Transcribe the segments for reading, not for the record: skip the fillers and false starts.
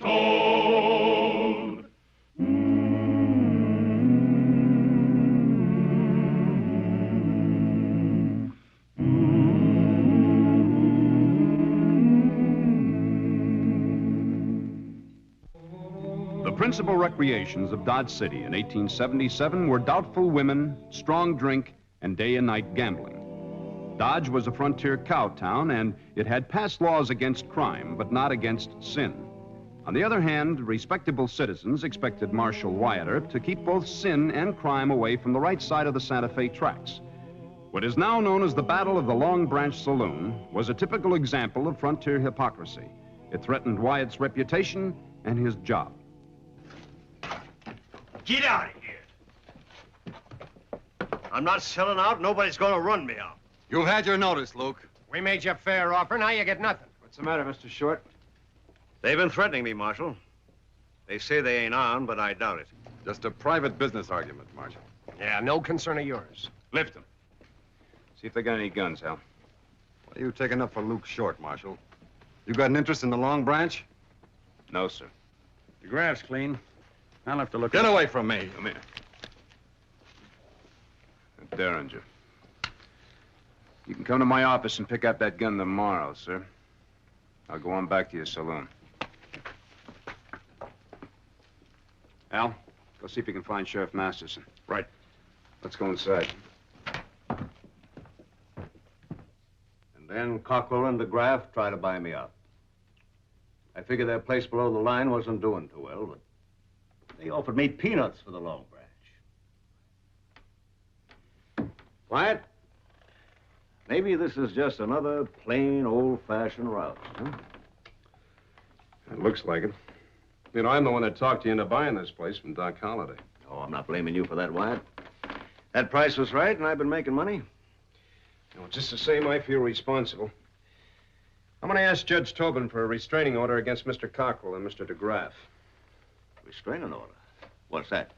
stone. The principal recreations of Dodge City in 1877 were doubtful women, strong drink, and day and night gambling. Dodge was a frontier cow town, and it had passed laws against crime, but not against sin. On the other hand, respectable citizens expected Marshal Wyatt Earp to keep both sin and crime away from the right side of the Santa Fe tracks. What is now known as the Battle of the Long Branch Saloon was a typical example of frontier hypocrisy. It threatened Wyatt's reputation and his job. Get out of here. I'm not selling out. Nobody's going to run me out. You've had your notice, Luke. We made you a fair offer. Now you get nothing. What's the matter, Mr. Short? They've been threatening me, Marshal. They say they ain't on, but I doubt it. Just a private business argument, Marshal. Yeah, no concern of yours. Lift them. See if they got any guns, Hal. What are you taking up for Luke Short, Marshal? You got an interest in the Long Branch? No, sir. The graph's clean. I'll have to look Get away from me. Come here. Derringer. You can come to my office and pick up that gun tomorrow, sir. I'll go on back to your saloon. Al, go see if you can find Sheriff Masterson. Right. Let's go inside. And then Cockrell and DeGraff try to buy me out. I figured their place below the line wasn't doing too well, but they offered me peanuts for the Long Branch. Wyatt, maybe this is just another plain, old-fashioned rout, huh? It looks like it. You know, I'm the one that talked you into buying this place from Doc Holliday. Oh, I'm not blaming you for that, Wyatt. That price was right, and I've been making money. You know, just the same, I feel responsible. I'm going to ask Judge Tobin for a restraining order against Mr. Cockrell and Mr. DeGraff. Restraining order? What's that?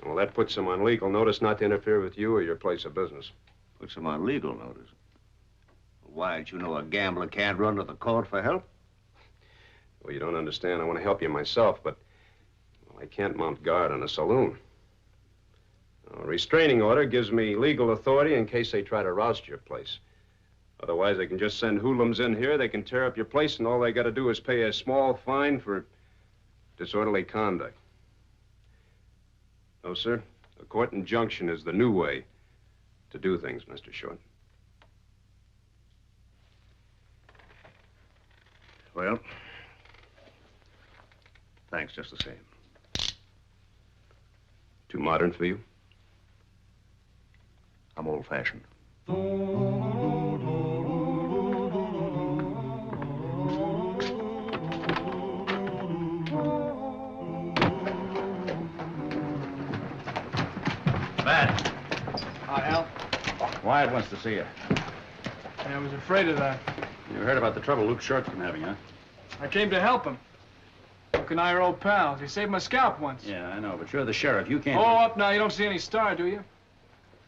Well, that puts them on legal notice not to interfere with you or your place of business. Puts them on legal notice. Wyatt, you know a gambler can't run to the court for help? Well, you don't understand. I want to help you myself, but well, I can't mount guard on a saloon. A restraining order gives me legal authority in case they try to roust your place. Otherwise, they can just send hoodlums in here, they can tear up your place, and all they got to do is pay a small fine for disorderly conduct. No, sir. A court injunction is the new way to do things, Mr. Short. Well, thanks just the same. Too modern for you? I'm old-fashioned. Matt. Hi, Al. Wyatt wants to see you. I was afraid of that. You heard about the trouble Luke Short's been having, huh? I came to help him. Luke and I are old pals. He saved my scalp once. Yeah, I know, but you're the sheriff. You can't... Oh, up now. You don't see any star, do you?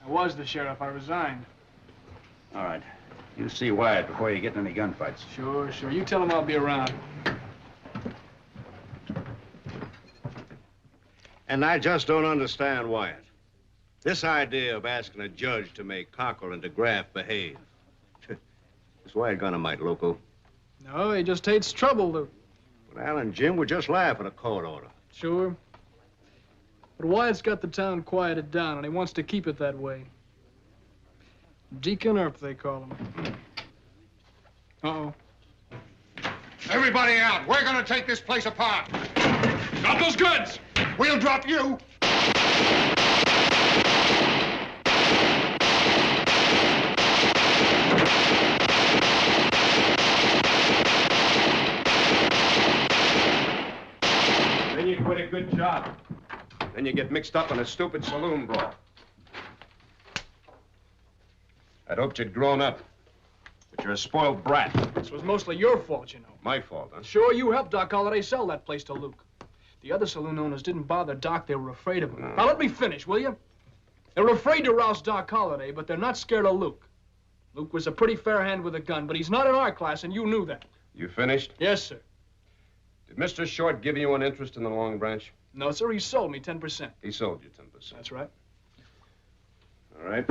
I was the sheriff. I resigned. All right. You see Wyatt before you get in any gunfights. Sure, sure. You tell him I'll be around. And I just don't understand Wyatt. This idea of asking a judge to make Cockrell and DeGraff behave. Is Wyatt gonna might loco? No, he just hates trouble, Luke. But Al and Jim would just laugh at a court order. Sure. But Wyatt's got the town quieted down, and he wants to keep it that way. Deacon Earp, they call him. Uh-oh. Everybody out. We're gonna take this place apart. Drop those guns. We'll drop you. Then you quit a good job. Then you get mixed up in a stupid saloon brawl. I'd hoped you'd grown up. But you're a spoiled brat. This was mostly your fault, you know. My fault, huh? Sure, you helped Doc Holliday sell that place to Luke. The other saloon owners didn't bother Doc. They were afraid of him. No. Now, let me finish, will you? They were afraid to roust Doc Holliday, but they're not scared of Luke. Luke was a pretty fair hand with a gun, but he's not in our class, and you knew that. You finished? Yes, sir. Did Mr. Short give you an interest in the Long Branch? No, sir, he sold me 10%. He sold you 10%. That's right. All right.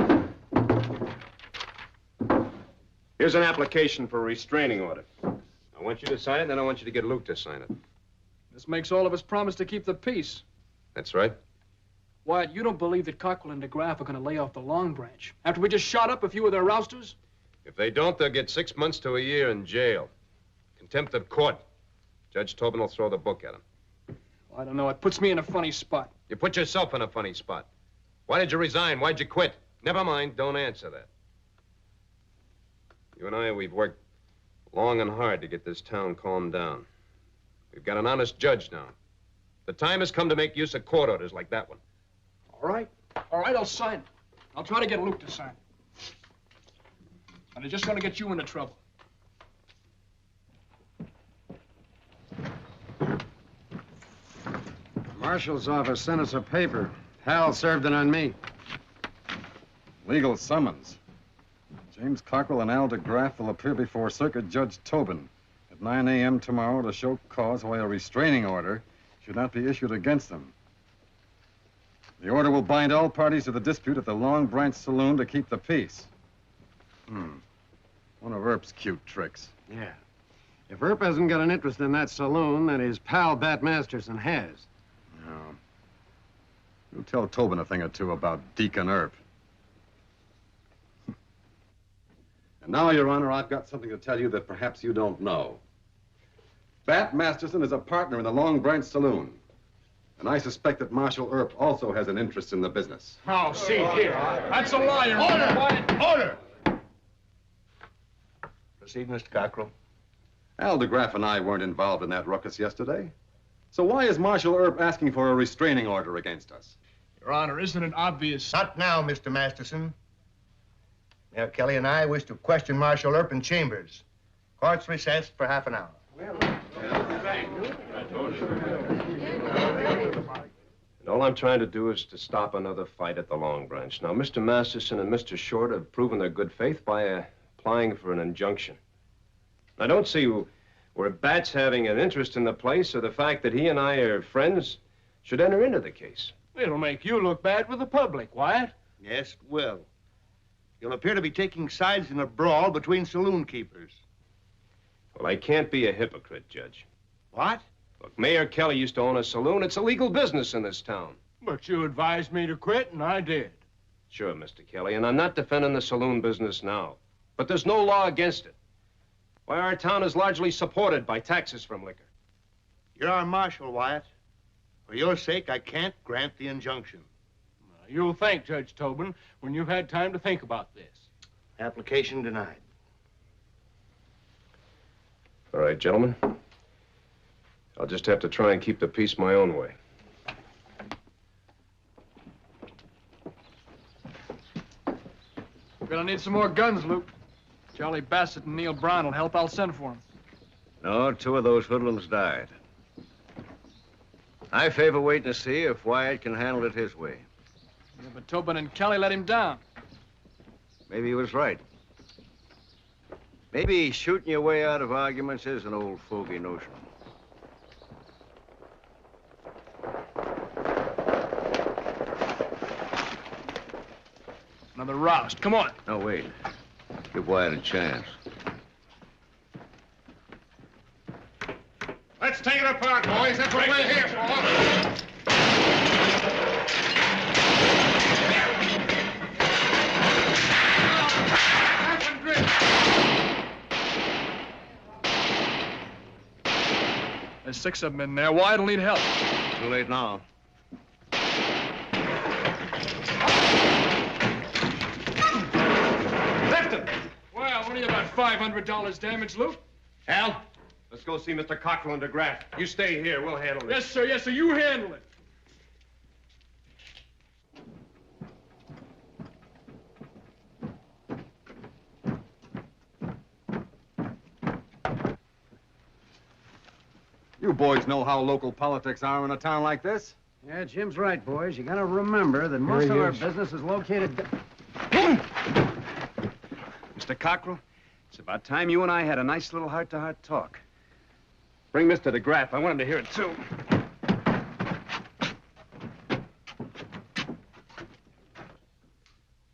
Here's an application for a restraining order. I want you to sign it, and then I want you to get Luke to sign it. This makes all of us promise to keep the peace. That's right. Wyatt, you don't believe that Cockrell and DeGraff are going to lay off the Long Branch after we just shot up a few of their rousters? If they don't, they'll get 6 months to a year in jail. Contempt of court. Judge Tobin will throw the book at him. I don't know. It puts me in a funny spot. You put yourself in a funny spot. Why did you resign? Why'd you quit? Never mind. Don't answer that. You and I, we've worked long and hard to get this town calmed down. We've got an honest judge now. The time has come to make use of court orders like that one. All right. All right, I'll sign it. I'll try to get Luke to sign it. And I just want to get you into trouble. Marshal's office sent us a paper. Hal served it on me. Legal summons. James Cockrell and Al DeGraff will appear before Circuit Judge Tobin at 9 a.m. tomorrow to show cause why a restraining order should not be issued against them. The order will bind all parties to the dispute at the Long Branch Saloon to keep the peace. One of Earp's cute tricks. Yeah. If Earp hasn't got an interest in that saloon, then his pal Bat Masterson has. No. You'll tell Tobin a thing or two about Deacon Earp. And now, Your Honor, I've got something to tell you that perhaps you don't know. Bat Masterson is a partner in the Long Branch Saloon. And I suspect that Marshal Earp also has an interest in the business. Oh, see here. That's a liar. Order! Order! Proceed, Mr. Cockrell. Al DeGraff and I weren't involved in that ruckus yesterday. So why is Marshal Earp asking for a restraining order against us? Your Honor, isn't it obvious? Not now, Mr. Masterson. Mayor Kelly and I wish to question Marshal Earp in chambers. Court's recessed for half an hour. And all I'm trying to do is to stop another fight at the Long Branch. Now, Mr. Masterson and Mr. Short have proven their good faith by applying for an injunction. I don't see where Bat's having an interest in the place or the fact that he and I are friends should enter into the case. It'll make you look bad with the public, Wyatt. Yes, it will. You'll appear to be taking sides in a brawl between saloon keepers. Well, I can't be a hypocrite, Judge. What? Look, Mayor Kelly used to own a saloon. It's a legal business in this town. But you advised me to quit, and I did. Sure, Mr. Kelly, and I'm not defending the saloon business now. But there's no law against it. Why, our town is largely supported by taxes from liquor. You're our marshal, Wyatt. For your sake, I can't grant the injunction. You'll thank Judge Tobin when you've had time to think about this. Application denied. All right, gentlemen. I'll just have to try and keep the peace my own way. We're gonna need some more guns, Luke. Charlie Bassett and Neil Brown will help. I'll send for them. No, 2 of those hoodlums died. I favor waiting to see if Wyatt can handle it his way. Yeah, but Tobin and Kelly let him down. Maybe he was right. Maybe shooting your way out of arguments is an old fogey notion. Another roust. Come on. No, wait. Give Wyatt a chance. Let's take it apart, boys. That's what we're here for. There's 6 of them in there. Wyatt'll need help. Too late now. Left him. Well, only about $500 damage, Luke. Al, let's go see Mr. Cockrell and DeGraff. You stay here. We'll handle this. Yes, sir. Yes, sir. You handle it. You boys know how local politics are in a town like this. Yeah, Jim's right, boys. You gotta remember that most of our business is located... Mr. Cockrell, it's about time you and I had a nice little heart-to-heart talk. Bring Mr. DeGraff. I want him to hear it, too.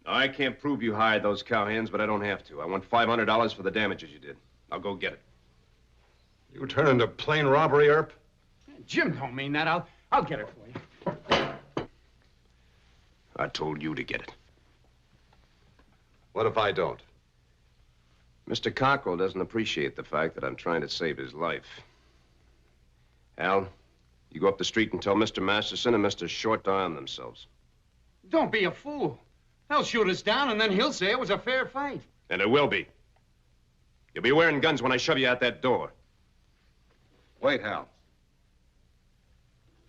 I can't prove you hired those cowhands, but I don't have to. I want $500 for the damages you did. I'll go get it. You turn into plain robbery, Earp? Jim don't mean that. I'll get it for you. I told you to get it. What if I don't? Mr. Cockrell doesn't appreciate the fact that I'm trying to save his life. Al, you go up the street and tell Mr. Masterson and Mr. Short to arm themselves. Don't be a fool. They'll shoot us down, and then he'll say it was a fair fight. And it will be. You'll be wearing guns when I shove you out that door. Wait, Hal.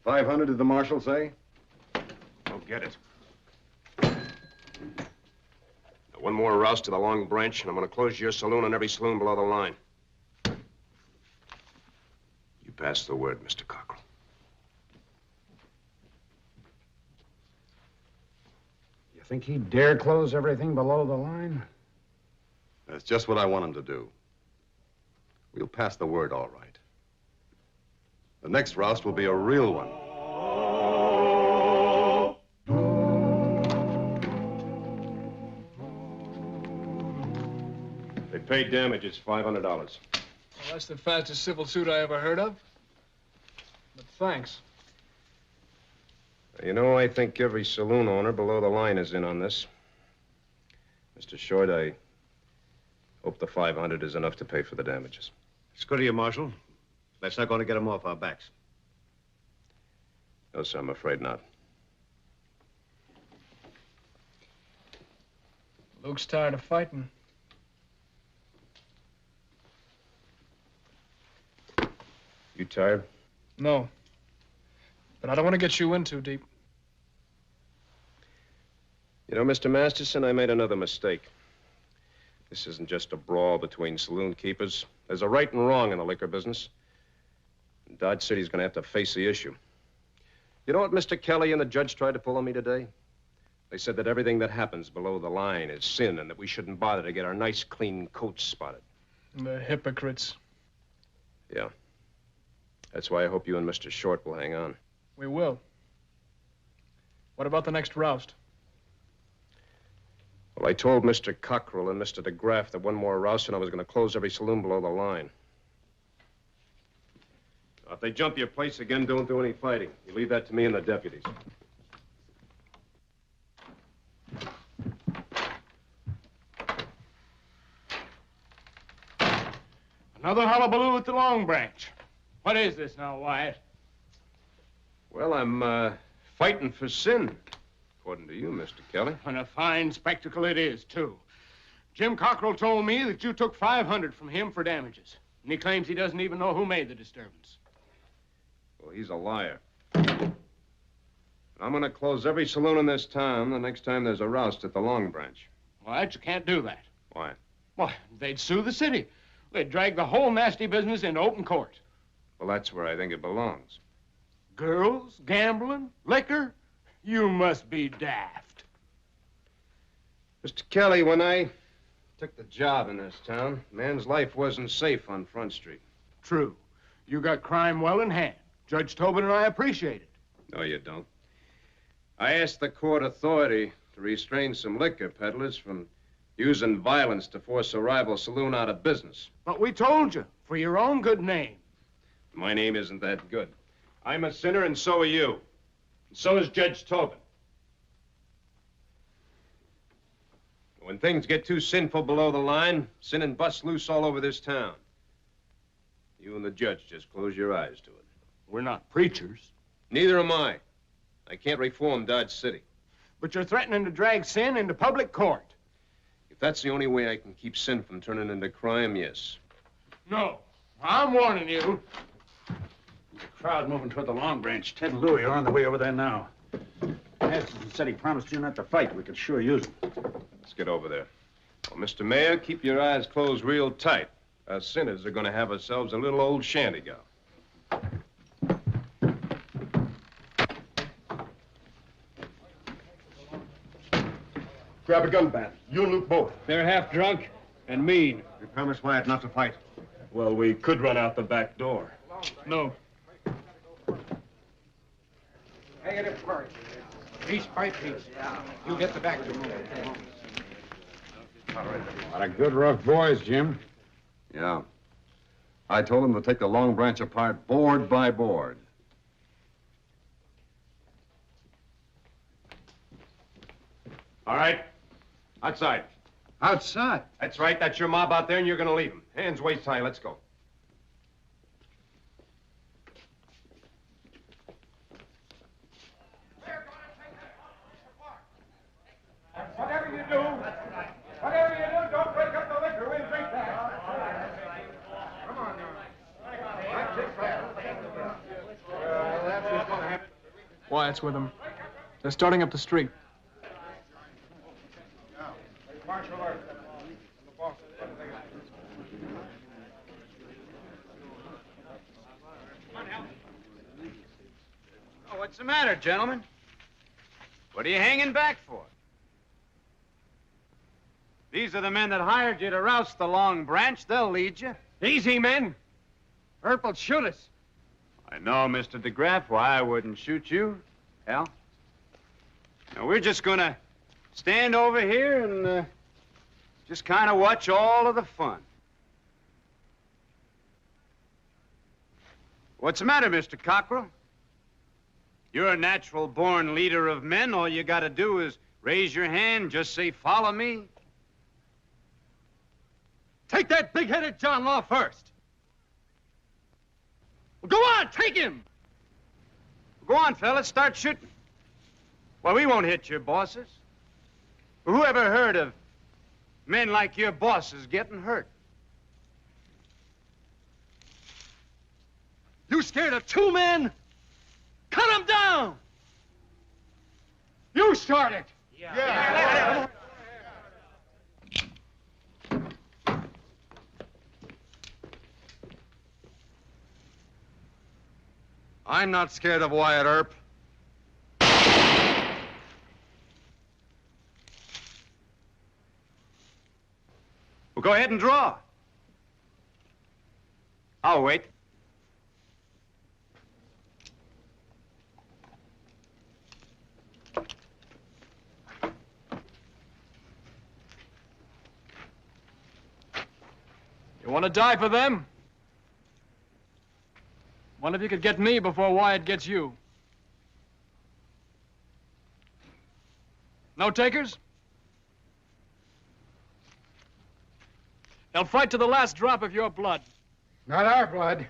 500 did the marshal say? Go get it. Now, one more roust to the Long Branch, and I'm going to close your saloon and every saloon below the line. You pass the word, Mr. Cockrell. You think he'd dare close everything below the line? That's just what I want him to do. We'll pass the word all right. The next roust will be a real one. They paid damages, $500. Well, that's the fastest civil suit I ever heard of. But thanks. You know, I think every saloon owner below the line is in on this. Mr. Short, I hope the 500 is enough to pay for the damages. It's good of you, Marshal. That's not going to get them off our backs. No, sir, I'm afraid not. Luke's tired of fighting. You tired? No. But I don't want to get you in too deep. You know, Mr. Masterson, I made another mistake. This isn't just a brawl between saloon keepers. There's a right and wrong in the liquor business. And Dodge City's going to have to face the issue. You know what Mr. Kelly and the judge tried to pull on me today? They said that everything that happens below the line is sin and that we shouldn't bother to get our nice, clean coats spotted. The hypocrites. Yeah. That's why I hope you and Mr. Short will hang on. We will. What about the next roust? Well, I told Mr. Cockrell and Mr. DeGraff that one more roust and I was going to close every saloon below the line. Now, if they jump your place again, don't do any fighting. You leave that to me and the deputies. Another hullabaloo at the Long Branch. What is this now, Wyatt? Well, I'm fighting for sin, according to you, Mr. Kelly. And a fine spectacle it is, too. Jim Cockrell told me that you took $500 from him for damages. And he claims he doesn't even know who made the disturbance. Well, he's a liar. I'm going to close every saloon in this town the next time there's a roust at the Long Branch. Wyatt, you can't do that. Why? Why, they'd sue the city. They'd drag the whole nasty business into open court. Well, that's where I think it belongs. Girls, gambling, liquor? You must be daft. Mr. Kelly, when I took the job in this town, man's life wasn't safe on Front Street. True. You got crime well in hand. Judge Tobin and I appreciate it. No, you don't. I asked the court authority to restrain some liquor peddlers from using violence to force a rival saloon out of business. But we told you, for your own good name. My name isn't that good. I'm a sinner, and so are you. And so is Judge Tobin. When things get too sinful below the line, sin busts loose all over this town. You and the judge just close your eyes to it. We're not preachers. Neither am I. I can't reform Dodge City. But you're threatening to drag sin into public court. If that's the only way I can keep sin from turning into crime, yes. No. I'm warning you. The crowd moving toward the Long Branch. Ted and Louie are on the way over there now. Masterson said he promised you not to fight. We could sure use him. Let's get over there. Well, Mr. Mayor, keep your eyes closed real tight. Us sinners are going to have ourselves a little old shanty go. Grab a gun, Bat. You and Luke both. They're half drunk and mean. We promised Wyatt not to fight. Well, we could run out the back door. No. Negative part. Piece by piece. You get the back room. A lot of good rough boys, Jim. Yeah. I told them to take the Long Branch apart board by board. All right. Outside. Outside? That's right. That's your mob out there, and you're going to leave them. Hands waist high. Let's go. Whatever you do, don't break up the liquor. We'll drink that. Come on now. That's it, that's what's going to happen. Wyatt's with them. They're starting up the street. Marshal Earp. Oh, what's the matter, gentlemen? What are you hanging back for? These are the men that hired you to roust the Long Branch. They'll lead you. Easy, men. Earp will shoot us. I know, Mr. DeGraff, why I wouldn't shoot you. Hell. Now, we're just gonna stand over here and just kind of watch all of the fun. What's the matter, Mr. Cockrell? You're a natural-born leader of men. All you gotta do is raise your hand, just say, follow me. Take that big-headed John Law first. Well, go on, take him. Go on, fellas, start shooting. Well, we won't hit your bosses. Who ever heard of men like your bosses getting hurt? You scared of two men? Cut them down! You start it. Yeah. I'm not scared of Wyatt Earp. Well, go ahead and draw. I'll wait. You want to die for them? One of you could get me before Wyatt gets you. No takers? They'll fight to the last drop of your blood. Not our blood.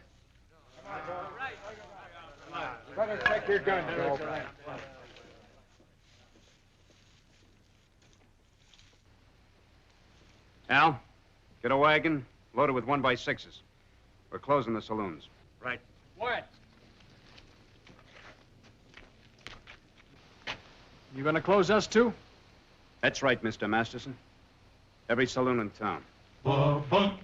Better take your gun, Joe. Al, get a wagon loaded with 1x6s. We're closing the saloons. Right. Wyatt. You gonna close us too? That's right, Mr. Masterson. Every saloon in town. The bunt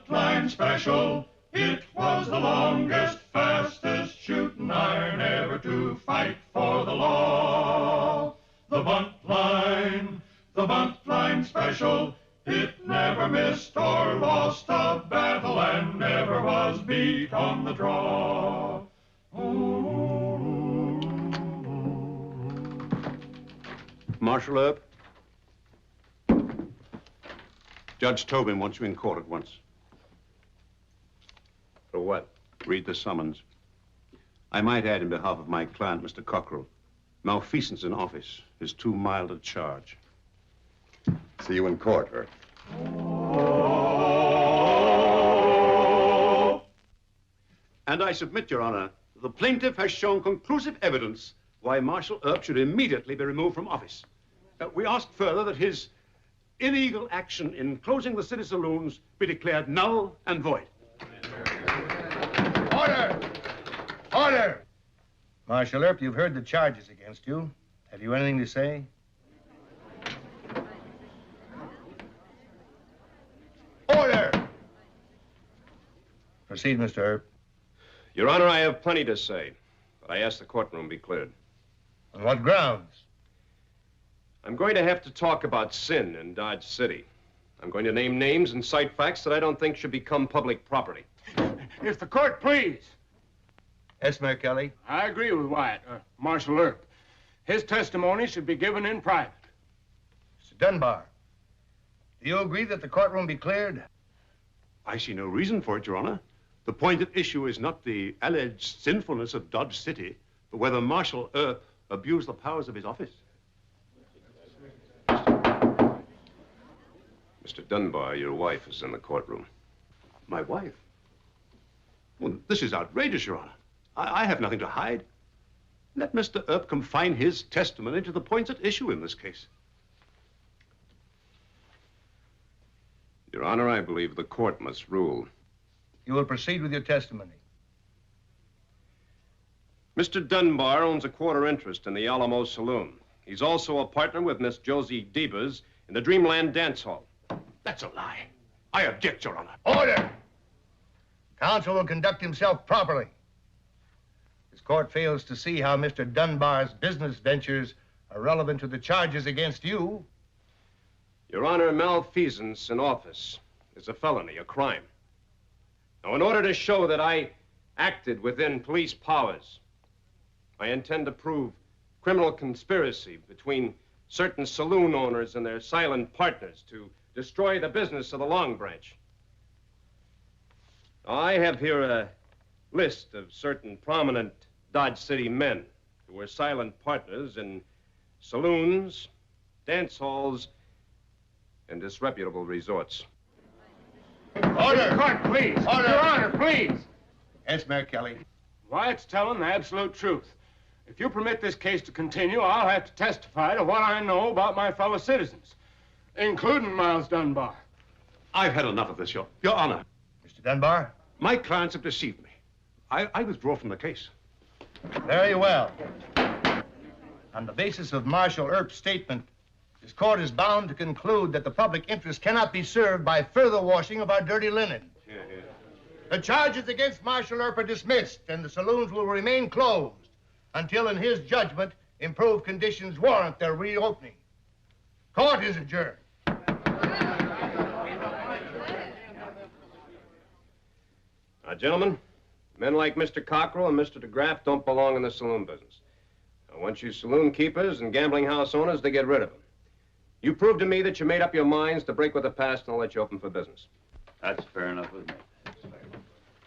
line special. It was the longest, fastest shooting iron ever to fight for the law. The bunt line special. It never missed or lost a battle and never was beat on the draw. Marshal Earp? Judge Tobin wants you in court at once. For what? Read the summons. I might add, in behalf of my client, Mr. Cockrell, malfeasance in office is too mild a charge. See you in court, Earp. And I submit, Your Honor, the plaintiff has shown conclusive evidence why Marshal Earp should immediately be removed from office. We ask further that his illegal action in closing the city saloons be declared null and void. Order! Order! Marshal Earp, you've heard the charges against you. Have you anything to say? Order! Proceed, Mr. Earp. Your Honor, I have plenty to say, but I ask the courtroom be cleared. On what grounds? I'm going to have to talk about sin in Dodge City. I'm going to name names and cite facts that I don't think should become public property. If the court please. Yes, Mayor Kelly. I agree with Wyatt, Marshal Earp. His testimony should be given in private. Mr. Dunbar, do you agree that the courtroom be cleared? I see no reason for it, Your Honor. The point at issue is not the alleged sinfulness of Dodge City, but whether Marshal Earp abused the powers of his office. Mr. Dunbar, your wife is in the courtroom. My wife? Well, this is outrageous, Your Honor. I have nothing to hide. Let Mr. Earp confine his testimony to the points at issue in this case. Your Honor, I believe the court must rule. You will proceed with your testimony. Mr. Dunbar owns a quarter interest in the Alamo Saloon. He's also a partner with Miss Josie Debers in the Dreamland Dance Hall. That's a lie. I object, Your Honor. Order! Counsel will conduct himself properly. This court fails to see how Mr. Dunbar's business ventures are relevant to the charges against you. Your Honor, malfeasance in office is a felony, a crime. Now, in order to show that I acted within police powers, I intend to prove criminal conspiracy between certain saloon owners and their silent partners to destroy the business of the Long Branch. Now, I have here a list of certain prominent Dodge City men who were silent partners in saloons, dance halls, and disreputable resorts. Order! Court, please. Order! Your Honor, please. Yes, Mayor Kelly. Wyatt's telling the absolute truth. If you permit this case to continue, I'll have to testify to what I know about my fellow citizens, including Miles Dunbar. I've had enough of this, Your Honor. Mr. Dunbar? My clients have deceived me. I withdraw from the case. Very well. On the basis of Marshal Earp's statement, this court is bound to conclude that the public interest cannot be served by further washing of our dirty linen. The charges against Marshal Earp are dismissed, and the saloons will remain closed until, in his judgment, improved conditions warrant their reopening. Court is adjourned. Now, gentlemen, men like Mr. Cockrell and Mr. DeGraff don't belong in the saloon business. I want you saloon keepers and gambling house owners to get rid of them. You proved to me that you made up your minds to break with the past, and I'll let you open for business. That's fair enough with me.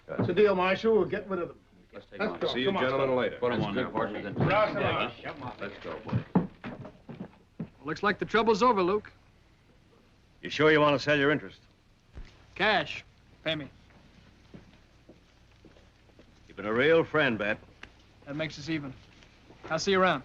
That's a deal, Marshal. We'll get rid of them. Let's take Let's on. go. See you Come on, gentlemen later. Put them on there, horses and... Let's go, boy. Looks like the trouble's over, Luke. You sure you want to sell your interest? Cash. Pay me. You've been a real friend, Bat. That makes us even. I'll see you around.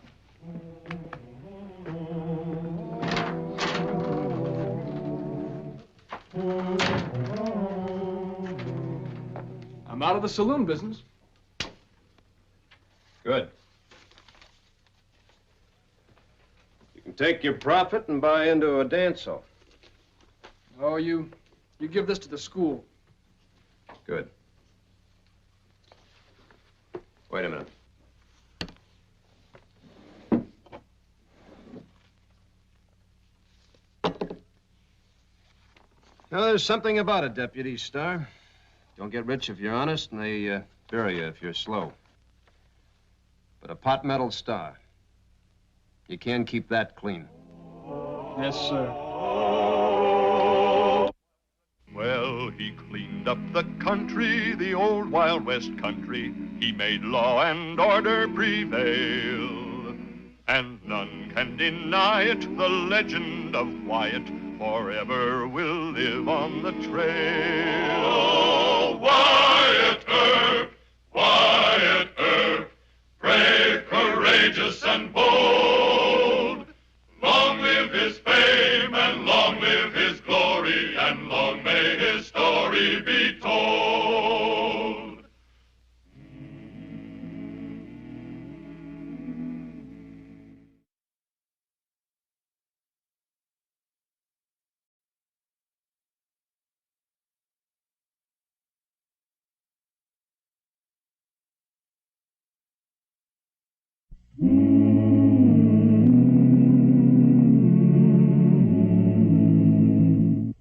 I'm out of the saloon business. Good. You can take your profit and buy into a dance hall. Oh, you give this to the school. Good. Wait a minute. Now, there's something about it, Deputy Starr. Don't get rich if you're honest, and they bury you if you're slow. But a pot metal star, you can keep that clean. Yes, sir. Well, he cleaned up the country, the old Wild West country. He made law and order prevail. And none can deny it, the legend of Wyatt forever will live on the trail. Oh, Wyatt Earp, Wyatt Earp, brave, courageous, and bold. Long live his fame, and long live his glory, and long may his story be told.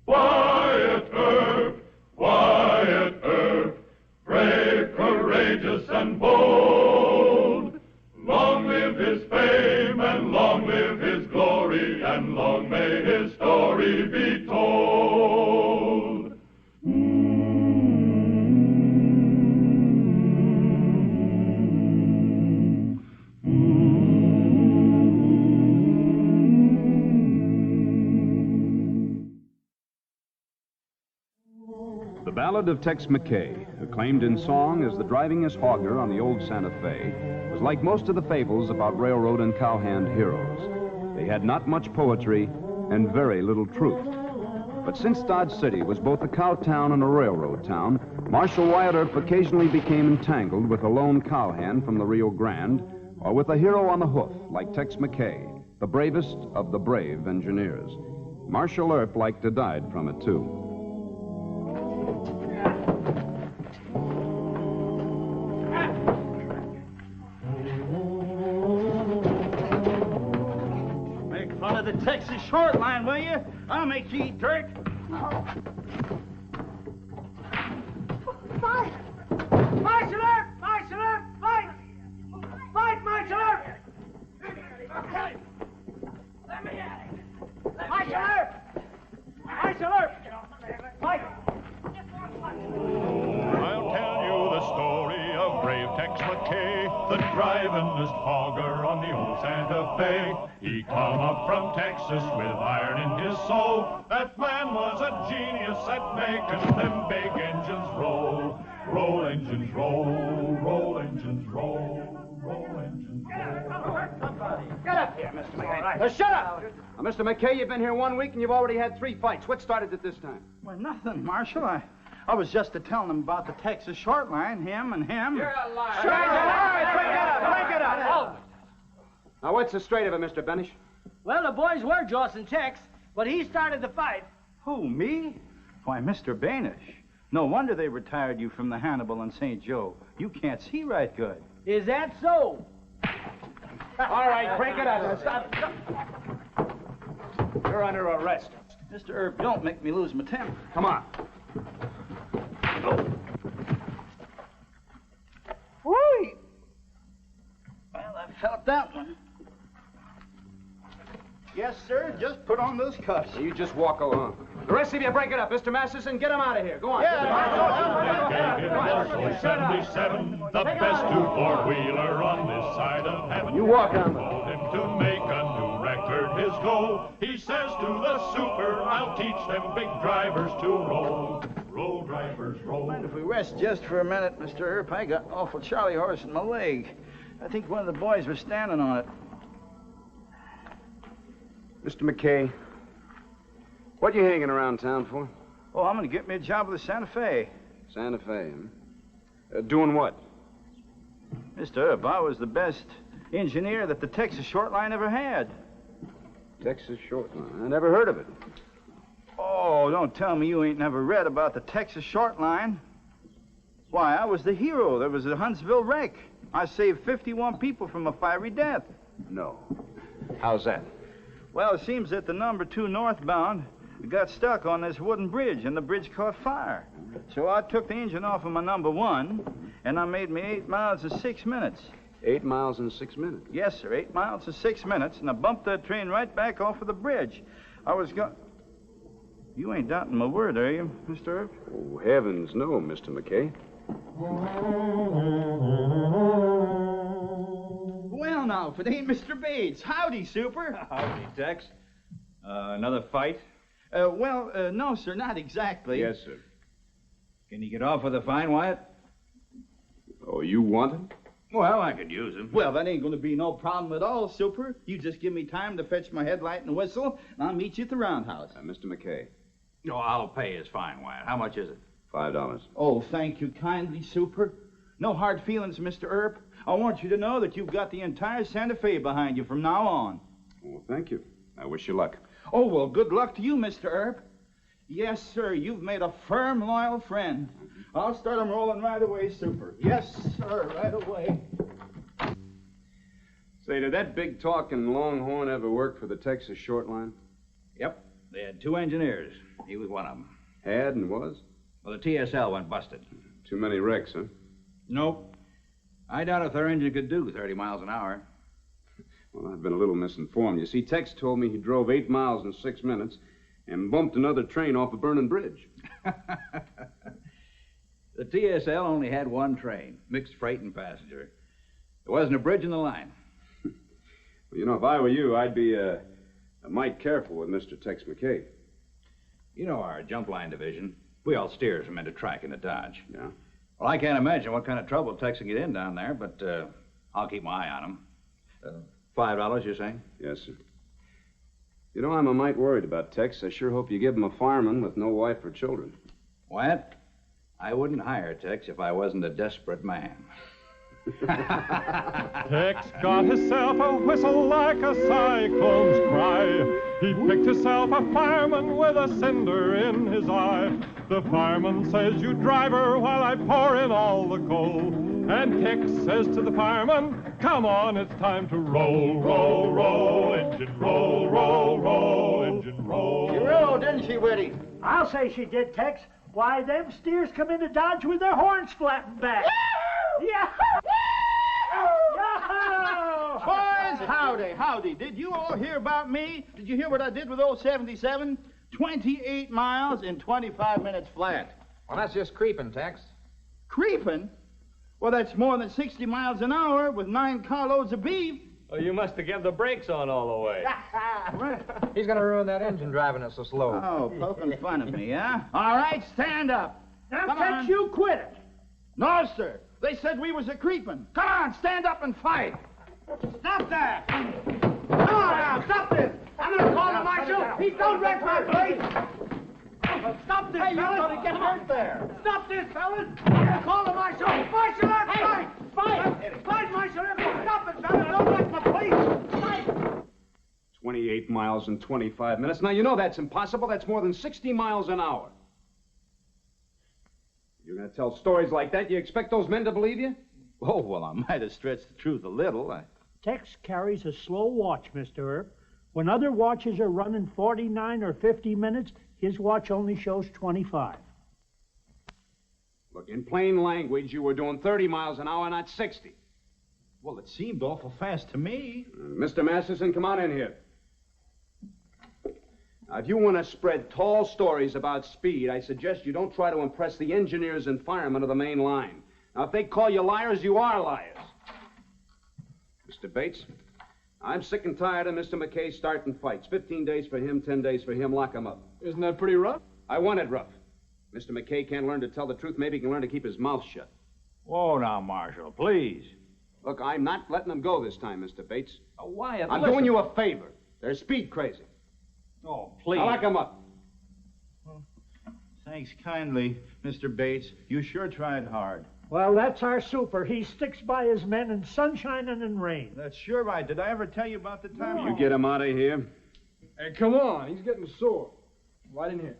Wyatt Earp, Wyatt Earp, brave fearless and bold. Long live his fame, and long live his glory, and long may his story be told. The Ballad of Tex McKay, acclaimed in song as the drivingest hogger on the old Santa Fe, was like most of the fables about railroad and cowhand heroes. They had not much poetry and very little truth. But since Dodge City was both a cow town and a railroad town, Marshal Wyatt Earp occasionally became entangled with a lone cowhand from the Rio Grande, or with a hero on the hoof like Tex McKay, the bravest of the brave engineers. Marshal Earp liked to died from it, too. The Texas short line, will you? I'll make you eat dirt. Fight! Marshal Earp! Marshal Earp! Fight! Fight, Marshal Earp! Let me at it! Marshal Earp! Marshal Earp! Fight! I'll tell you the story of brave Tex McKay, the drivingest hogger on the old Santa Fe. He come up from Texas with iron in his soul. That man was a genius at making them big engines roll. Roll engines roll, roll engines roll, roll engines roll. Get up here, Mr. McKay. Shut up! Now, Mr. McKay, you've been here 1 week and you've already had 3 fights. What started it this time? Well, nothing, Marshal. I was just telling him about the Texas short line, him and him. You're a liar. All right, break it up, break it up. Now, what's the straight of it, Mr. Benish? Well, the boys were jostling Tex, but he started the fight. Who, me? Why, Mr. Banish. No wonder they retired you from the Hannibal and St. Joe. You can't see right good. Is that so? All right, break it up. Stop. You're under arrest. Mr. Earp, don't make me lose my temper. Come on. Whee! Well, I felt that one. Yes, sir. Just put on those cuffs. You just walk along. The rest of you break it up. Mr. Masterson, get him out of here. Go on. Gave him Marshal 77, the best 2-4-wheeler on this side of heaven. You walk on. Told him to make a new record his goal. He says to the super, I'll teach them big drivers to roll. Roll, drivers, roll. Mind if we rest just for a minute, Mr. Earp? I got an awful Charlie horse in my leg. I think one of the boys was standing on it. Mr. McKay, what you hanging around town for? Oh, I'm going to get me a job with the Santa Fe. Santa Fe, huh? Doing what? Mr. Earp, I was the best engineer that the Texas short line ever had. Texas short line? I never heard of it. Oh, don't tell me you ain't never read about the Texas short line. Why, I was the hero. There was a Huntsville wreck. I saved 51 people from a fiery death. No. How's that? Well, it seems that the number 2 northbound got stuck on this wooden bridge, and the bridge caught fire. So I took the engine off of my number 1, and I made me 8 miles in 6 minutes. 8 miles in 6 minutes? Yes, sir, 8 miles in 6 minutes, and I bumped that train right back off of the bridge. I was You ain't doubting my word, are you, Mr. Earp? Oh, heavens, no, Mr. McKay. Well, now, if it ain't Mr. Bates. Howdy, Super. Howdy, Tex. Another fight? No, sir, not exactly. Yes, sir. Can you get off with a fine, Wyatt? Oh, you want him? Well, I could use him. Well, that ain't going to be no problem at all, Super. You just give me time to fetch my headlight and whistle, and I'll meet you at the roundhouse. Mr. McKay. No, I'll pay his fine, Wyatt. How much is it? $5. Oh, thank you kindly, Super. No hard feelings, Mr. Earp. I want you to know that you've got the entire Santa Fe behind you from now on. Well, thank you. I wish you luck. Oh, well, good luck to you, Mr. Earp. Yes, sir, you've made a firm, loyal friend. I'll start him rolling right away, Super. Yes, sir, right away. Say, did that big talking Longhorn ever work for the Texas short line? Yep. They had 2 engineers. He was one of them. Had and was? Well, the TSL went busted. Too many wrecks, huh? Nope. I doubt if their engine could do 30 miles an hour. Well, I've been a little misinformed. You see, Tex told me he drove 8 miles in 6 minutes and bumped another train off a burning bridge. The TSL only had one train, mixed freight and passenger. There wasn't a bridge in the line. Well, you know, if I were you, I'd be a mite careful with Mr. Tex McKay. You know our jump line division. We all steers from into track into Dodge. Yeah? Well, I can't imagine what kind of trouble Tex will get in down there, but I'll keep my eye on him. $5, you're saying? Yes, sir. You know, I'm a mite worried about Tex. I sure hope you give him a fireman with no wife or children. What? I wouldn't hire Tex if I wasn't a desperate man. Tex got himself a whistle like a cyclone's cry. He picked himself a fireman with a cinder in his eye. The fireman says, "You driver, while I pour in all the coal." And Tex says to the fireman, "Come on, it's time to roll, roll, roll, engine roll, roll, roll, engine roll." She rolled, didn't she, Whitty? I'll say she did, Tex. Why, them steers come into Dodge with their horns flattened back. Yeah. Boys, howdy, howdy. Did you all hear about me? Did you hear what I did with old 77? 28 miles in 25 minutes flat. Well, that's just creeping, Tex. Creeping? Well, that's more than 60 miles an hour with 9 carloads of beef. Oh, you must have kept the brakes on all the way. He's going to ruin that engine driving it so slow. Oh, poking fun at me, huh? All right, stand up. Now, Come Tex, on. you quit it. No, sir. They said we was a creeping. Come on, stand up and fight. Stop that. Come on now, stop this. I'm going to call the marshal. He don't wreck my place. Stop this, fellas. Get hurt there. Stop this, fellas. I'm going to call the marshal. Marshal, fight. Fight. Fight, Marshal. Stop it, fellas. Don't wreck my place. Fight. 28 miles in 25 minutes. Now, you know that's impossible. That's more than 60 miles an hour. You're going to tell stories like that? You expect those men to believe you? Oh, well, I might have stretched the truth a little. Tex carries a slow watch, Mr. Earp. When other watches are running 49 or 50 minutes, his watch only shows 25. Look, in plain language, you were doing 30 miles an hour, not 60. Well, it seemed awful fast to me. Mr. Masterson, come on in here. Now, if you want to spread tall stories about speed, I suggest you don't try to impress the engineers and firemen of the main line. Now, if they call you liars, you are liars. Mr. Bates, I'm sick and tired of Mr. McKay starting fights. 15 days for him, 10 days for him. Lock him up. Isn't that pretty rough? I want it rough. Mr. McKay can't learn to tell the truth. Maybe he can learn to keep his mouth shut. Whoa, now, Marshal, please. Look, I'm not letting them go this time, Mr. Bates. Oh, Wyatt, I'm listen. doing you a favor. They're speed crazy. Oh, please. Now lock them up. Thanks kindly, Mr. Bates. You sure tried hard. Well, that's our super. He sticks by his men in sunshine and in rain. That's sure right. Did I ever tell you about the time? You get him out of here. Hey, come on. He's getting sore. Right in here.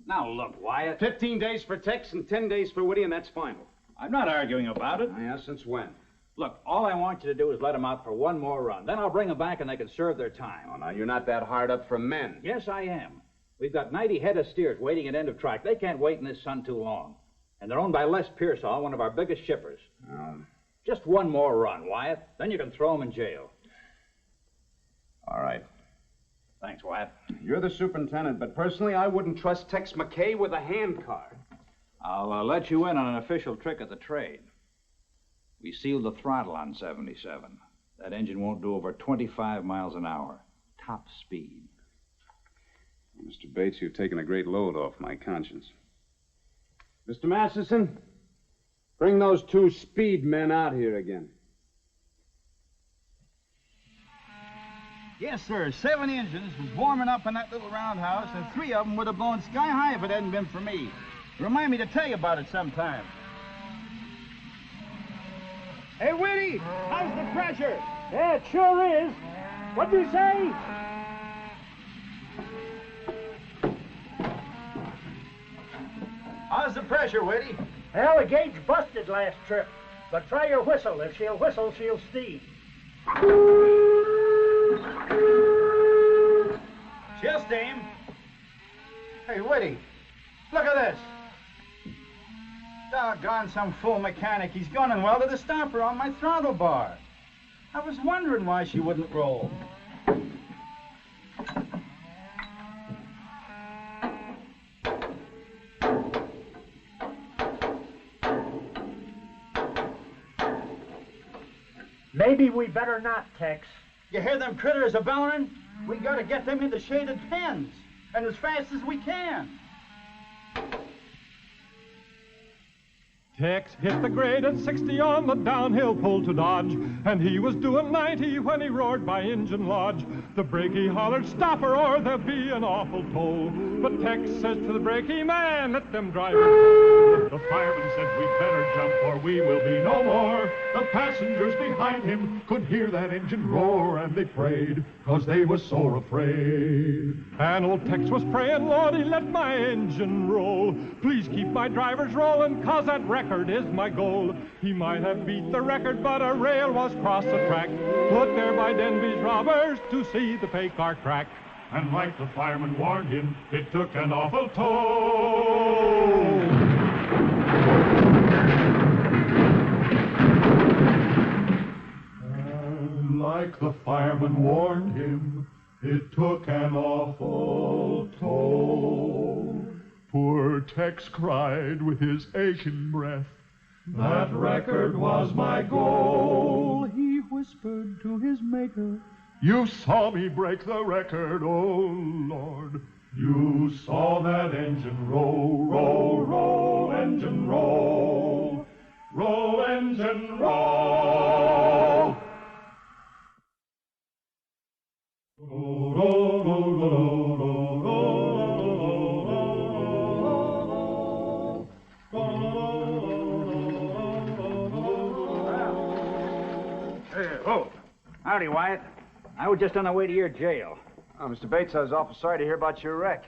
Now, look, Wyatt. 15 days for Tex and 10 days for Whitty, and that's final. I'm not arguing about it. Yeah, since when? Look, all I want you to do is let them out for one more run. Then I'll bring them back and they can serve their time. Oh, now, you're not that hard up for men. Yes, I am. We've got 90 head of steers waiting at end of track. They can't wait in this sun too long. And they're owned by Les Pearsall, one of our biggest shippers. Just one more run, Wyatt. Then you can throw them in jail. All right. Thanks, Wyatt. You're the superintendent, but personally, I wouldn't trust Tex McKay with a hand car. I'll let you in on an official trick of the trade. We sealed the throttle on 77. That engine won't do over 25 miles an hour. Top speed. Mr. Bates, you've taken a great load off my conscience. Mr. Masterson, bring those 2 speed men out here again. Yes, sir. 7 engines was warming up in that little roundhouse, and 3 of them would have blown sky high if it hadn't been for me. Remind me to tell you about it sometime. Hey, Whitty, how's the pressure? Yeah, it sure is. What'd you say? How's the pressure, Whitty? Well, the gauge busted last trip. But try your whistle. If she'll whistle, she'll steam. She'll steam. Hey, Whitty, look at this. Doggone some fool mechanic. He's gone and welded a stopper on my throttle bar. I was wondering why she wouldn't roll. Maybe we better not, Tex. You hear them critters a-bellering? We gotta get them into shaded pens, and as fast as we can. Tex hit the grade at 60 on the downhill pull to Dodge, and he was doing 90 when he roared by Engine Lodge. The brakie hollered, "Stop her or there'll be an awful toll." But Tex says to the brakie man, "Let them drivers go." The fireman said, "We'd better jump or we will be no more." The passengers behind him could hear that engine roar, and they prayed, 'cause they was so afraid. And old Tex was praying, "Lordy, let my engine roll. Please keep my drivers rolling, 'cause that record is my goal." He might have beat the record, but a rail was crossed the track, put there by Denby's robbers to see the pay car crack. And like the fireman warned him, it took an awful toll. And like the fireman warned him, it took an awful toll. Poor Tex cried with his aching breath, "That record was my goal." He whispered to his maker, "You saw me break the record, oh Lord. You saw that engine roll, roll, roll, engine roll. Roll, engine roll. Roll, roll, roll, roll, roll, roll. Howdy, Wyatt. I was just on the way to your jail. Oh, Mr. Bates, I was awful sorry to hear about your wreck.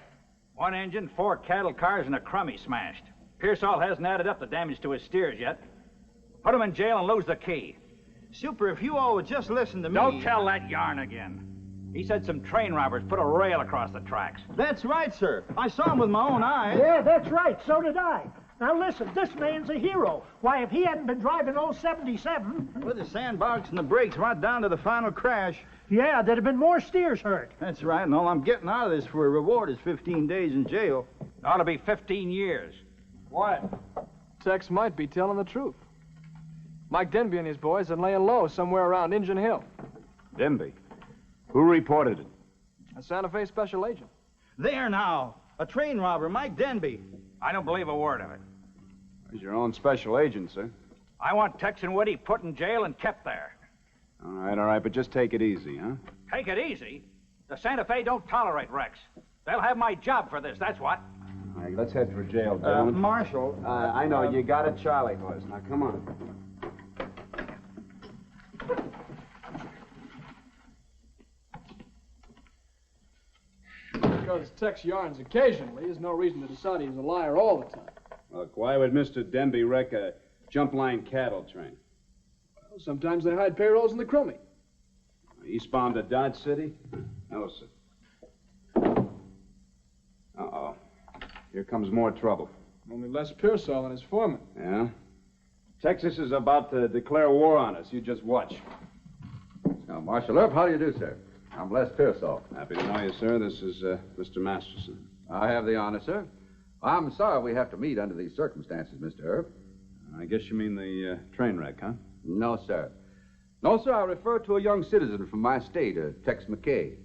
One engine, 4 cattle cars, and a crummy smashed. Pearsall hasn't added up the damage to his steers yet. Put him in jail and lose the key. Super, if you all would just listen to me... Don't tell that yarn again. He said some train robbers put a rail across the tracks. That's right, sir. I saw him with my own eyes. Yeah, that's right. So did I. Now listen, this man's a hero. Why, if he hadn't been driving old 77... With the sandbox and the brakes right down to the final crash. Yeah, there'd have been more steers hurt. That's right, and all I'm getting out of this for a reward is 15 days in jail. Ought to be 15 years. What? Tex might be telling the truth. Mike Denby and his boys are laying low somewhere around Indian Hill. Denby? Who reported it? A Santa Fe special agent. There now. A train robber, Mike Denby. I don't believe a word of it. He's your own special agent, sir. I want Tex and Woody put in jail and kept there. All right, but just take it easy, huh? Take it easy? The Santa Fe don't tolerate wrecks. They'll have my job for this, that's what. All right, let's head for jail, gentlemen. Marshal. I know, you got it, Charlie boys. Now, come on. Because Tex yarns occasionally, there's no reason to decide he's a liar all the time. Look, why would Mr. Denby wreck a jump line cattle train? Well, sometimes they hide payrolls in the crummy. Eastbound to Dodge City? No, sir. Uh-oh. Here comes more trouble. Only Les Pearsall and his foreman. Yeah? Texas is about to declare war on us. You just watch. Now, Marshal Earp, how do you do, sir? I'm Les Pearsall. Happy to know you, sir. This is Mr. Masterson. I have the honor, sir. I'm sorry we have to meet under these circumstances, Mr. Earp. I guess you mean the train wreck, huh? No, sir. No, sir, I refer to a young citizen from my state, Tex McKay.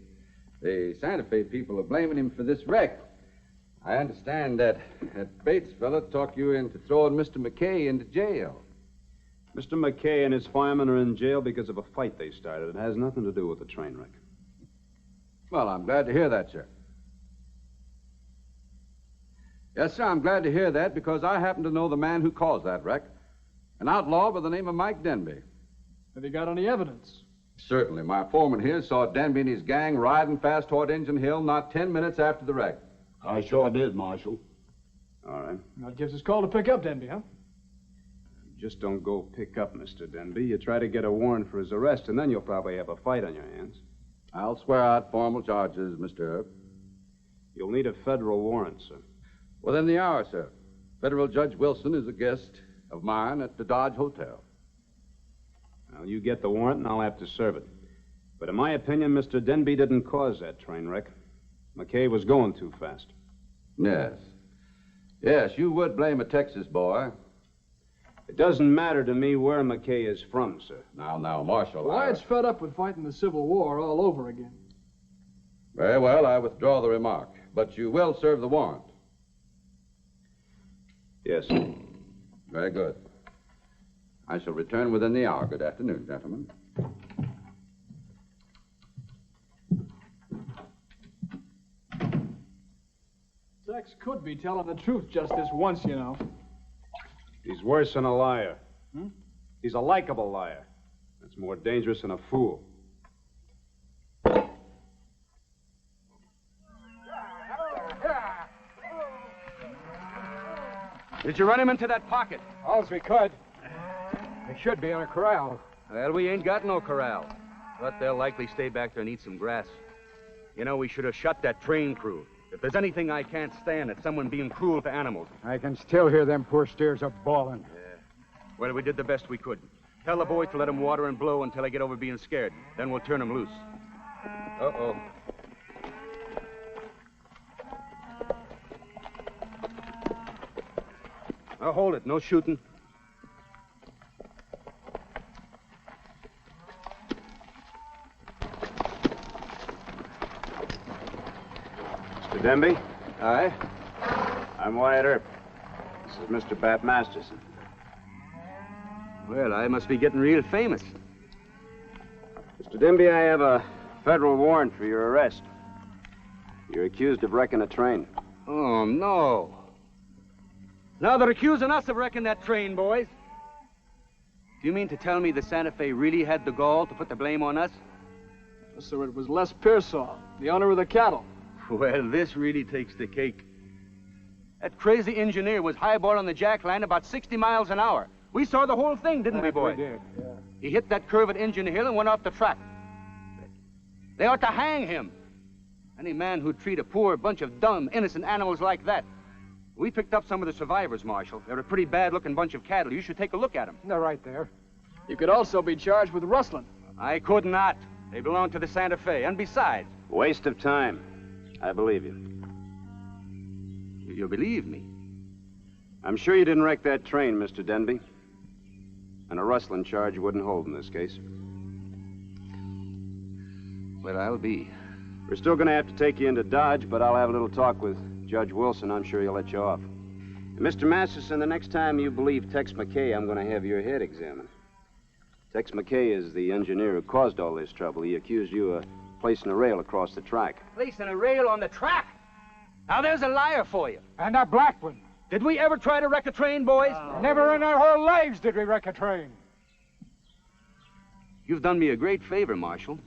The Santa Fe people are blaming him for this wreck. I understand that Bates fella talked you into throwing Mr. McKay into jail. Mr. McKay and his firemen are in jail because of a fight they started. It has nothing to do with the train wreck. Well, I'm glad to hear that, sir. Yes, sir, I'm glad to hear that because I happen to know the man who caused that wreck. An outlaw by the name of Mike Denby. Have you got any evidence? Certainly. My foreman here saw Denby and his gang riding fast toward Indian Hill not 10 minutes after the wreck. I sure did, Marshal. All right. That gives us call to pick up Denby, huh? You just don't go pick up Mr. Denby. You try to get a warrant for his arrest, and then you'll probably have a fight on your hands. I'll swear out formal charges, Mr. Earp. You'll need a federal warrant, sir. Within the hour, sir. Federal Judge Wilson is a guest of mine at the Dodge Hotel. Well, you get the warrant and I'll have to serve it. But in my opinion, Mr. Denby didn't cause that train wreck. McKay was going too fast. Yes. Yes, you would blame a Texas boy. It doesn't matter to me where McKay is from, sir. Now, Marshal. Wyatt's fed up with fighting the Civil War all over again. Very well, I withdraw the remark. But you will serve the warrant. Yes, sir. Very good. I shall return within the hour. Good afternoon, gentlemen. Tex could be telling the truth just this once, you know. He's worse than a liar. He's a likable liar. That's more dangerous than a fool. Did you run him into that pocket? Alls we could. They should be in a corral. Well, we ain't got no corral. But they'll likely stay back there and eat some grass. You know, we should have shot that train crew. If there's anything I can't stand, it's someone being cruel to animals. I can still hear them poor steers a bawling. Yeah. Well, we did the best we could. Tell the boys to let them water and blow until they get over being scared. Then we'll turn them loose. Uh-oh. Now, hold it. No shooting. Mr. Denby? Aye? I'm Wyatt Earp. This is Mr. Bat Masterson. Well, I must be getting real famous. Mr. Denby, I have a federal warrant for your arrest. You're accused of wrecking a train. Oh, no. Now they're accusing us of wrecking that train, boys. Do you mean to tell me the Santa Fe really had the gall to put the blame on us? So it was Les Pearsall, the owner of the cattle. Well, this really takes the cake. That crazy engineer was highballing the jackline about 60 miles an hour. We saw the whole thing, didn't we, boys? We did, yeah. He hit that curve at Engine Hill and went off the track. They ought to hang him. Any man who'd treat a poor bunch of dumb, innocent animals like that. We picked up some of the survivors, Marshal. They're a pretty bad-looking bunch of cattle. You should take a look at them. They're right there. You could also be charged with rustling. I could not. They belong to the Santa Fe. And besides... Waste of time. I believe you. You believe me? I'm sure you didn't wreck that train, Mr. Denby. And a rustling charge wouldn't hold in this case. Well, I'll be. We're still going to have to take you into Dodge, but I'll have a little talk with Judge Wilson. I'm sure he'll let you off. And Mr. Masterson, the next time you believe Tex McKay, I'm going to have your head examined. Tex McKay is the engineer who caused all this trouble. He accused you of placing a rail across the track. Placing a rail on the track? Now, there's a liar for you. And a black one. Did we ever try to wreck a train, boys? Never in our whole lives did we wreck a train. You've done me a great favor, Marshal.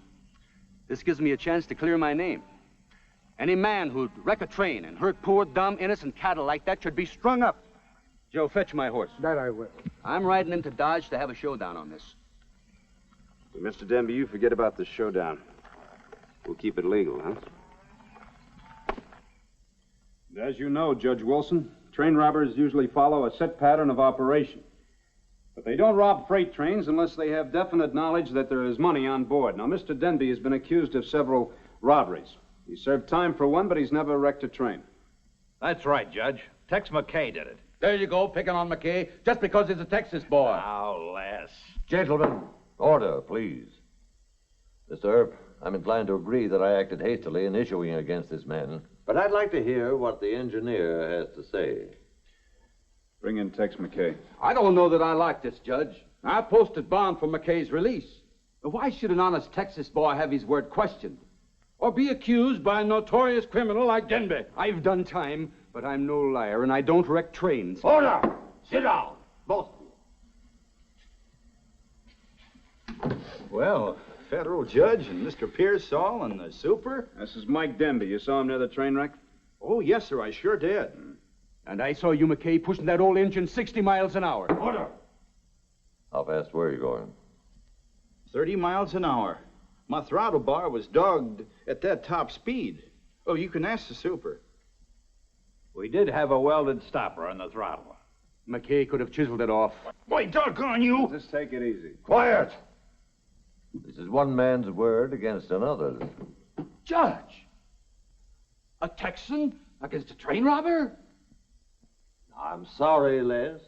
This gives me a chance to clear my name. Any man who'd wreck a train and hurt poor, dumb, innocent cattle like that should be strung up. Joe, fetch my horse. That I will. I'm riding into Dodge to have a showdown on this. Mr. Denby, you forget about the showdown. We'll keep it legal, huh? As you know, Judge Wilson, train robbers usually follow a set pattern of operation. But they don't rob freight trains unless they have definite knowledge that there is money on board. Now, Mr. Denby has been accused of several robberies. He served time for one, but he's never wrecked a train. That's right, Judge. Tex McKay did it. There you go, picking on McKay, just because he's a Texas boy. Now, Les. Gentlemen, order, please. Mr. Earp, I'm inclined to agree that I acted hastily in issuing against this man. But I'd like to hear what the engineer has to say. Bring in Tex McKay. I don't know that I like this, Judge. I posted bond for McKay's release. But why should an honest Texas boy have his word questioned? Or be accused by a notorious criminal like Denby? I've done time, but I'm no liar, and I don't wreck trains. Order! Sit down, both of you. Well, federal judge and Mr. Pearsall and the super. This is Mike Denby. You saw him near the train wreck? Oh, yes, sir, I sure did. And I saw you, McKay, pushing that old engine 60 miles an hour. Order! How fast were you going? 30 miles an hour. My throttle bar was dogged at that top speed. Oh, you can ask the super. We did have a welded stopper on the throttle. McKay could have chiseled it off. Boy, doggone you! Just take it easy. Quiet! This is one man's word against another's. Judge! A Texan against a train robber? I'm sorry, Les.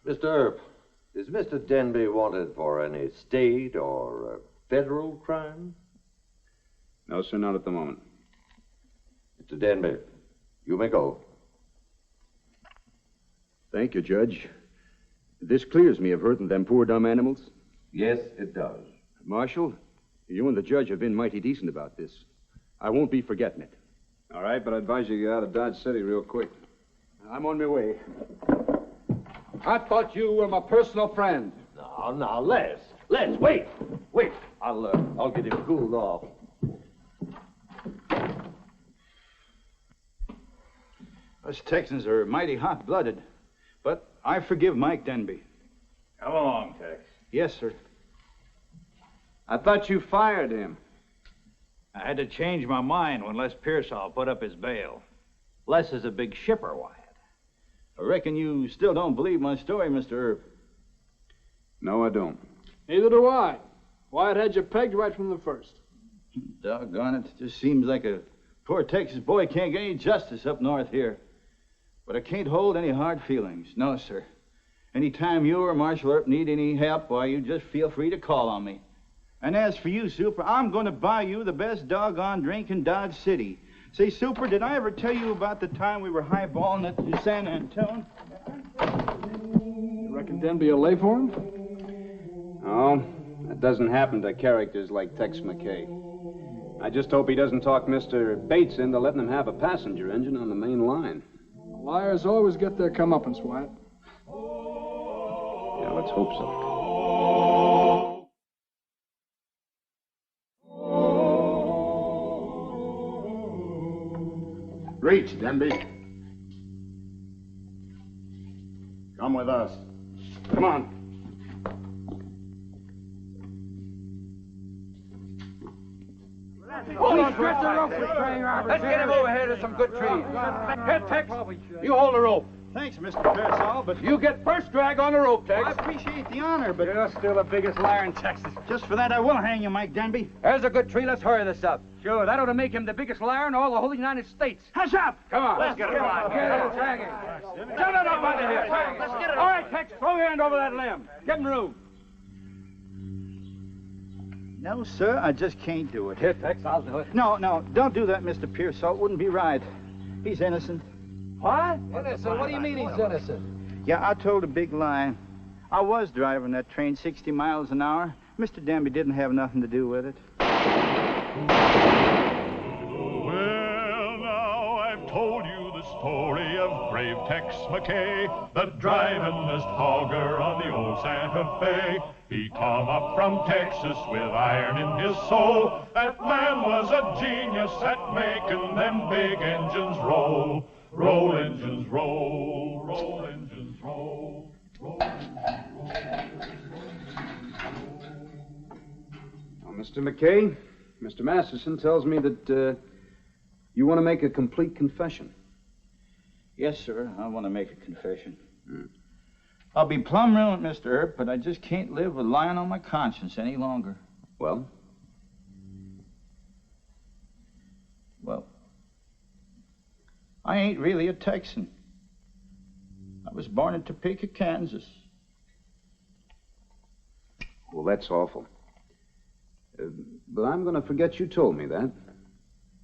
Mr. Earp, is Mr. Denby wanted for any state or federal crime? No, sir, not at the moment. Mr. Denby, you may go. Thank you, Judge. This clears me of hurting them poor dumb animals. Yes, it does. Marshal, you and the judge have been mighty decent about this. I won't be forgetting it. All right, but I advise you to get out of Dodge City real quick. I'm on my way. I thought you were my personal friend. Now, Les, wait. I'll get him cooled off. Us Texans are mighty hot-blooded, but I forgive Mike Denby. Come along, Tex. Yes, sir. I thought you fired him. I had to change my mind when Les Pearsall put up his bail. Les is a big shipper, Wyatt. I reckon you still don't believe my story, Mr. Earp. No, I don't. Neither do I. Wyatt had you pegged right from the first. Doggone it. Just seems like a poor Texas boy can't get any justice up north here. But I can't hold any hard feelings. No, sir. Anytime you or Marshal Earp need any help, why, you just feel free to call on me. And as for you, Super, I'm going to buy you the best doggone drink in Dodge City. Say, Super, did I ever tell you about the time we were highballing at San Antone? You reckon Denby will lay for him? No, that doesn't happen to characters like Tex McKay. I just hope he doesn't talk Mr. Bates into letting him have a passenger engine on the main line. Liars always get their comeuppance, Wyatt. Yeah, let's hope so. Reach, Denby. Come with us. Come on. Holy stretch the rope for train robbers. Let's get him over here to some good trees. Here, Tex, you hold the rope. Thanks, Mr. Pearsall, but... You get first drag on the rope, Tex. I appreciate the honor, but... You're still the biggest liar in Texas. Just for that, I will hang you, Mike Denby. There's a good tree. Let's hurry this up. Sure, that ought to make him the biggest liar in all the whole United States. Hush up! Come on. Let's get it on. Get it, drag it. Shut it up out of here. Let's get it All right, Tex, throw your hand over that limb. Give him room. No, sir, I just can't do it. Here, Tex, I'll do it. No, don't do that, Mr. Pearsall. It wouldn't be right. He's innocent. What? Innocent? What do you mean he's innocent? Yeah, I told a big lie. I was driving that train 60 miles an hour. Mr. Denby didn't have nothing to do with it. Well, now I've told you the story of brave Tex McKay, the drivingest hogger on the old Santa Fe. He come up from Texas with iron in his soul. That man was a genius at making them big engines roll. Roll engines roll, roll engines roll, roll engines roll. Now, Mr. McKay, Mr. Masterson tells me that you want to make a complete confession. Yes, sir, I want to make a confession. I'll be plumb ruined, Mr. Earp, but I just can't live with lying on my conscience any longer. Well? Well, I ain't really a Texan. I was born in Topeka, Kansas. Well, that's awful. But I'm going to forget you told me that.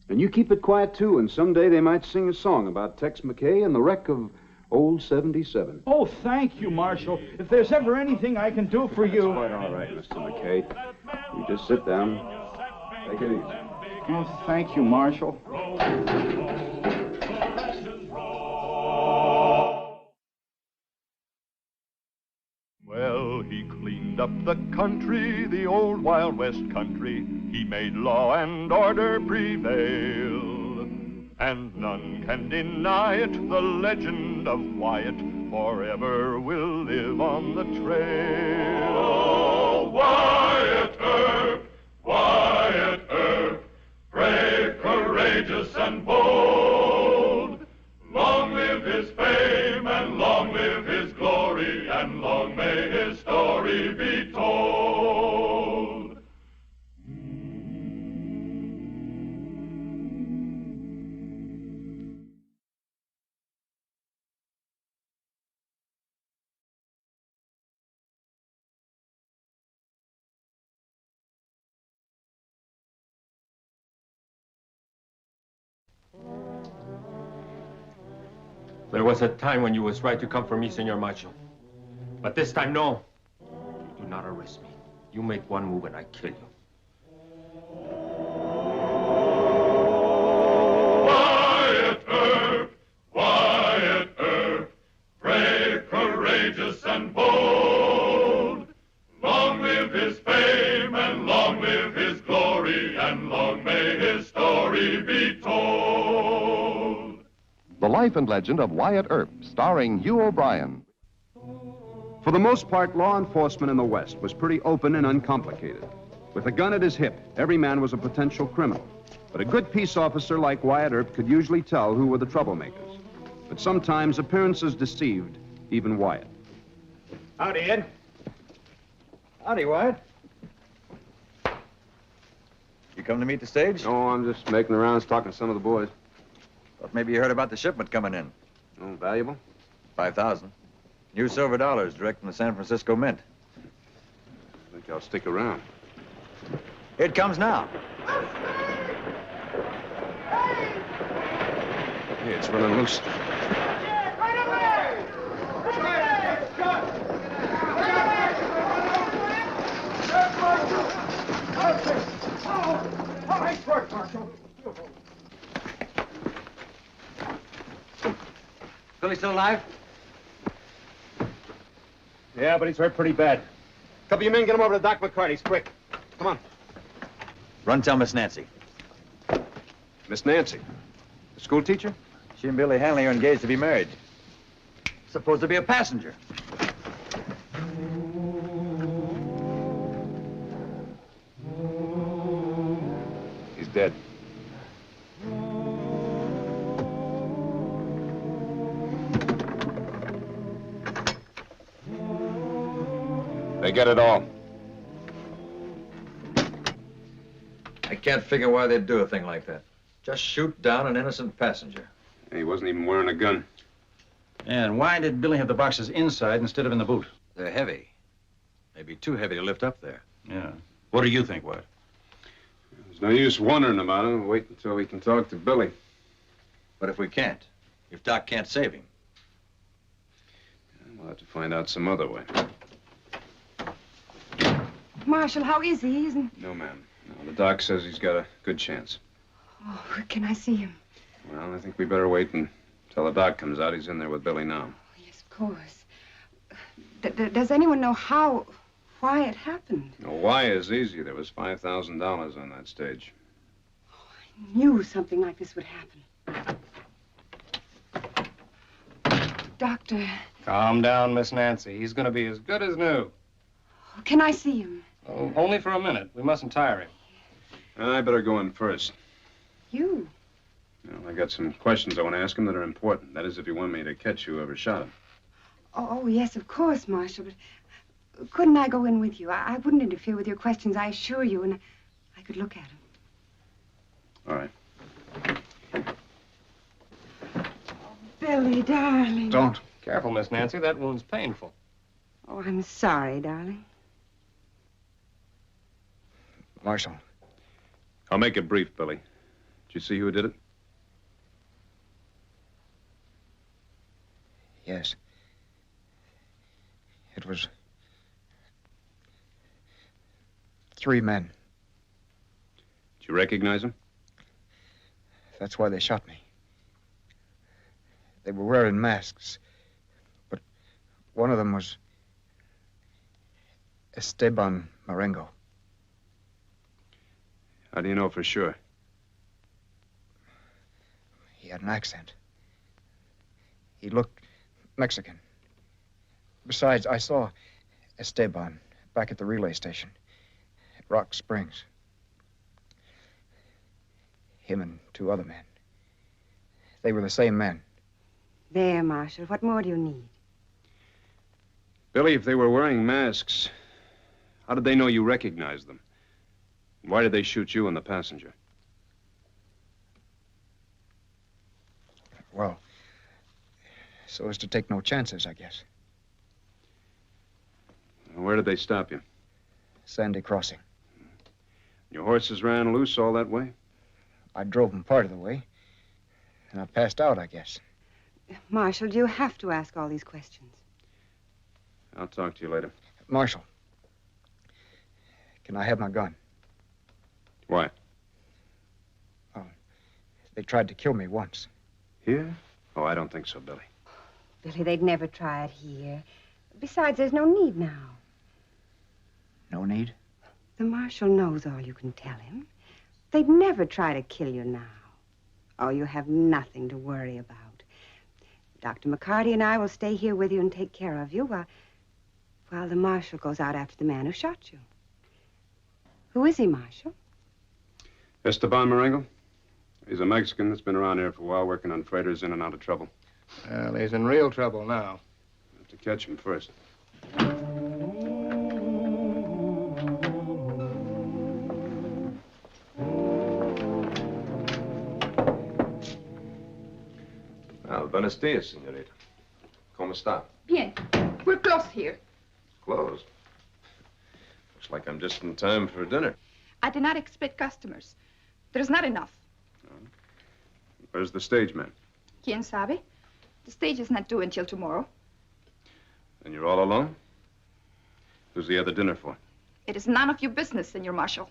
And you keep it quiet, too, and someday they might sing a song about Tex McKay and the wreck of Old 77. Oh, thank you, Marshal. If there's ever anything I can do for you... That's quite all right, Mr. McKay. You just sit down. Take it easy. Oh, thank you, Marshal. Well, he cleaned up the country, the old Wild West country. He made law and order prevail. And none can deny it, the legend of Wyatt forever will live on the trail. Oh, Wyatt Earp, brave, courageous, and bold. his fame, and long live his glory, and long may his story be told. There was a time when you was right to come for me, Senor Macho. But this time, no. You do not arrest me. You make one move and I kill you. Wyatt Earp, brave, courageous, and bold. Long live his fame, and long live his glory, and long may his story be told. The Life and Legend of Wyatt Earp, starring Hugh O'Brien. For the most part, law enforcement in the West was pretty open and uncomplicated. With a gun at his hip, every man was a potential criminal. But a good peace officer like Wyatt Earp could usually tell who were the troublemakers. But sometimes appearances deceived even Wyatt. Howdy, Ed. Howdy, Wyatt. You come to meet the stage? No, I'm just making the rounds talking to some of the boys. Thought maybe you heard about the shipment coming in. Oh, valuable? 5,000. New silver dollars direct from the San Francisco Mint. I think I'll stick around. Here it comes now. Hey, it's running loose. Nice work, Marshal. Billy still alive? Yeah, but he's hurt pretty bad. Couple of you men, get him over to Doc McCarty's, quick. Come on. Run tell Miss Nancy. Miss Nancy, the school teacher? She and Billy Hanley are engaged to be married. Supposed to be a passenger. He's dead. They get it all. I can't figure why they'd do a thing like that. Just shoot down an innocent passenger. He wasn't even wearing a gun. And why did Billy have the boxes inside instead of in the boot? They're heavy. Maybe too heavy to lift up there. Yeah. What do you think, Wyatt? There's no use wondering about him. Wait until we can talk to Billy. But if we can't, if Doc can't save him, we'll have to find out some other way. Marshal, how is he? Isn't... No, ma'am. No, the doc says he's got a good chance. Oh, can I see him? Well, I think we better wait until the doc comes out. He's in there with Billy now. Oh, yes, of course. Does anyone know why it happened? No, why is easy. There was $5,000 on that stage. I knew something like this would happen. Doctor. Calm down, Miss Nancy. He's going to be as good as new. Can I see him? Oh, only for a minute. We mustn't tire him. I better go in first. You? Well, I got some questions I want to ask him that are important. That is, if you want me to catch whoever shot him. Oh, yes, of course, Marshal, but couldn't I go in with you? I wouldn't interfere with your questions, I assure you, and I could look at him. All right. Billy, darling. Don't. Careful, Miss Nancy. That wound's painful. Oh, I'm sorry, darling. Marshal. I'll make it brief, Billy. Did you see who did it? Yes. It was 3 men. Did you recognize them? That's why they shot me. They were wearing masks, but one of them was Esteban Marengo. How do you know for sure? He had an accent. He looked Mexican. Besides, I saw Esteban back at the relay station at Rock Springs. Him and 2 other men. They were the same men. There, Marshal. What more do you need? Billy, if they were wearing masks, how did they know you recognized them? Why did they shoot you and the passenger? Well, so as to take no chances, I guess. Where did they stop you? Sandy Crossing. Your horses ran loose all that way? I drove them part of the way, and I passed out, I guess. Marshal, do you have to ask all these questions? I'll talk to you later. Marshal, can I have my gun? Why? Oh, they tried to kill me once. Here? Oh, I don't think so, Billy. Billy, they'd never try it here. Besides, there's no need now. No need? The Marshal knows all you can tell him. They'd never try to kill you now. Oh, you have nothing to worry about. Dr. McCarty and I will stay here with you and take care of you while the Marshal goes out after the man who shot you. Who is he, Marshal? Esteban Marengo. He's a Mexican that's been around here for a while, working on freighters in and out of trouble. Well, he's in real trouble now. Have to catch him first. Buenos dias, señorita. ¿Cómo está? Bien. We're close here. Closed. Looks like I'm just in time for dinner. I did not expect customers. There's not enough. Where's the stage man? ¿Quién sabe? The stage is not due until tomorrow. And you're all alone? Who's the other dinner for? It is none of your business, Senor Marshal.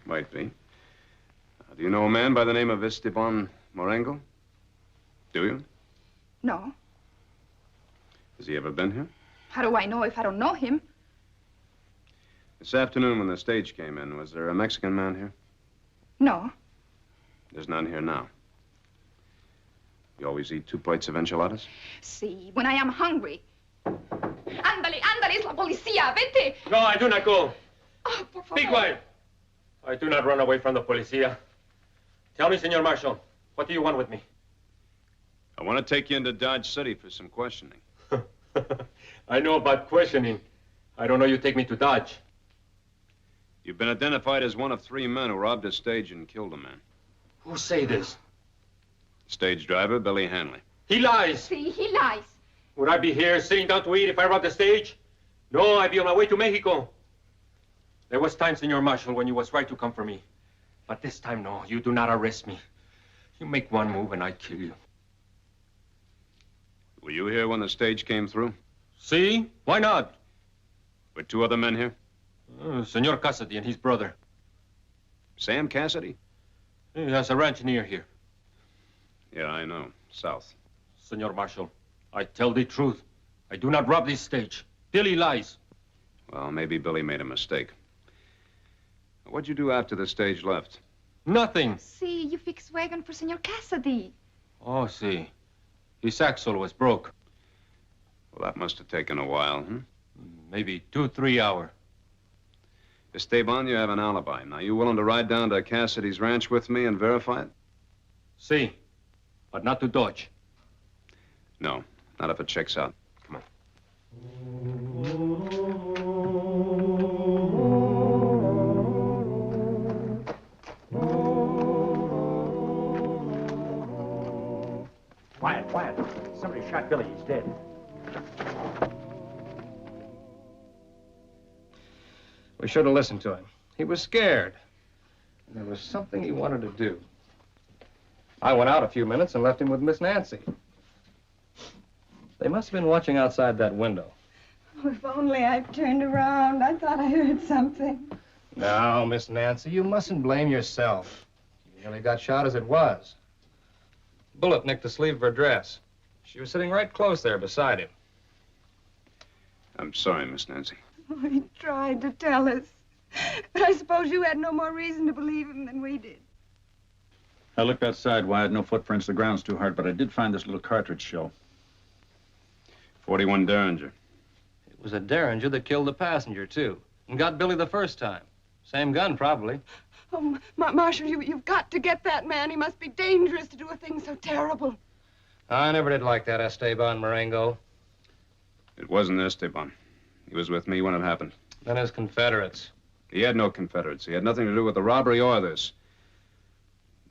Might be. Do you know a man by the name of Esteban Marengo? Do you? No. Has he ever been here? How do I know if I don't know him? This afternoon when the stage came in, was there a Mexican man here? No. There's none here now. You always eat 2 plates of enchiladas? See, when I am hungry. Ándale, ándale, es la policía, vete. No, I do not go. Oh, por favor. Be quiet. I do not run away from the policia. Tell me, Senor Marshal, what do you want with me? I want to take you into Dodge City for some questioning. I know about questioning. I don't know you take me to Dodge. You've been identified as one of 3 men who robbed a stage and killed a man. Who say this? Stage driver, Billy Hanley. He lies. See, he lies. Would I be here sitting down to eat if I robbed the stage? No, I'd be on my way to Mexico. There was time, Senor Marshal, when you was right to come for me. But this time, no, you do not arrest me. You make one move and I kill you. Were you here when the stage came through? See? Why not? Were 2 other men here? Senor Cassidy and his brother. Sam Cassidy? He has a ranch near here. Yeah, I know. South. Senor Marshal, I tell the truth. I do not rob this stage. Billy lies. Well, maybe Billy made a mistake. What'd you do after the stage left? Nothing. See, you fix wagon for Senor Cassidy. Oh, see. His axle was broke. Well, that must have taken a while, Maybe 2-3 hours. Esteban, you have an alibi. Now, you willing to ride down to Cassidy's ranch with me and verify it? See, but not to Dodge. No, not if it checks out. Come on. Quiet, quiet. Somebody shot Billy. He's dead. We should have listened to him. He was scared. There was something he wanted to do. I went out a few minutes and left him with Miss Nancy. They must have been watching outside that window. Oh, if only I'd turned around. I thought I heard something. Now, Miss Nancy, you mustn't blame yourself. You nearly got shot as it was. Bullet nicked the sleeve of her dress. She was sitting right close there beside him. I'm sorry, Miss Nancy. Oh, he tried to tell us. But I suppose you had no more reason to believe him than we did. I looked outside, Wyatt. No footprints. The ground's too hard, but I did find this little cartridge shell. 41 Derringer. It was a Derringer that killed the passenger, too. And got Billy the first time. Same gun, probably. Oh, Marshal, you've got to get that man. He must be dangerous to do a thing so terrible. I never did like that Esteban Marengo. It wasn't Esteban. He was with me when it happened. Then his Confederates. He had no Confederates. He had nothing to do with the robbery or this.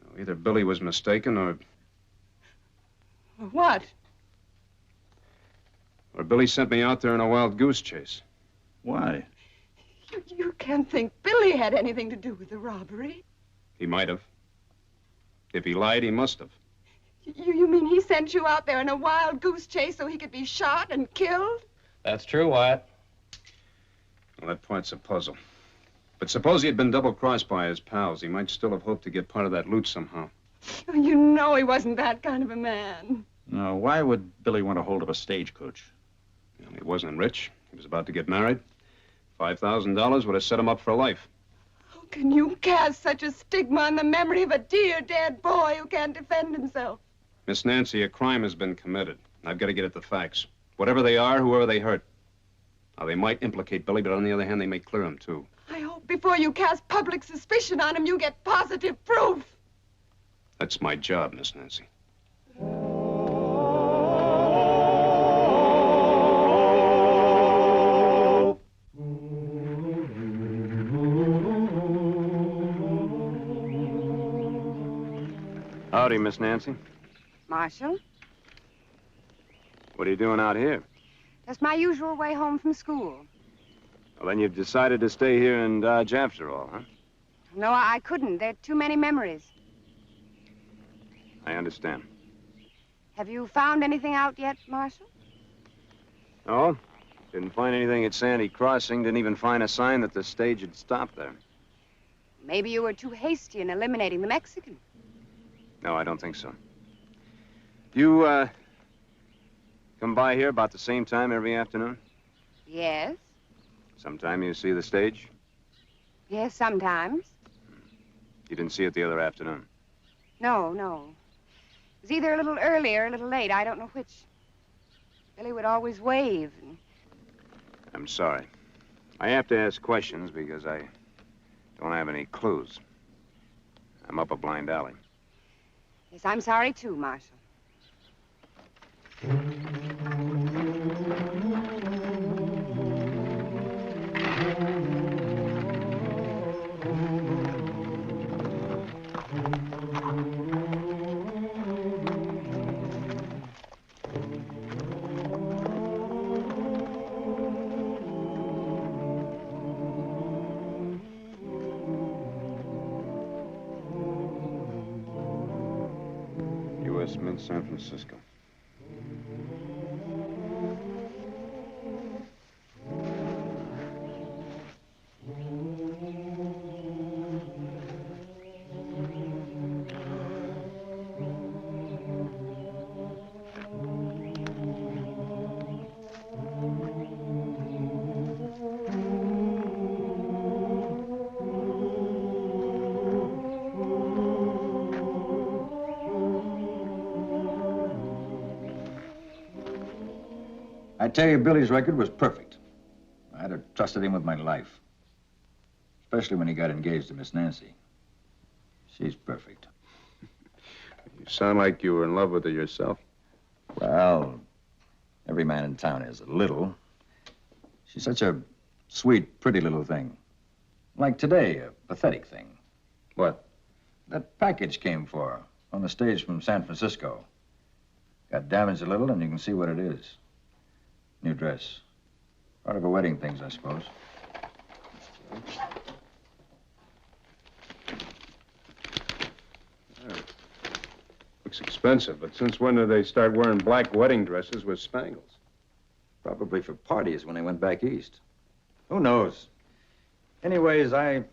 No, either Billy was mistaken or What? Billy sent me out there in a wild goose chase. Why? You can't think Billy had anything to do with the robbery. He might have. If he lied, he must have. You mean he sent you out there in a wild goose chase so he could be shot and killed? That's true, Wyatt. Well, that part's a puzzle. But suppose he had been double-crossed by his pals. He might still have hoped to get part of that loot somehow. You know he wasn't that kind of a man. No, why would Billy want a hold of a stagecoach? Well, he wasn't rich. He was about to get married. $5,000 would have set him up for life. How can you cast such a stigma on the memory of a dear dead boy who can't defend himself? Miss Nancy, a crime has been committed. I've got to get at the facts. Whatever they are, whoever they hurt. Now, they might implicate Billy, but on the other hand, they may clear him, too. I hope before you cast public suspicion on him, you get positive proof. That's my job, Miss Nancy. Howdy, Miss Nancy. Marshal, What are you doing out here? that's my usual way home from school. Well, then you've decided to stay here in Dodge after all, huh? No, I couldn't. There are too many memories. I understand. Have you found anything out yet, Marshal? No? Didn't find anything at Sandy Crossing. Didn't even find a sign that the stage had stopped there. Maybe you were too hasty in eliminating the Mexican. No, I don't think so. You, come by here about the same time every afternoon? Yes. Sometime you see the stage? Yes, sometimes. You didn't see it the other afternoon? No. It was either a little early or a little late. I don't know which. Billy would always wave. I'm sorry. I have to ask questions because I don't have any clues. I'm up a blind alley. Yes, I'm sorry, too, Marshal. U.S. Mint, San Francisco. I tell you, Billy's record was perfect. I'd have trusted him with my life. Especially when he got engaged to Miss Nancy. She's perfect. You sound like you were in love with her yourself. Well, every man in town is a little. She's such a sweet, pretty little thing. Like today, a pathetic thing. What? That package came for her on the stage from San Francisco. Got damaged a little, and you can see what it is. New dress. Part of her wedding things, I suppose. Looks expensive, but since when did they start wearing black wedding dresses with spangles? Probably for parties when they went back east. Who knows? Anyways, I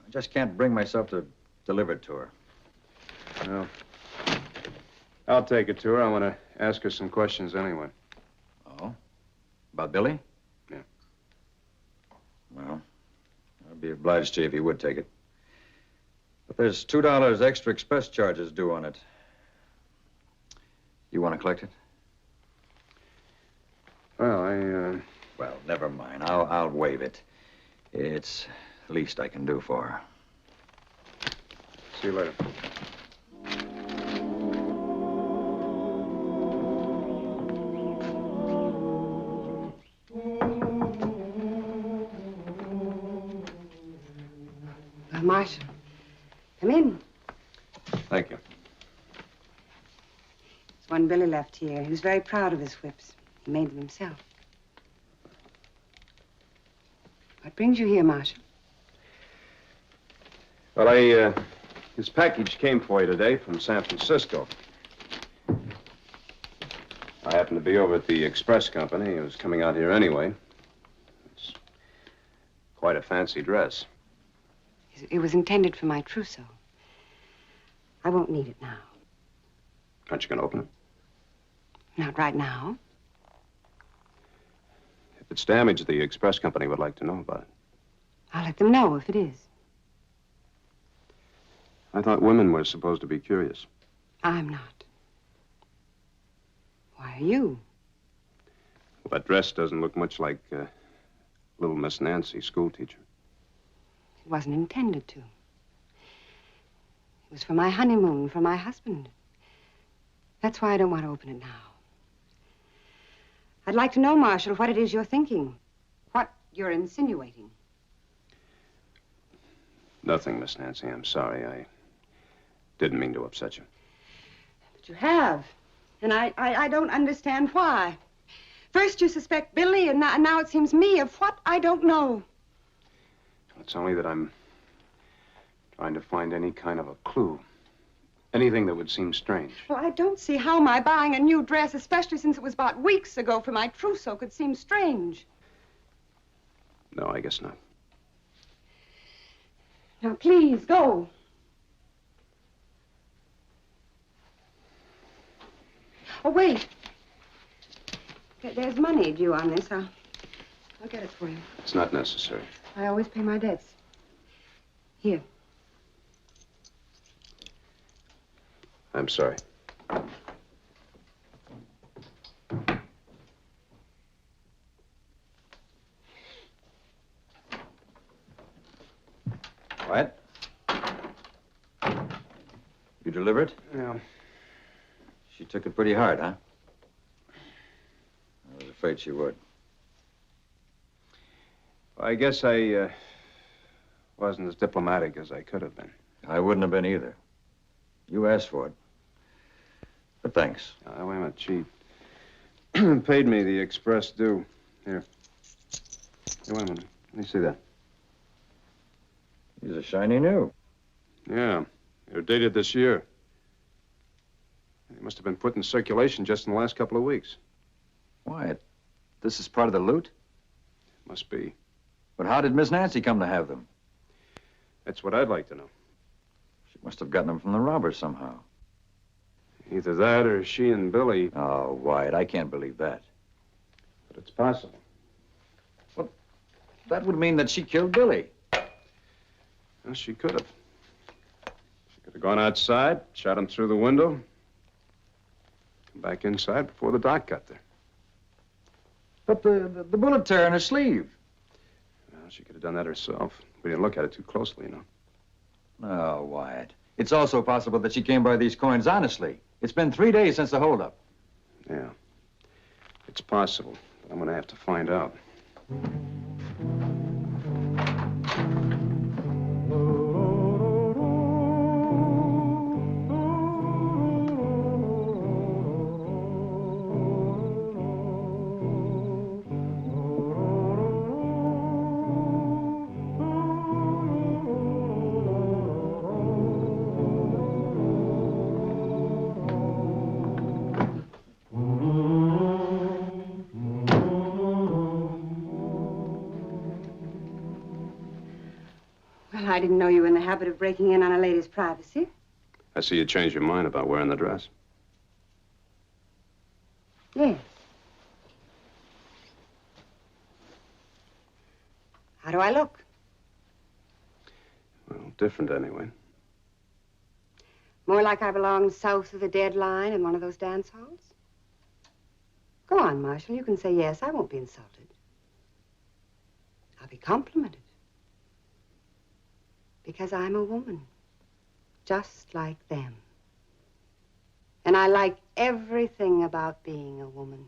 just can't bring myself to deliver it to her. Well, I'll take it to her. I want to ask her some questions anyway. Oh? About Billy? Yeah. Well, I'd be obliged to you if you would take it. But there's $2 extra express charges due on it. You want to collect it? Well, Well, never mind. I'll waive it. It's the least I can do for her. See you later. Marshal, come in. Thank you. There's one Billy left here. He was very proud of his whips. He made them himself. What brings you here, Marshal? Well, his package came for you today from San Francisco. I happened to be over at the express company. He was coming out here anyway. It's quite a fancy dress. It was intended for my trousseau. I won't need it now. Aren't you going to open it? Not right now. If it's damaged, the express company would like to know about it. I'll let them know if it is. I thought women were supposed to be curious. I'm not. Why are you? Well, that dress doesn't look much like little Miss Nancy, schoolteacher. It wasn't intended to. It was for my honeymoon, for my husband. That's why I don't want to open it now. I'd like to know, Marshal, what it is you're thinking. What you're insinuating. Nothing, Miss Nancy. I'm sorry. I didn't mean to upset you. But you have. And I don't understand why. First you suspect Billy, and now it seems me of what I don't know. It's only that I'm trying to find any kind of a clue. Anything that would seem strange. Well, I don't see how my buying a new dress, especially since it was about weeks ago for my trousseau, could seem strange. No, I guess not. Now, please, go. Oh, wait. There's money due on this. I'll get it for you. It's not necessary. I always pay my debts. Here. I'm sorry. What? You deliver it? Yeah. She took it pretty hard, huh? I was afraid she would. Well, I guess I wasn't as diplomatic as I could have been. I wouldn't have been either. You asked for it. But thanks. Wait a minute, Chief. Paid me the express due. Here. Hey, wait a minute. Let me see that. These are shiny new. Yeah. They're dated this year. They must have been put in circulation just in the last couple of weeks. Why? This is part of the loot? Must be. But how did Miss Nancy come to have them? That's what I'd like to know. She must have gotten them from the robbers somehow. Either that or she and Billy. Oh, Wyatt, I can't believe that. But it's possible. Well, that would mean that she killed Billy. Well, she could have. She could have gone outside, shot him through the window, come back inside before the doc got there. But the bullet tear in her sleeve. Well, she could have done that herself. We didn't look at it too closely, you know. Oh, Wyatt. It's also possible that she came by these coins honestly. It's been 3 days since the holdup. Yeah. It's possible, but I'm going to have to find out. I didn't know you were in the habit of breaking in on a lady's privacy. I see you changed your mind about wearing the dress. Yes. How do I look? Well, different anyway. More like I belong south of the dead line in one of those dance halls? Go on, Marshal. You can say yes. I won't be insulted. I'll be complimented. Because I'm a woman, just like them. And I like everything about being a woman.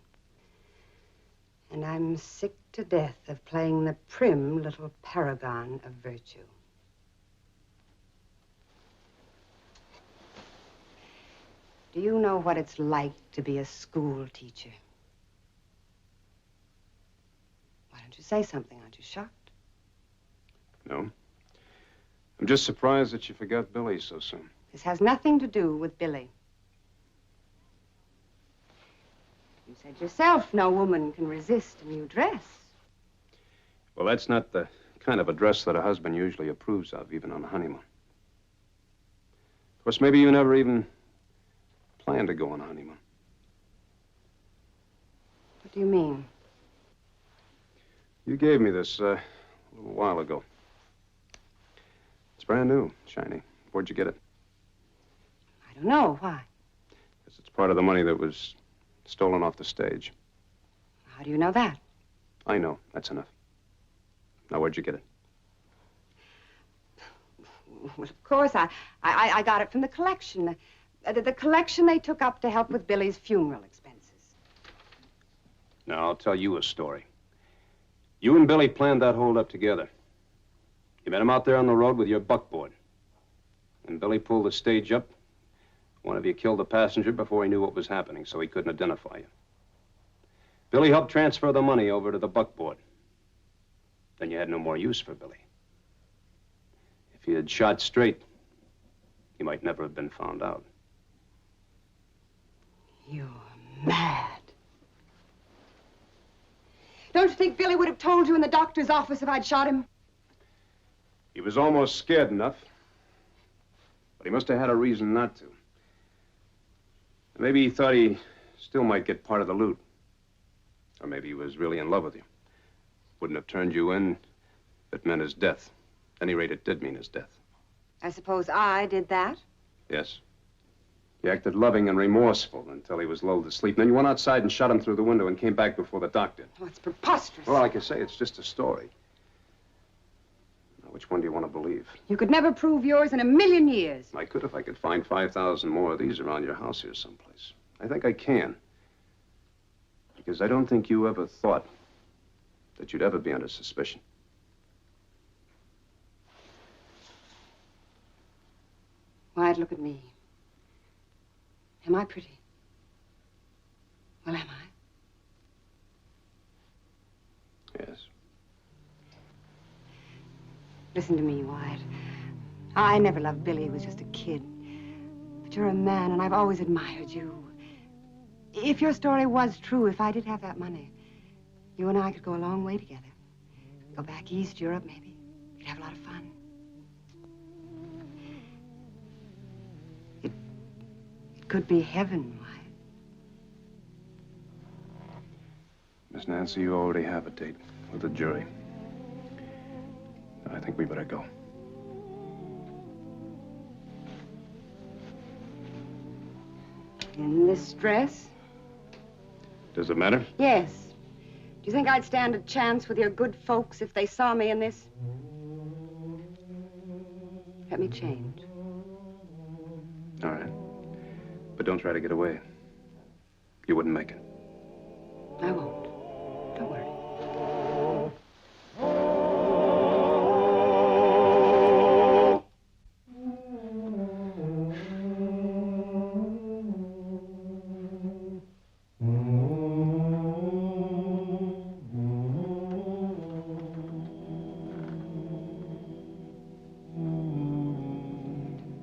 And I'm sick to death of playing the prim little paragon of virtue. Do you know what it's like to be a school teacher? Why don't you say something? Aren't you shocked? No. I'm just surprised that you forgot Billy so soon. This has nothing to do with Billy. You said yourself no woman can resist a new dress. Well, that's not the kind of a dress that a husband usually approves of, even on a honeymoon. Of course, maybe you never even planned to go on a honeymoon. What do you mean? You gave me this a little while ago. It's brand new, shiny. Where'd you get it? I don't know. Why? Because it's part of the money that was stolen off the stage. How do you know that? I know. That's enough. Now, where'd you get it? Well, of course, I got it from the collection. The collection they took up to help with Billy's funeral expenses. Now, I'll tell you a story. You and Billy planned that holdup together. You met him out there on the road with your buckboard. When Billy pulled the stage up, one of you killed the passenger before he knew what was happening, so he couldn't identify you. Billy helped transfer the money over to the buckboard. Then you had no more use for Billy. If you had shot straight, he might never have been found out. You're mad. Don't you think Billy would have told you in the doctor's office if I'd shot him? He was almost scared enough, but he must have had a reason not to. Maybe he thought he still might get part of the loot. Or maybe he was really in love with you. Wouldn't have turned you in if it meant his death. At any rate, it did mean his death. I suppose I did that. Yes. He acted loving and remorseful until he was lulled to sleep. Then you went outside and shot him through the window and came back before the doctor. Oh, it's preposterous. Well, like I say, it's just a story. Now, which one do you want to believe? You could never prove yours in a million years. I could if I could find 5,000 more of these around your house here someplace. I think I can. Because I don't think you ever thought that you'd ever be under suspicion. Wyatt, look at me. Am I pretty? Well, am I? Yes. Listen to me, Wyatt. I never loved Billy. He was just a kid. But you're a man, and I've always admired you. If your story was true, if I did have that money, you and I could go a long way together. Go back East Europe, maybe. We'd have a lot of fun. It could be heaven, Wyatt. Miss Nancy, you already have a date with the jury. I think we better go. In this dress? Does it matter? Yes. Do you think I'd stand a chance with your good folks if they saw me in this? Let me change. All right. But don't try to get away. You wouldn't make it. I won't. Don't worry.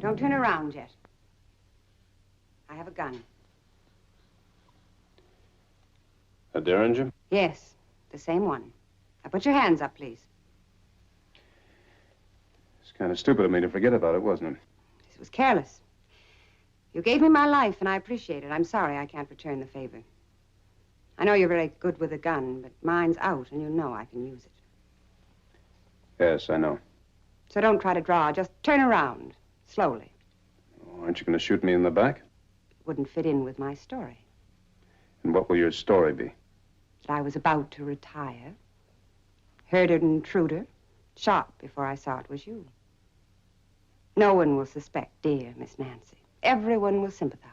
Don't turn around yet. I have a gun. A Derringer? Yes, the same one. Now put your hands up, please. It's kind of stupid of me to forget about it, wasn't it? This was careless. You gave me my life, and I appreciate it. I'm sorry I can't return the favor. I know you're very good with a gun, but mine's out, and you know I can use it. Yes, I know. So don't try to draw. Just turn around, slowly. Oh, aren't you going to shoot me in the back? It wouldn't fit in with my story. And what will your story be? That I was about to retire, heard an intruder, shot before I saw it was you. No one will suspect, dear Miss Nancy. Everyone will sympathize.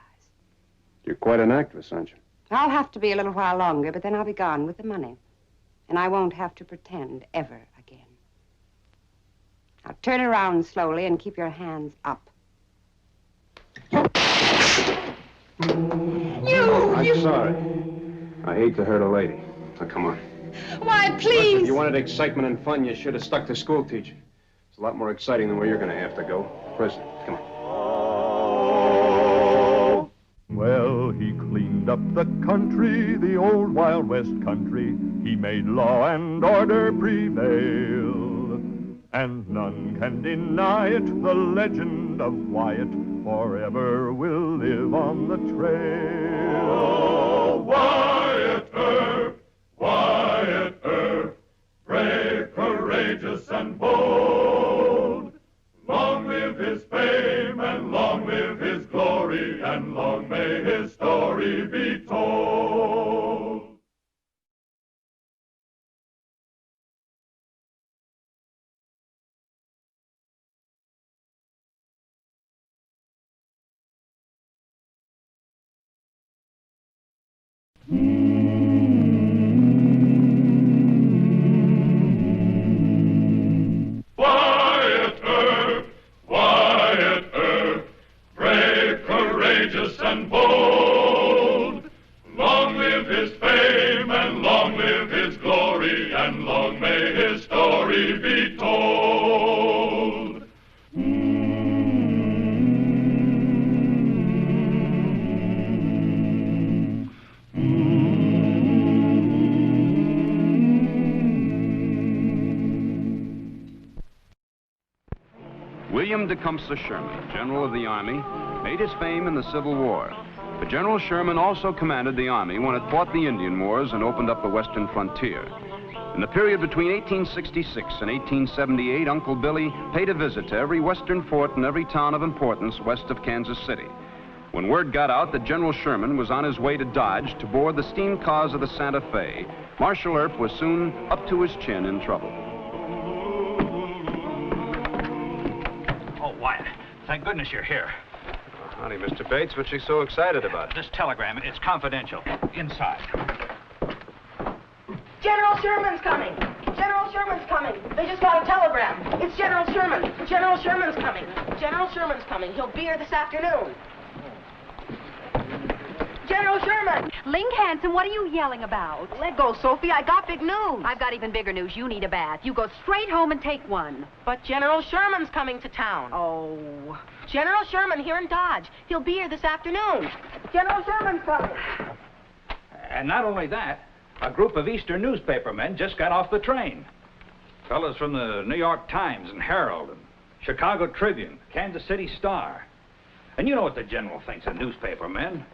You're quite an actress, aren't you? I'll have to be a little while longer, but then I'll be gone with the money. And I won't have to pretend ever again. Now turn around slowly and keep your hands up. I'm sorry. I hate to hurt a lady. Now, come on. Why, Look, please. if you wanted excitement and fun, you should have stuck to school teacher. It's a lot more exciting than where you're going to have to go. Prison. Come on. Well, he cleaned up the country, the old Wild West country. He made law and order prevail. And none can deny it, the legend of Wyatt forever will live on the trail. Oh, Wyatt Earp, brave, courageous, and bold. Long live his fame, and long live his glory, and long may his story be told. Wyatt Earp, brave, courageous, and bold. Long live his fame, and long live his glory, and long may his story be told. William Tecumseh Sherman, General of the Army, made his fame in the Civil War. But General Sherman also commanded the Army when it fought the Indian Wars and opened up the western frontier. In the period between 1866 and 1878, Uncle Billy paid a visit to every western fort and every town of importance west of Kansas City. When word got out that General Sherman was on his way to Dodge to board the steam cars of the Santa Fe, Marshal Earp was soon up to his chin in trouble. Oh, Wyatt, thank goodness you're here. Howdy, Mr. Bates. What you so excited about? This telegram, it's confidential. Inside. General Sherman's coming. General Sherman's coming. They just got a telegram. It's General Sherman. General Sherman's coming. General Sherman's coming. He'll be here this afternoon. General Sherman! Link Hanson, what are you yelling about? Let go, Sophie. I got big news. I've got even bigger news. You need a bath. You go straight home and take one. But General Sherman's coming to town. Oh. General Sherman here in Dodge. He'll be here this afternoon. General Sherman's coming. And not only that, a group of Eastern newspapermen just got off the train. Fellas from the New York Times and Herald and Chicago Tribune, Kansas City Star. And you know what the general thinks of newspapermen.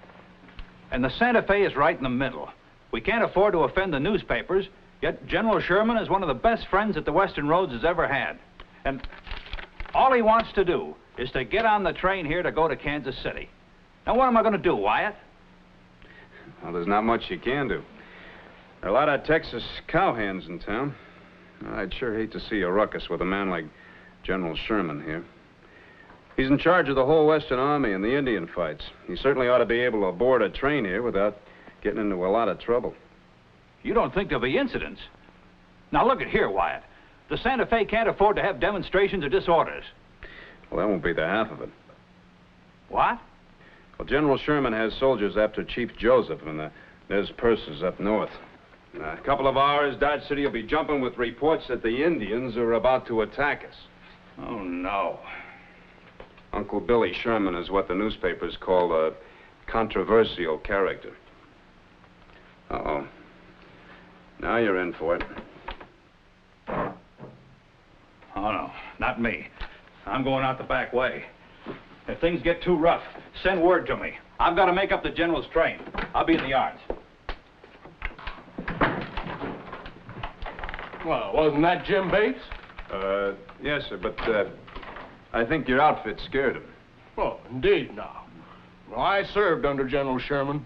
And the Santa Fe is right in the middle. We can't afford to offend the newspapers, yet General Sherman is one of the best friends that the Western Roads has ever had. And all he wants to do is to get on the train here to go to Kansas City. Now, what am I going to do, Wyatt? Well, there's not much you can do. There are a lot of Texas cowhands in town. I'd sure hate to see a ruckus with a man like General Sherman here. He's in charge of the whole Western Army and the Indian fights. He certainly ought to be able to board a train here without getting into a lot of trouble. You don't think there'll be incidents? Now, look at here, Wyatt. The Santa Fe can't afford to have demonstrations or disorders. Well, that won't be the half of it. What? Well, General Sherman has soldiers after Chief Joseph, and there's purses up north. In a couple of hours, Dodge City will be jumping with reports that the Indians are about to attack us. Oh, no. Uncle Billy Sherman is what the newspapers call a controversial character. Uh-oh. Now you're in for it. Oh, no, not me. I'm going out the back way. If things get too rough, send word to me. I've got to make up the general's train. I'll be in the yards. Well, wasn't that Jim Bates? Yes, sir, but I think your outfit scared him. Oh, indeed, now. Well, I served under General Sherman.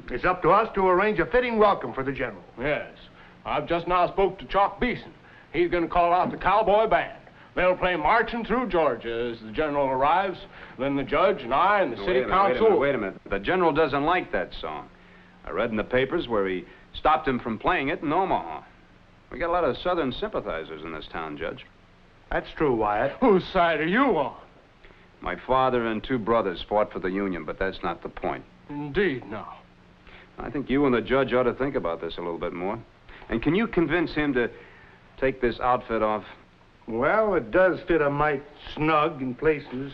It's up to us to arrange a fitting welcome for the general. Yes. I've just now spoke to Chalk Beeson. He's going to call out the cowboy band. They'll play Marching Through Georgia as the general arrives. Then the judge and I and the city council... Wait a minute. The general doesn't like that song. I read in the papers where he stopped him from playing it in Omaha. We got a lot of Southern sympathizers in this town, Judge. That's true, Wyatt. Whose side are you on? My father and two brothers fought for the Union, but that's not the point. Indeed, now. I think you and the judge ought to think about this a little bit more. And can you convince him to take this outfit off? Well, it does fit a mite snug in places.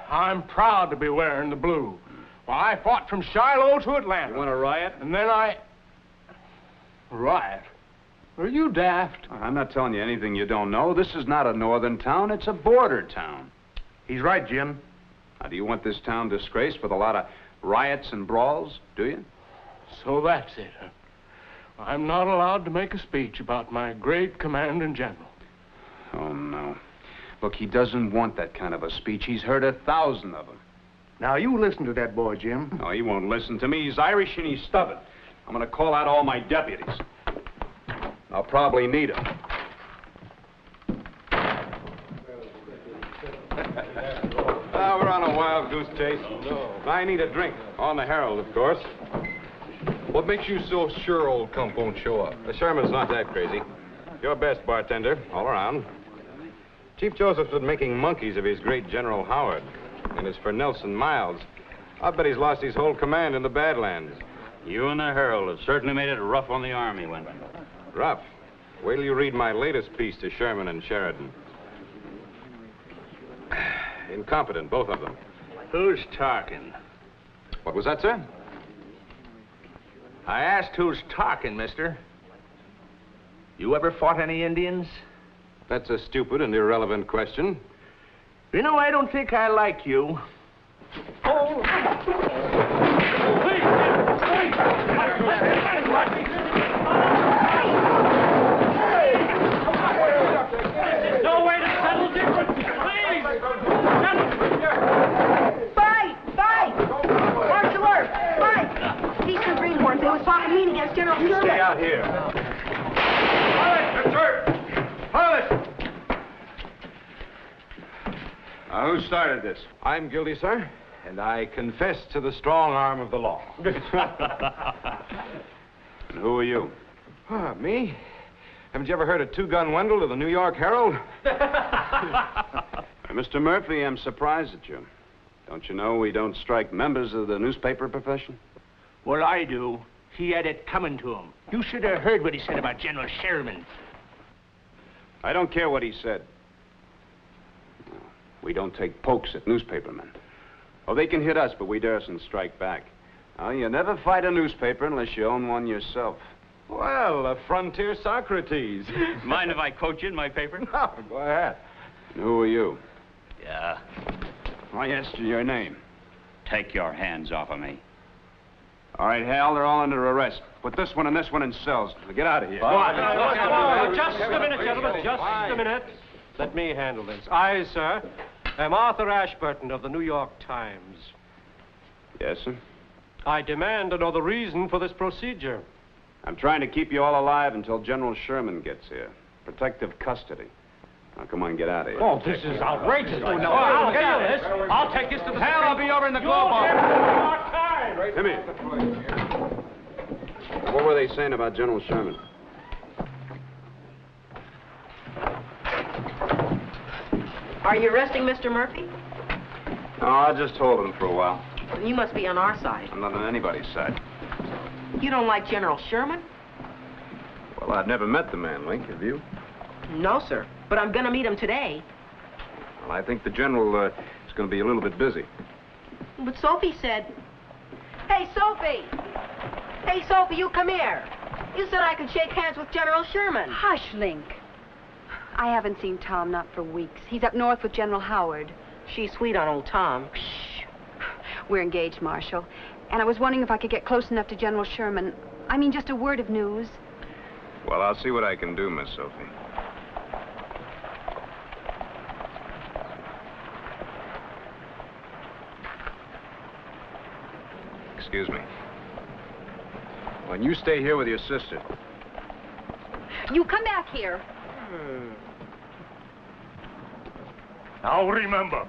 I'm proud to be wearing the blue. Well, I fought from Shiloh to Atlanta. You want to riot? And then Riot? Are you daft? I'm not telling you anything you don't know. This is not a northern town. It's a border town. He's right, Jim. Now, do you want this town disgraced with a lot of riots and brawls, do you? So that's it, huh? I'm not allowed to make a speech about my great commanding general. Oh, no. Look, he doesn't want that kind of a speech. He's heard 1,000 of them. Now, you listen to that boy, Jim. No, he won't listen to me. He's Irish and he's stubborn. I'm going to call out all my deputies. I'll probably need them. We're on a wild goose chase. No. I need a drink. On the Herald, of course. What makes you so sure old Kump won't show up? The Sherman's not that crazy. Your best bartender, all around. Chief Joseph's been making monkeys of his great General Howard. And as for Nelson Miles, I bet he's lost his whole command in the Badlands. You and the Herald have certainly made it rough on the Army, Wendell. Rough? Wait till you read my latest piece to Sherman and Sheridan. Incompetent, both of them. Who's talking? What was that, sir? I asked who's talking, mister. You ever fought any Indians? That's a stupid and irrelevant question. You know, I don't think I like you. Oh! No way to settle differences, please! Fight! Marshal Earp, fight! These two greenhorns, they was talking mean against General Sherman. Stay out here. Pilot! Now, who started this? I'm guilty, sir, and I confess to the strong arm of the law. And who are you? Me? Haven't you ever heard of Two-Gun Wendell of the New York Herald? Mr. Murphy, I'm surprised at you. Don't you know we don't strike members of the newspaper profession? Well, I do. He had it coming to him. You should have heard what he said about General Sherman. I don't care what he said. We don't take pokes at newspapermen. Oh, they can hit us, but we daresn't strike back. Now, you never fight a newspaper unless you own one yourself. Well, a frontier Socrates. Mind if I quote you in my paper? No, go ahead. And who are you? Yeah. I asked you your name. Take your hands off of me. All right, Hal, they're all under arrest. Put this one and this one in cells. Now, get out of here. Go on. Just a minute, gentlemen. Just a minute. Let me handle this. I, sir, am Arthur Ashburton of the New York Times. Yes, sir? I demand to know the reason for this procedure. I'm trying to keep you all alive until General Sherman gets here. Protective custody. Now, come on, get out of here. Oh, this is outrageous. Oh, no, I'll tell you this. I'll take this to the... Hal, I'll be over in the glove office. Come here. What were they saying about General Sherman? Are you arresting Mr. Murphy? No, I'll just hold him for a while. You must be on our side. I'm not on anybody's side. You don't like General Sherman? Well, I've never met the man, Link. Have you? No, sir. But I'm going to meet him today. Well, I think the general is going to be a little bit busy. But Sophie said... Hey, Sophie! Hey, Sophie, you come here. You said I could shake hands with General Sherman. Hush, Link. I haven't seen Tom, not for weeks. He's up north with General Howard. She's sweet on old Tom. Shh. We're engaged, Marshal. And I was wondering if I could get close enough to General Sherman. I mean, just a word of news. Well, I'll see what I can do, Miss Sophie. Excuse me. When you stay here with your sister. You come back here. Now remember,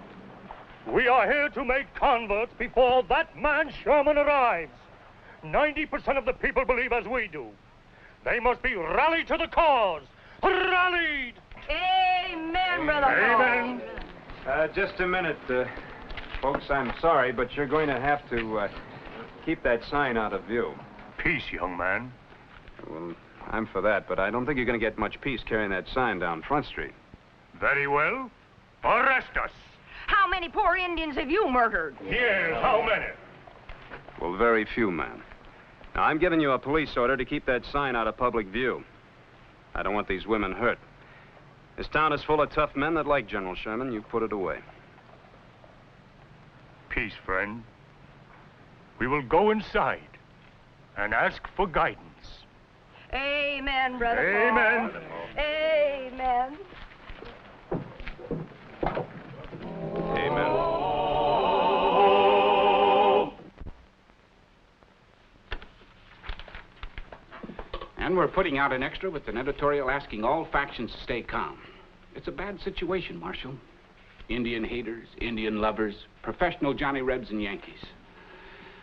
we are here to make converts before that man Sherman arrives. 90% of the people believe as we do. They must be rallied to the cause. Rallied! Amen, Brother Amen. Just a minute. Folks, I'm sorry, but you're going to have to keep that sign out of view. Peace, young man. Well, I'm for that, but I don't think you're going to get much peace carrying that sign down Front Street. Very well. Arrest us. How many poor Indians have you murdered? Yes, how many? Well, very few, ma'am. Now, I'm giving you a police order to keep that sign out of public view. I don't want these women hurt. This town is full of tough men that like General Sherman. You put it away. Peace, friend. We will go inside and ask for guidance. Amen, Brother Amen. Paul. Amen. Amen. And we're putting out an extra with an editorial asking all factions to stay calm. It's a bad situation, Marshal. Indian haters, Indian lovers, professional Johnny Rebs and Yankees.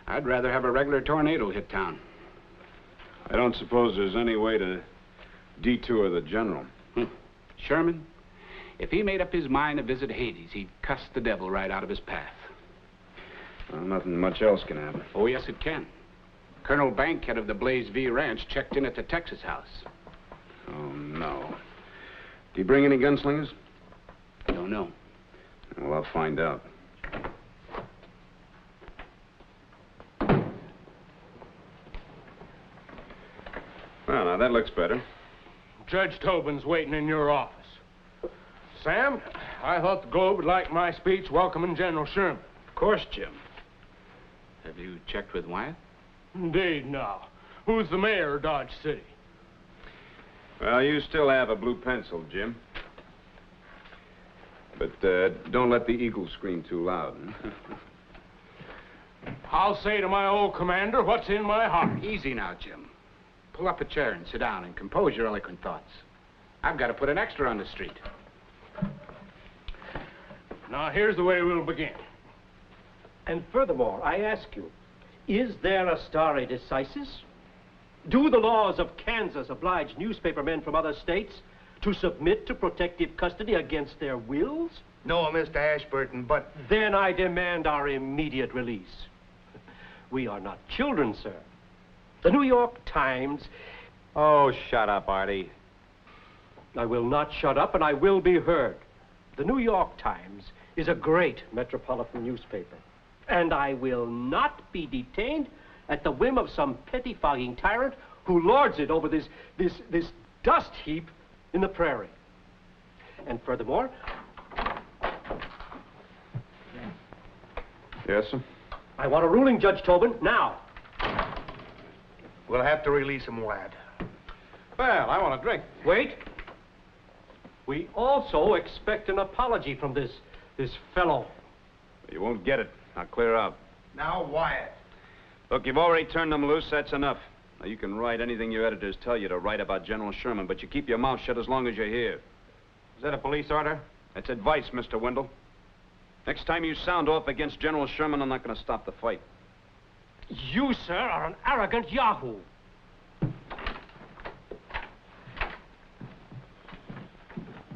I'd rather have a regular tornado hit town. I don't suppose there's any way to detour the general. Sherman, if he made up his mind to visit Hades, he'd cuss the devil right out of his path. Well, nothing much else can happen. Oh, yes, it can. Colonel Bankhead of the Blaze V Ranch checked in at the Texas house. Oh, no. Did he bring any gunslingers? Don't know. Well, I'll find out. Well, now, that looks better. Judge Tobin's waiting in your office. Sam, I thought the Globe would like my speech welcoming General Sherman. Of course, Jim. Have you checked with Wyatt? Indeed, now. Who's the mayor of Dodge City? Well, you still have a blue pencil, Jim. But don't let the eagle scream too loud. I'll say to my old commander what's in my heart. Easy now, Jim. Pull up a chair and sit down and compose your eloquent thoughts. I've got to put an extra on the street. Now, here's the way we'll begin. And furthermore, I ask you, is there a stare decisis? Do the laws of Kansas oblige newspapermen from other states to submit to protective custody against their wills? No, Mr. Ashburton, but... Then I demand our immediate release. We are not children, sir. The New York Times... Oh, shut up, Artie. I will not shut up, and I will be heard. The New York Times is a great metropolitan newspaper, and I will not be detained at the whim of some pettifogging tyrant who lords it over this dust heap in the prairie. And furthermore... Yes, sir? I want a ruling, Judge Tobin, now. We'll have to release him, lad. Well, I want a drink. Wait. We also expect an apology from this fellow. You won't get it. Now clear out. Now, Wyatt. Look, you've already turned them loose. That's enough. Now, you can write anything your editors tell you to write about General Sherman, but you keep your mouth shut as long as you're here. Is that a police order? That's advice, Mr. Wendell. Next time you sound off against General Sherman, I'm not going to stop the fight. You, sir, are an arrogant yahoo.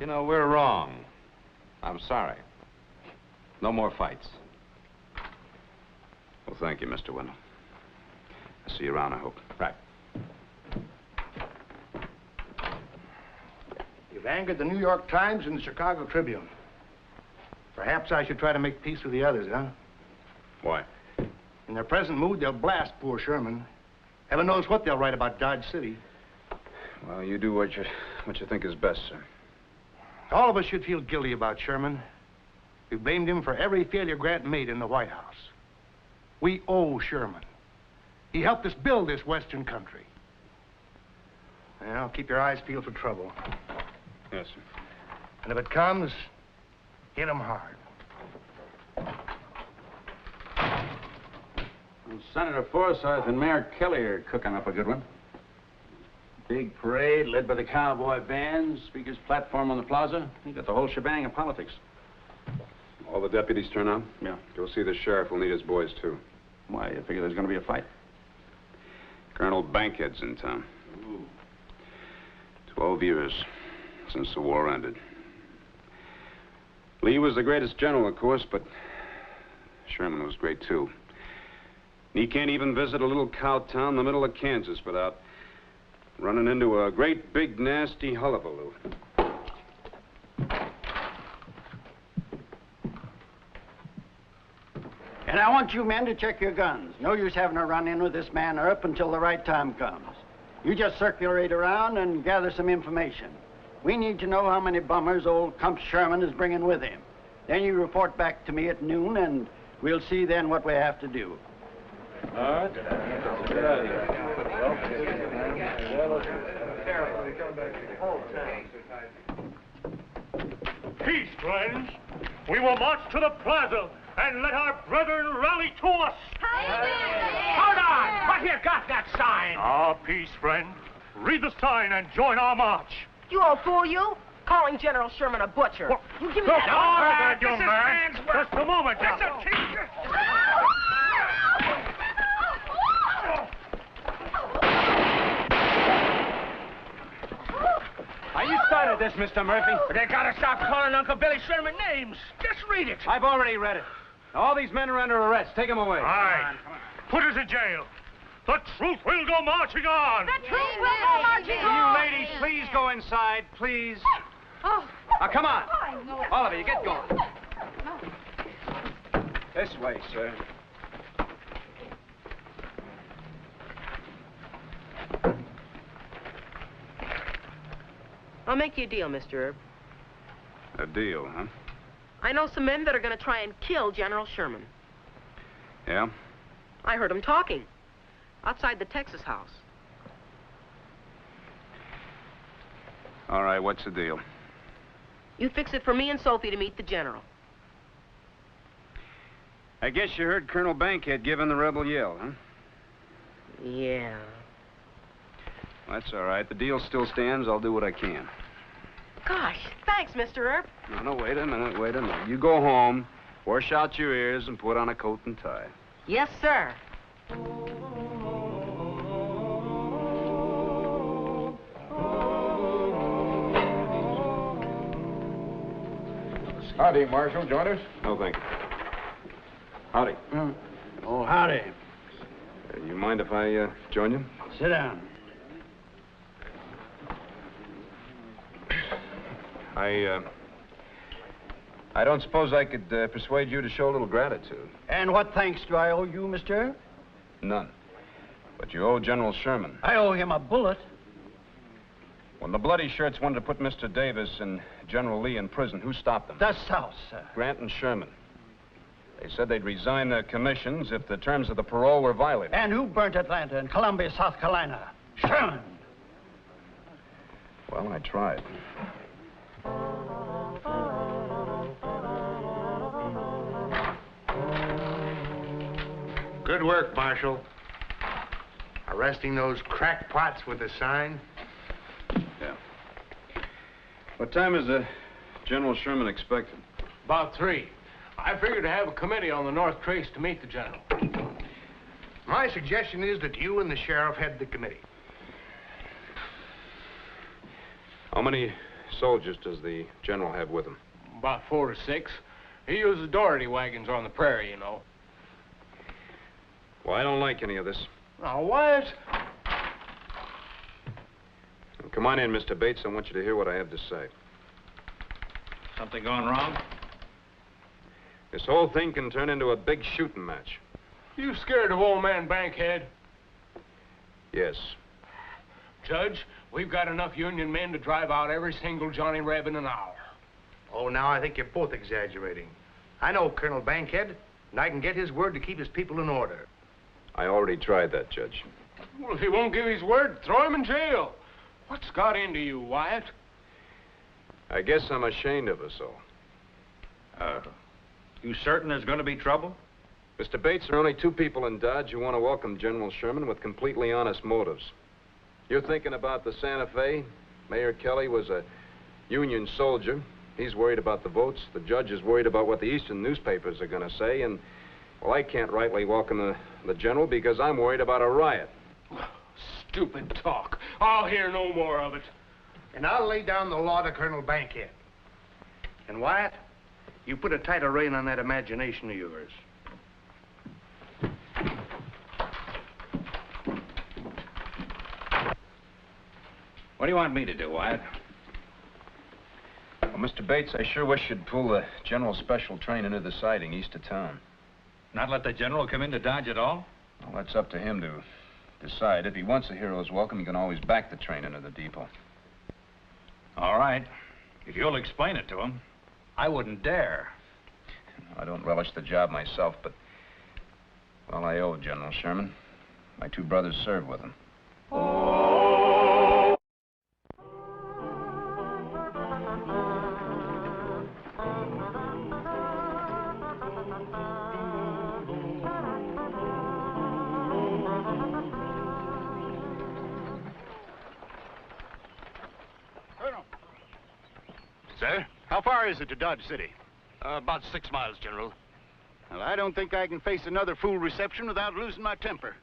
You know, we're wrong. I'm sorry. No more fights. Well, thank you, Mr. Wendell. I'll see you around, I hope. Right. You've angered the New York Times and the Chicago Tribune. Perhaps I should try to make peace with the others, huh? Why? In their present mood, they'll blast poor Sherman. Heaven knows what they'll write about Dodge City. Well, you do what you think is best, sir. All of us should feel guilty about Sherman. We blamed him for every failure Grant made in the White House. We owe Sherman. He helped us build this Western country. Well, keep your eyes peeled for trouble. Yes, sir. And if it comes, hit him hard. Well, Senator Forsyth and Mayor Kelly are cooking up a good one. Big parade led by the cowboy bands, speaker's platform on the plaza. You got the whole shebang of politics. All the deputies turn out? Yeah. Go see the sheriff. We'll need his boys, too. Why, you figure there's going to be a fight? Colonel Bankhead's in town. Ooh. 12 years since the war ended. Lee was the greatest general, of course, but Sherman was great, too. And he can't even visit a little cow town in the middle of Kansas without running into a great, big, nasty hullabaloo. And I want you men to check your guns. No use having a run-in with this man Earp until the right time comes. You just circulate around and gather some information. We need to know how many bummers old Comp Sherman is bringing with him. Then you report back to me at noon, and we'll see then what we have to do. All right. Good idea. Peace, friends. We will march to the plaza and let our brethren rally to us. Hold on! What you got that sign? Ah, peace, friend. Read the sign and join our march. You old fool, you! Calling General Sherman a butcher. You give me Look, that. all right, This young is man. man's work. Just a moment. That's now. a teacher. Now, you started this, Mr. Murphy. But they gotta stop calling Uncle Billy Sherman names. Just read it. I've already read it. Now, all these men are under arrest. Take them away. All right. Put us in jail. The truth will go marching on. The truth will go marching on. You ladies, please go inside, please. Now, come on. All of you, get going. This way, sir. I'll make you a deal, Mr. Erb. A deal, huh? I know some men that are going to try and kill General Sherman. Yeah? I heard them talking outside the Texas house. All right, what's the deal? You fix it for me and Sophie to meet the general. I guess you heard Colonel Bankhead giving the rebel yell, huh? Yeah. That's all right. The deal still stands. I'll do what I can. Gosh, thanks, Mr. Erb. No, wait a minute. You go home, wash out your ears, and put on a coat and tie. Yes, sir. Howdy, Marshal. Join us? No, thank you. Howdy. Oh, howdy. You mind if I join you? Sit down. I don't suppose I could persuade you to show a little gratitude. And what thanks do I owe you, Mr. Erb? None. But you owe General Sherman. I owe him a bullet. When the Bloody Shirts wanted to put Mr. Davis and General Lee in prison, who stopped them? The South, sir. Grant and Sherman. They said they'd resign their commissions if the terms of the parole were violated. And who burnt Atlanta and Columbia, South Carolina? Sherman. Well, I tried. Good work, Marshal. Arresting those crackpots with the sign. Yeah. What time is General Sherman expected? About 3. I figured to have a committee on the North Trace to meet the general. My suggestion is that you and the sheriff head the committee. How many soldiers does the general have with him? About 4 to 6. He uses Doherty wagons on the prairie, you know. Well, I don't like any of this. Now, what? Come on in, Mr. Bates. I want you to hear what I have to say. Something going wrong? This whole thing can turn into a big shooting match. You scared of old man Bankhead? Yes. Judge, we've got enough Union men to drive out every single Johnny Reb in an hour. Oh, now I think you're both exaggerating. I know Colonel Bankhead, and I can get his word to keep his people in order. I already tried that, Judge. Well, if he won't give his word, throw him in jail. What's got into you, Wyatt? I guess I'm ashamed of us all. You certain there's going to be trouble? Mr. Bates, there are only 2 people in Dodge who want to welcome General Sherman with completely honest motives. You're thinking about the Santa Fe. Mayor Kelly was a Union soldier. He's worried about the votes. The judge is worried about what the Eastern newspapers are going to say. And, well, I can't rightly welcome the general because I'm worried about a riot. Stupid talk. I'll hear no more of it. And I'll lay down the law to Colonel Bankhead. And Wyatt, you put a tighter rein on that imagination of yours. What do you want me to do, Wyatt? Well, Mr. Bates, I sure wish you'd pull the General Special train into the siding east of town. Not let the General come into Dodge at all? Well, that's up to him to decide. If he wants a hero's welcome, he can always back the train into the depot. All right. If you'll explain it to him. I wouldn't dare. I don't relish the job myself, but, well, I owe General Sherman. My two brothers served with him. Colonel. Sir, how far is it to Dodge City? About 6 miles, General. Well, I don't think I can face another fool reception without losing my temper.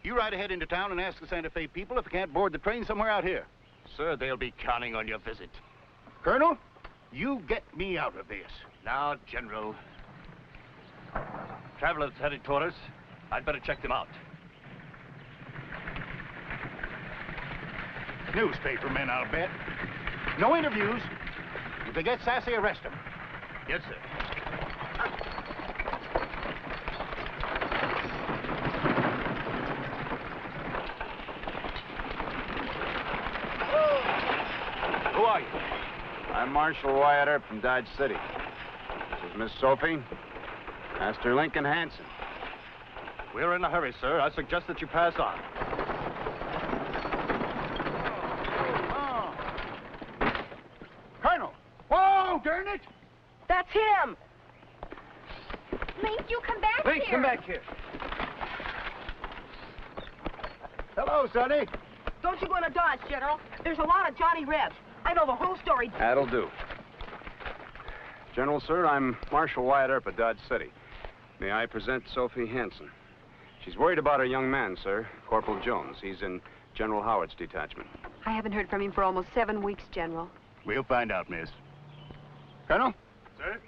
You ride ahead into town and ask the Santa Fe people if they can't board the train somewhere out here. Sir, they'll be counting on your visit. Colonel, you get me out of this. Now, General. Travelers headed toward us. I'd better check them out. Newspaper men, I'll bet. No interviews. If they get sassy, arrest them. Yes, sir. Who are you? I'm Marshal Wyatt Earp from Dodge City. This is Miss Sophie. Master Lincoln Hanson. We're in a hurry, sir. I suggest that you pass on. Colonel! Whoa, darn it! That's him! Link, you come back Link, here. come back here. Hello, Sonny. Don't you go into Dodge, General. There's a lot of Johnny Rebs. I know the whole story. That'll do. General, sir, I'm Marshal Wyatt Earp of Dodge City. May I present Sophie Hanson? She's worried about her young man, sir, Corporal Jones. He's in General Howard's detachment. I haven't heard from him for almost 7 weeks, General. We'll find out, miss. Colonel? Sir?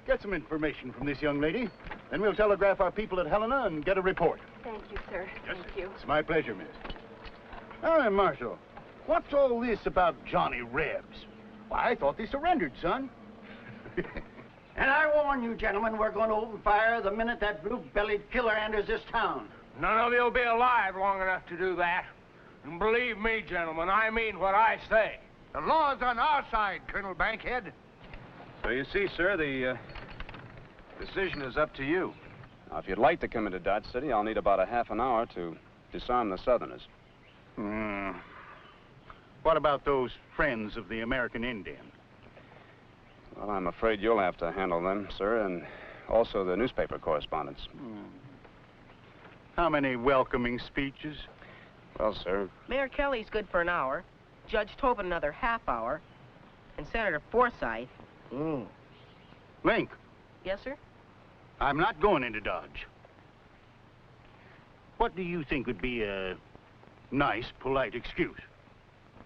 Get some information from this young lady. Then we'll telegraph our people at Helena and get a report. Thank you, sir. Thank you. It's my pleasure, miss. Now then, Marshal, what's all this about Johnny Rebs? Why, I thought they surrendered, son. And I warn you, gentlemen, we're going to open fire the minute that blue-bellied killer enters this town. None of you'll be alive long enough to do that. And believe me, gentlemen, I mean what I say. The law's on our side, Colonel Bankhead. So you see, sir, the decision is up to you. Now, if you'd like to come into Dodge City, I'll need about a half an hour to disarm the Southerners. What about those friends of the American Indian? Well, I'm afraid you'll have to handle them, sir, and also the newspaper correspondents. How many welcoming speeches? Well, sir, Mayor Kelly's good for an hour. Judge Tobin another half hour. And Senator Forsyth. Link, Yes, sir? I'm not going into Dodge. What do you think would be a nice, polite excuse?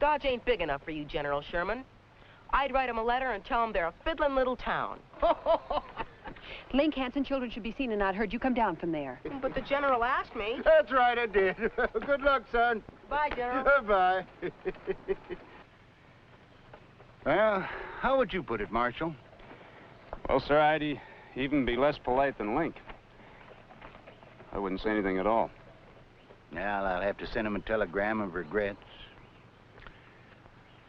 Dodge ain't big enough for you, General Sherman. I'd write him a letter and tell him they're a fiddlin' little town. Link, Hanson, children should be seen and not heard. You come down from there. But the General asked me. That's right, I did. Good luck, son. Bye, General. Bye. Well, how would you put it, Marshal? well, sir, I'd even be less polite than Link. I wouldn't say anything at all. Well, I'll have to send him a telegram of regrets.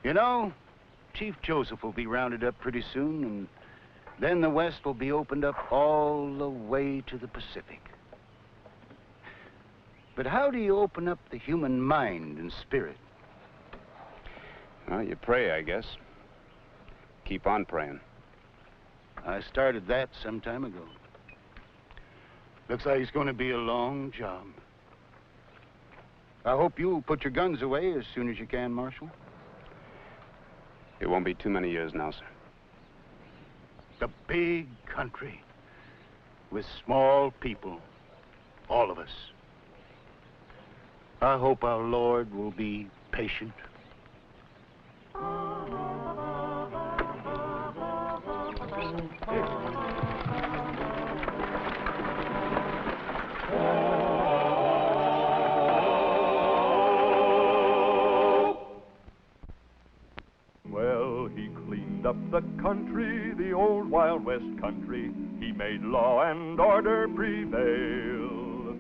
You know, Chief Joseph will be rounded up pretty soon, and then the West will be opened up all the way to the Pacific. But how do you open up the human mind and spirit? Well, you pray, I guess. Keep on praying. I started that some time ago. Looks like it's going to be a long job. I hope you'll put your guns away as soon as you can, Marshal. It won't be too many years now, sir. The big country with small people, all of us. I hope our Lord will be patient. opened up the country, the old Wild West country. He made law and order prevail,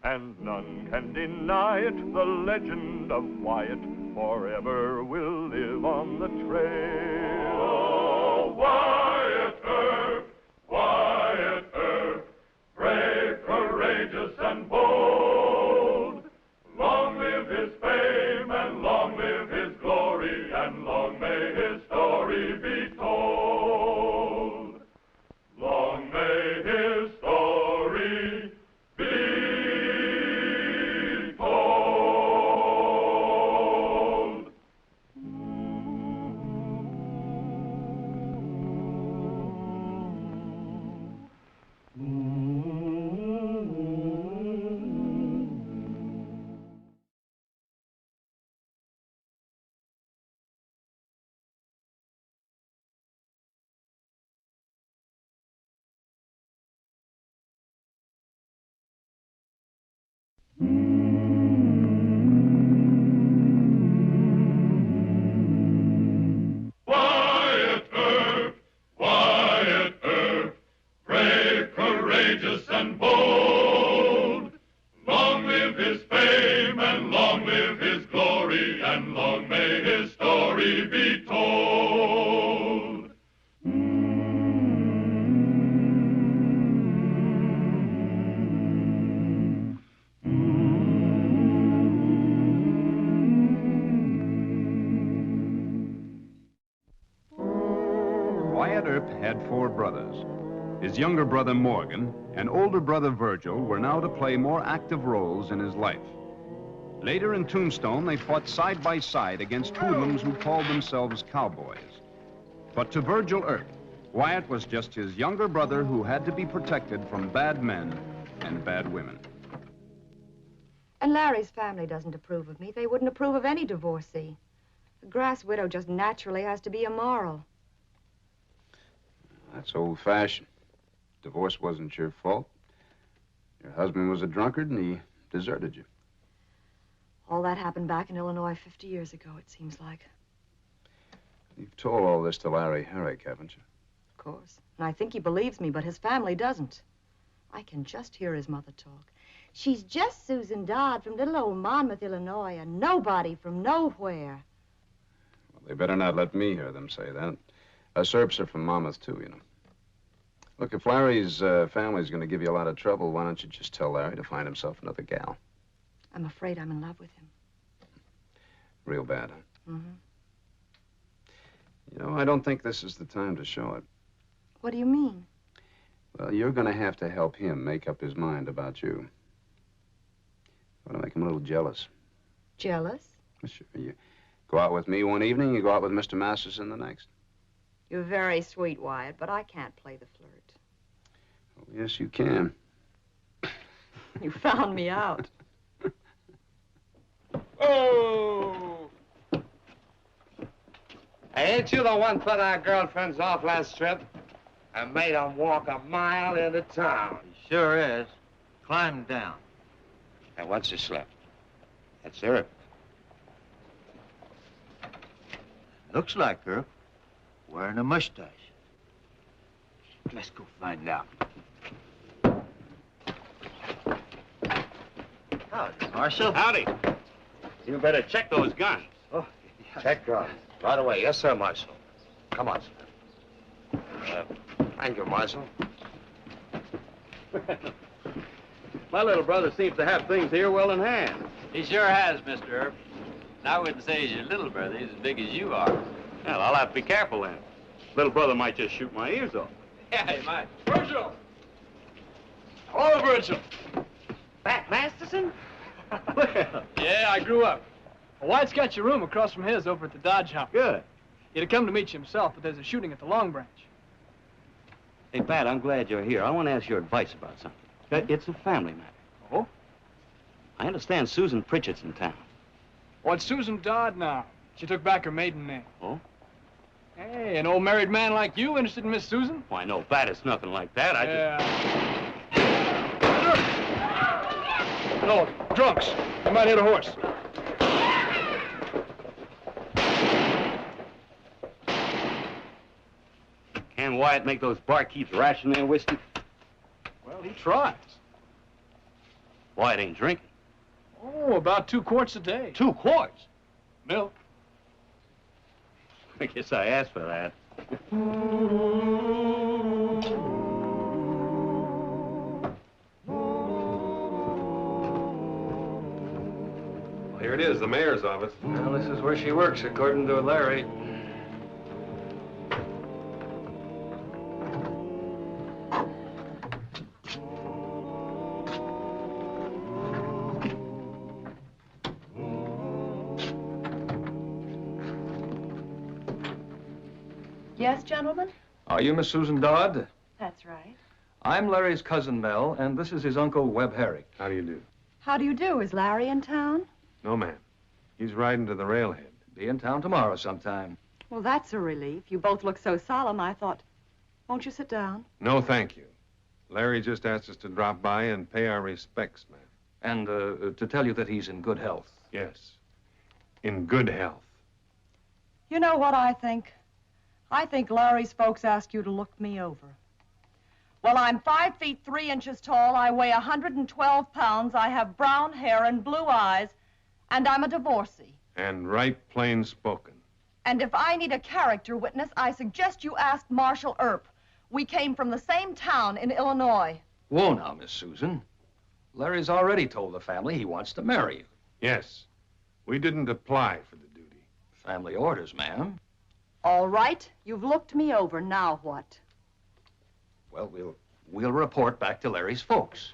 and none can deny it. The legend of Wyatt forever will live on the trail. Oh, Wyatt Earp, brave, courageous, and bold. Long live his fame, and long live his glory, and long may his story be told. Long may his story be told. Wyatt Earp, brave, courageous, and bold. Long live his fame, and long live his glory, and long may his story be told. Wyatt Earp had 4 brothers. His younger brother Morgan and older brother Virgil were now to play more active roles in his life. Later in Tombstone, they fought side by side against hoodlums who called themselves cowboys. But to Virgil Earp, Wyatt was just his younger brother who had to be protected from bad men and bad women. And Larry's family doesn't approve of me. They wouldn't approve of any divorcee. A grass widow just naturally has to be immoral. That's old-fashioned. Divorce wasn't your fault. Your husband was a drunkard, and he deserted you. All that happened back in Illinois 50 years ago, it seems like. You've told all this to Larry Herrick, haven't you? Of course. And I think he believes me, but his family doesn't. I can just hear his mother talk. She's just Susan Dodd from little old Monmouth, Illinois, and nobody from nowhere. Well, they better not let me hear them say that. Us Earps are from Monmouth, too, you know. Look, if Larry's family's going to give you a lot of trouble, why don't you just tell Larry to find himself another gal? I'm afraid I'm in love with him. Real bad, huh? Mm-hmm. You know, I don't think this is the time to show it. What do you mean? Well, you're going to have to help him make up his mind about you. I want to make him a little jealous. Jealous? Sure. You go out with me one evening, you go out with Mr. Masterson the next. You're very sweet, Wyatt, but I can't play the flirt. Oh, yes, you can. You found me out. Oh! Hey, ain't you the one put our girlfriends off last trip and made them walk a mile into town? He sure is. Climb down. And what's this slip? That's Earp. Looks like her. Wearing a mustache. Let's go find out. Howdy, Marshal. Howdy. You better check those guns. Oh, yeah. Check guns. Right away. Yes, sir, Marshal. Come on, sir. Thank you, Marshal. My little brother seems to have things here well in hand. He sure has, Mr. Earp. And I wouldn't say he's your little brother. He's as big as you are. Well, I'll have to be careful then. Little brother might just shoot my ears off. Yeah, he might. Virgil! Hello, Virgil. Bat Masterson? Yeah, I grew up. Well, White's got your room across from his over at the Dodge House. Good. He'd have come to meet you himself, but there's a shooting at the Long Branch. Hey, Pat, I'm glad you're here. I want to ask your advice about something. It's a family matter. Oh? I understand Susan Pritchett's in town. Well, it's Susan Dodd now. She took back her maiden name. Oh? Hey, an old married man like you interested in Miss Susan? Why, no, Pat, it's nothing like that. No, drunks. You might hit a horse. Can Wyatt make those barkeeps ration their whiskey? Well, he tries. Wyatt ain't drinking. Oh, about 2 quarts a day. 2 quarts? Milk. I guess I asked for that. Here it is, the mayor's office. Well, this is where she works, according to Larry. Yes, gentlemen? Are you Miss Susan Dodd? That's right. I'm Larry's cousin, Mel, and this is his uncle, Webb Herrick. How do you do? How do you do? Is Larry in town? No, ma'am. He's riding to the railhead. Be in town tomorrow sometime. Well, that's a relief. You both look so solemn, I thought. Won't you sit down? No, thank you. Larry just asked us to drop by and pay our respects, ma'am. And to tell you that he's in good health. Yes. In good health. You know what I think? I think Larry's folks asked you to look me over. Well, I'm 5 feet 3 inches tall, I weigh 112 pounds, I have brown hair and blue eyes, and I'm a divorcee. And right plain spoken. And if I need a character witness, I suggest you ask Marshal Earp. We came from the same town in Illinois. Whoa now, Miss Susan. Larry's already told the family he wants to marry you. Yes. We didn't apply for the duty. Family orders, ma'am. All right. You've looked me over. Now what? Well, we'll report back to Larry's folks.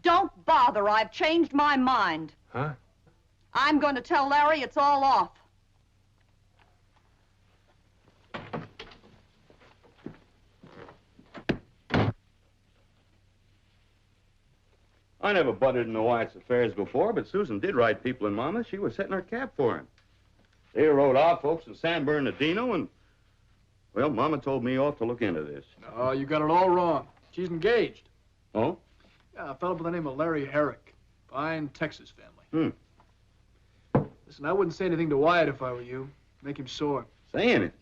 Don't bother. I've changed my mind. Huh? I'm going to tell Larry it's all off. I never butted into Wyatt's affairs before, but Susan did ride people in Monmouth. She was setting her cap for him. They rode our folks in San Bernardino, and, well, Mama told me off to look into this. Oh, you got it all wrong. She's engaged. Oh? Yeah, a fellow by the name of Larry Herrick. Fine Texas family. Listen, I wouldn't say anything to Wyatt if I were you. Make him sore. Saying it?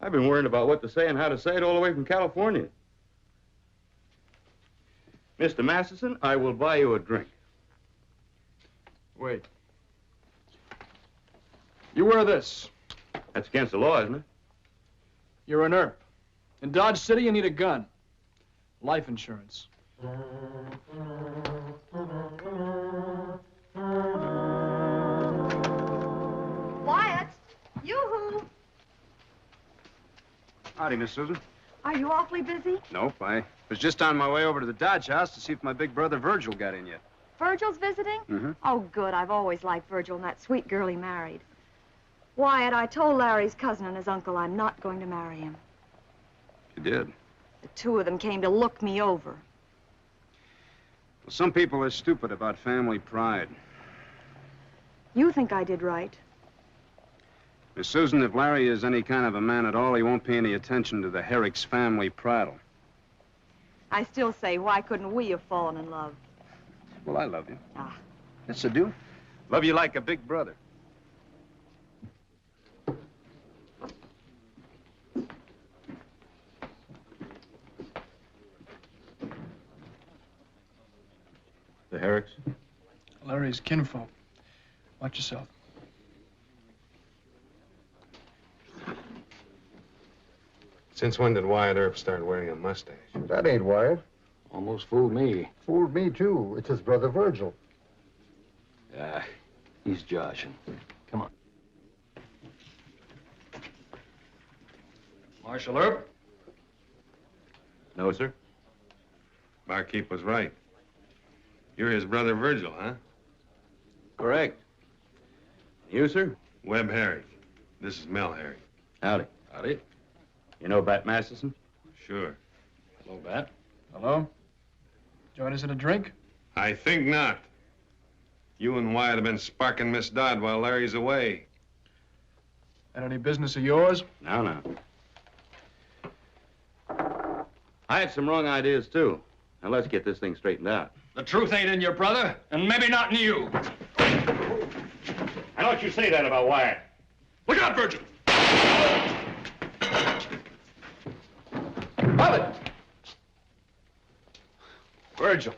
I've been worrying about what to say and how to say it all the way from California. Mr. Masterson, I will buy you a drink. Wait. You wear this. That's against the law, isn't it? You're an Earp. In Dodge City, you need a gun. Life insurance. Wyatt! Yoo-hoo! Howdy, Miss Susan. Are you awfully busy? Nope, I was just on my way over to the Dodge house to see if my big brother Virgil got in yet. Virgil's visiting? Mm-hmm. Oh, good. I've always liked Virgil and that sweet girl he married. Wyatt, I told Larry's cousin and his uncle I'm not going to marry him. You did? The two of them came to look me over. Well, some people are stupid about family pride. You think I did right? Miss Susan, if Larry is any kind of a man at all, he won't pay any attention to the Herrick's family prattle. I still say, why couldn't we have fallen in love? Well, I love you. Ah. Yes, I do. Love you like a big brother. The Herricks? Larry's kinfolk. Watch yourself. Since when did Wyatt Earp start wearing a mustache? That ain't Wyatt. Almost fooled me. Fooled me, too. It's his brother Virgil. Yeah, he's joshing. Come on. Marshal Earp? No, sir. Barkeep was right. You're his brother Virgil, huh? Correct. You, sir? Webb Herrick. This is Mel Herrick. Howdy. Howdy. You know Bat Masterson? Sure. Hello, Bat. Hello? Join us in a drink? I think not. You and Wyatt have been sparking Miss Dodd while Larry's away. That any business of yours? No. I had some wrong ideas, too. Now, let's get this thing straightened out. The truth ain't in your brother, and maybe not in you. I don't you say that about Wyatt. Look out, Virgil! Bubba! Virgil.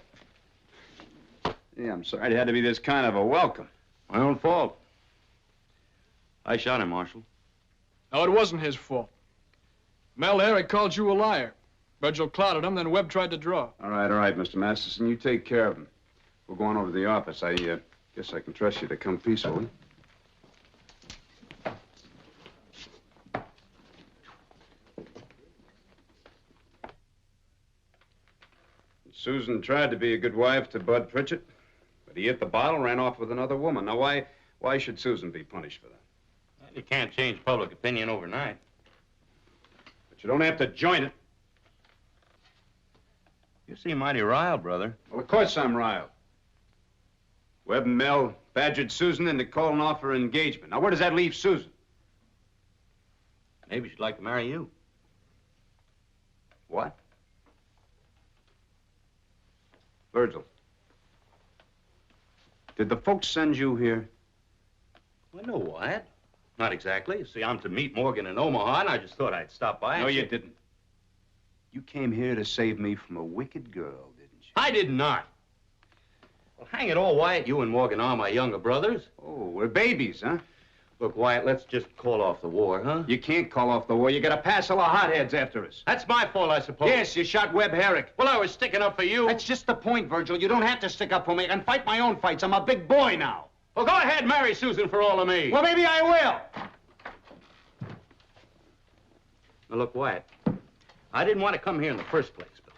Yeah, I'm sorry it had to be this kind of a welcome. My own fault. I shot him, Marshal. No, it wasn't his fault. Mel Herrick called you a liar. Virgil clouded him, then Webb tried to draw. All right, Mr. Masterson. You take care of him. We're going over to the office. I guess I can trust you to come peacefully. Susan tried to be a good wife to Bud Pritchett, but he hit the bottle, ran off with another woman. Now, why should Susan be punished for that? Well, you can't change public opinion overnight. But you don't have to join it. You seem mighty riled, brother. Well, of course I'm riled. Webb and Mel badgered Susan into calling off her engagement. Now, where does that leave Susan? Maybe she'd like to marry you. What? Virgil. Did the folks send you here? Well, no, Wyatt. Not exactly. See, I'm to meet Morgan in Omaha, and I just thought I'd stop by. No, you didn't. You came here to save me from a wicked girl, didn't you? I did not. Well, hang it all, Wyatt. You and Morgan are my younger brothers. Oh, we're babies, huh? Look, Wyatt, let's just call off the war, huh? You can't call off the war. You got a pass full of hotheads after us. That's my fault, I suppose. Yes, you shot Webb Herrick. Well, I was sticking up for you. That's just the point, Virgil. You don't have to stick up for me. I can fight my own fights. I'm a big boy now. Well, go ahead, marry Susan for all of me. Well, maybe I will. Now, look, Wyatt, I didn't want to come here in the first place, but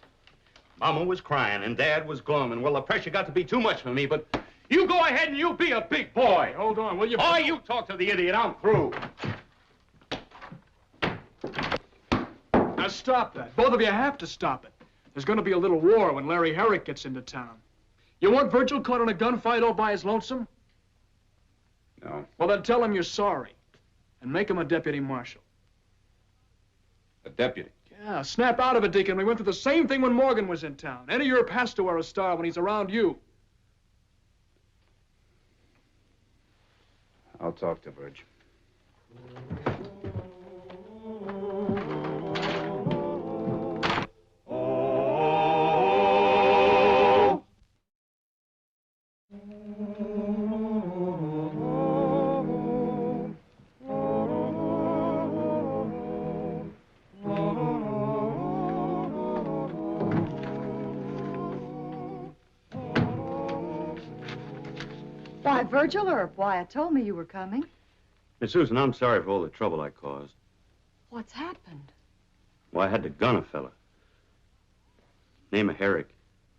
Mama was crying and Dad was glum, and, well, the pressure got to be too much for me, but you go ahead and you be a big boy. Hold on, will you? Oh, you talk to the idiot. I'm through. Now, stop that. Both of you have to stop it. There's going to be a little war when Larry Herrick gets into town. You want Virgil caught in a gunfight all by his lonesome? No. Well, then tell him you're sorry. And make him a deputy marshal. A deputy? Yeah, snap out of it, Deacon. We went through the same thing when Morgan was in town. Any Europe has to wear a star when he's around you. I'll talk to Virg. Why, Virgil Earp, Wyatt told me you were coming. Miss Susan, I'm sorry for all the trouble I caused. What's happened? Well, I had to gun a fella. Name of Herrick.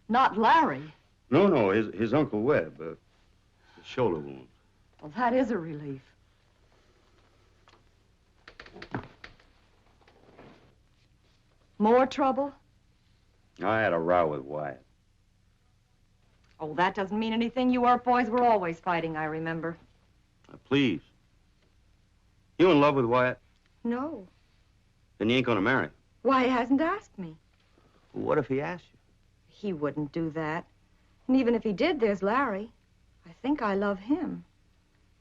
Not Larry. No, his Uncle Webb. A shoulder wound. Well, that is a relief. More trouble? I had a row with Wyatt. Oh, that doesn't mean anything. You Earp boys were always fighting, I remember. Now, please. You in love with Wyatt? No. Then you ain't gonna marry him. Why, he hasn't asked me. Well, what if he asked you? He wouldn't do that. And even if he did, there's Larry. I think I love him.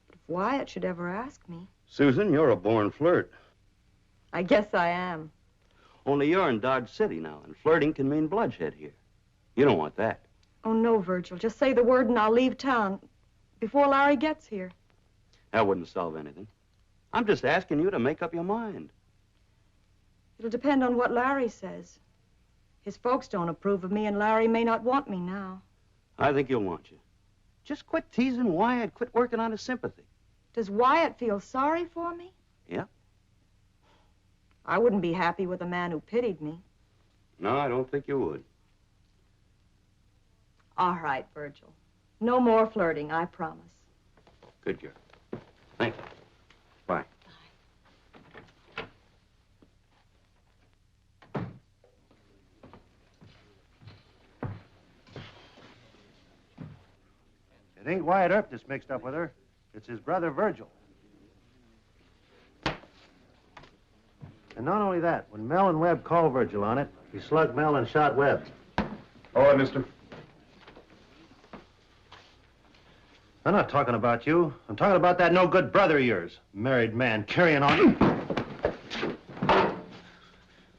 But if Wyatt should ever ask me... Susan, you're a born flirt. I guess I am. Only you're in Dodge City now, and flirting can mean bloodshed here. You don't want that. Oh, no, Virgil. Just say the word and I'll leave town before Larry gets here. That wouldn't solve anything. I'm just asking you to make up your mind. It'll depend on what Larry says. His folks don't approve of me, and Larry may not want me now. I think he'll want you. Just quit teasing Wyatt. Quit working on his sympathy. Does Wyatt feel sorry for me? Yeah. I wouldn't be happy with a man who pitied me. No, I don't think you would. All right, Virgil. No more flirting, I promise. Good girl. Thank you. Bye. It ain't Wyatt Earp that's mixed up with her. It's his brother, Virgil. And not only that, when Mel and Webb called Virgil on it, he slugged Mel and shot Webb. All right, mister. I'm not talking about you. I'm talking about that no-good brother of yours. Married man carrying on.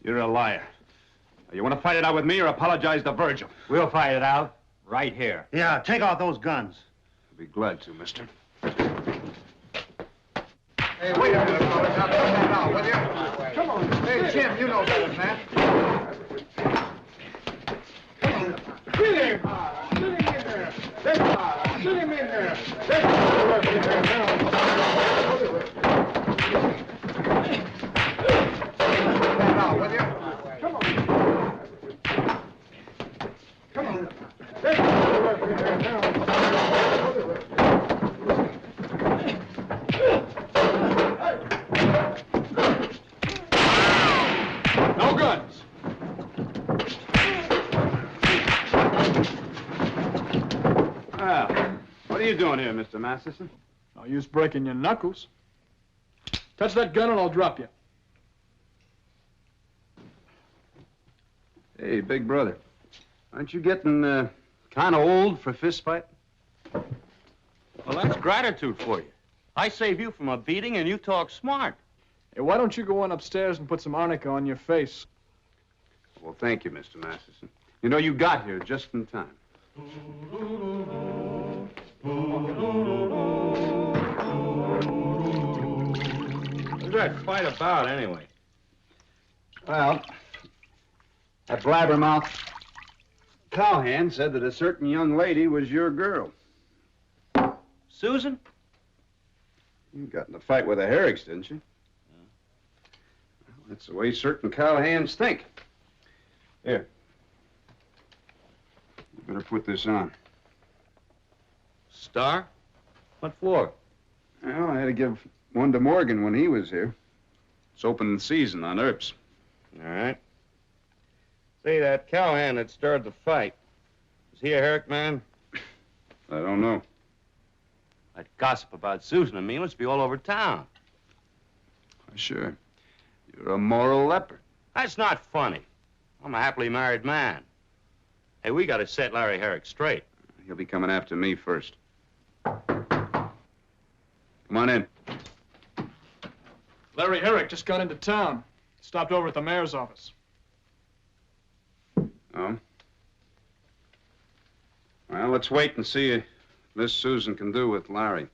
You're a liar. You want to fight it out with me or apologize to Virgil? We'll fight it out right here. Yeah, take out those guns. I'll be glad to, mister. Hey, wait a minute, fellas. Now, come on now, will you? Come on. Hey, Jim, you know better than that. Get him! Get him in there! Get him in there! Now, will you? Come on. Come on. No guns. Well, what are you doing here, Mr. Masterson? No use breaking your knuckles. Touch that gun and I'll drop you. Hey, big brother. Aren't you getting kind of old for a fist fight? Well, that's gratitude for you. I save you from a beating and you talk smart. Hey, why don't you go on upstairs and put some arnica on your face? Well, thank you, Mr. Masterson. You know, you got here just in time. What's that fight about, anyway? Well, that blabbermouth cowhand said that a certain young lady was your girl. Susan? You got in a fight with the Herricks, didn't you? Well, that's the way certain cowhands think. Here. You better put this on. Star? What for? Well, I had to give one to Morgan when he was here. It's opening season on Earps. All right. Say, that cowhand that started the fight, is he a Herrick man? I don't know. That gossip about Susan and me must be all over town. Sure. You're a moral leper. That's not funny. I'm a happily married man. Hey, we got to set Larry Herrick straight. He'll be coming after me first. Come on in. Larry Herrick just got into town. Stopped over at the mayor's office. Oh? Well, let's wait and see what Miss Susan can do with Larry.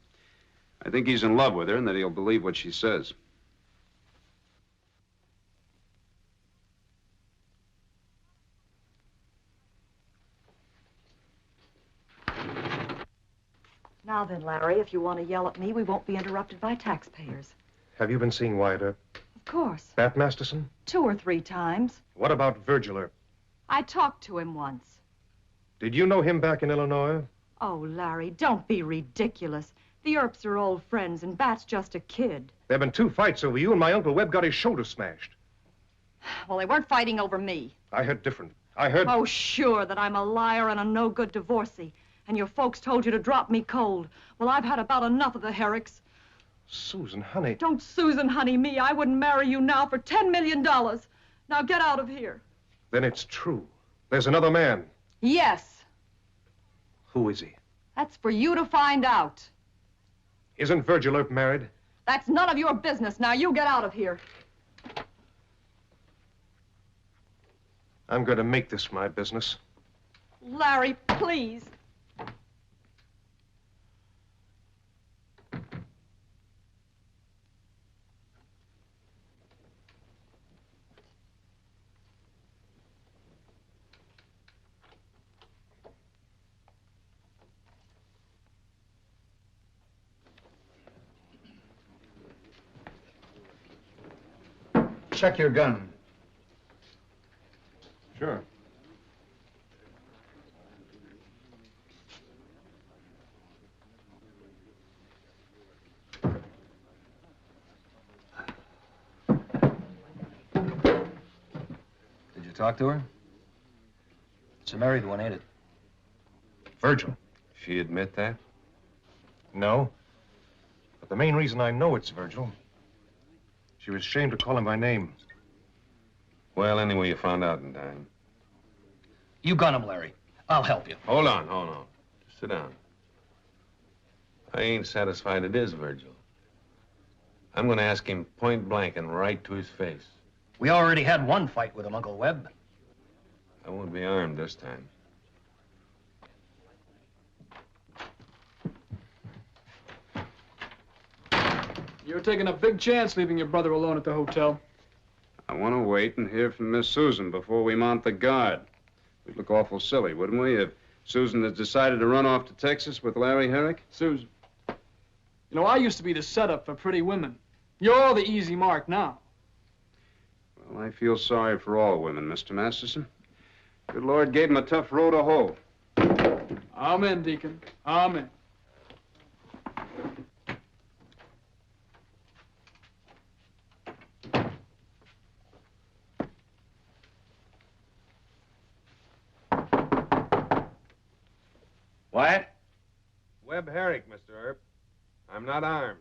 I think he's in love with her and that he'll believe what she says. Now then, Larry, if you want to yell at me, we won't be interrupted by taxpayers. Have you been seeing Wyatt Earp? Of course. Bat Masterson? 2 or 3 times. What about Virgil Earp? I talked to him once. Did you know him back in Illinois? Oh, Larry, don't be ridiculous. The Earps are old friends, and Bat's just a kid. There have been 2 fights over you, and my Uncle Webb got his shoulder smashed. Well, they weren't fighting over me. I heard different. I heard... Oh, sure, that I'm a liar and a no-good divorcee. And your folks told you to drop me cold. Well, I've had about enough of the Herricks. Susan, honey. Don't Susan honey me. I wouldn't marry you now for $10 million. Now get out of here. Then it's true. There's another man. Yes. Who is he? That's for you to find out. Isn't Virgil Earp married? That's none of your business. Now you get out of here. I'm going to make this my business. Larry, please. Check your gun. Sure. Did you talk to her? It's a married one, ain't it? Virgil. She admit that? No. But the main reason I know it's Virgil, she was ashamed to call him by name. Well, anyway, you found out in time. You gun him, Larry. I'll help you. Hold on. Just sit down. I ain't satisfied it is Virgil. I'm going to ask him point blank and right to his face. We already had one fight with him, Uncle Webb. I won't be armed this time. You're taking a big chance leaving your brother alone at the hotel. I want to wait and hear from Miss Susan before we mount the guard. We'd look awful silly, wouldn't we, if Susan has decided to run off to Texas with Larry Herrick? Susan. You know, I used to be the setup for pretty women. You're the easy mark now. Well, I feel sorry for all women, Mr. Masterson. Good Lord gave 'em a tough row to hoe. Amen, Deacon. Amen. What? Webb Herrick, Mr. Earp. I'm not armed.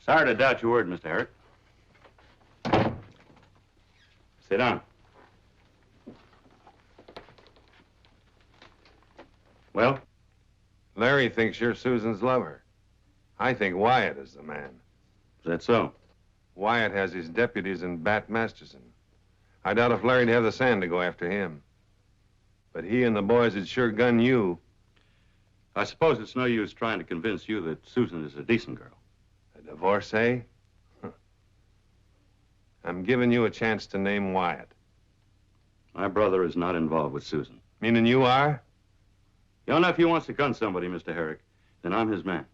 Sorry to doubt your word, Mr. Herrick. Sit down. Well? Larry thinks you're Susan's lover. I think Wyatt is the man. Is that so? Wyatt has his deputies in Bat Masterson. I doubt if Larry'd have the sand to go after him. But he and the boys would sure gun you. I suppose it's no use trying to convince you that Susan is a decent girl. A divorcee? Huh. I'm giving you a chance to name Wyatt. My brother is not involved with Susan. Meaning you are? Your nephew wants to gun somebody, Mr. Herrick. Then I'm his man.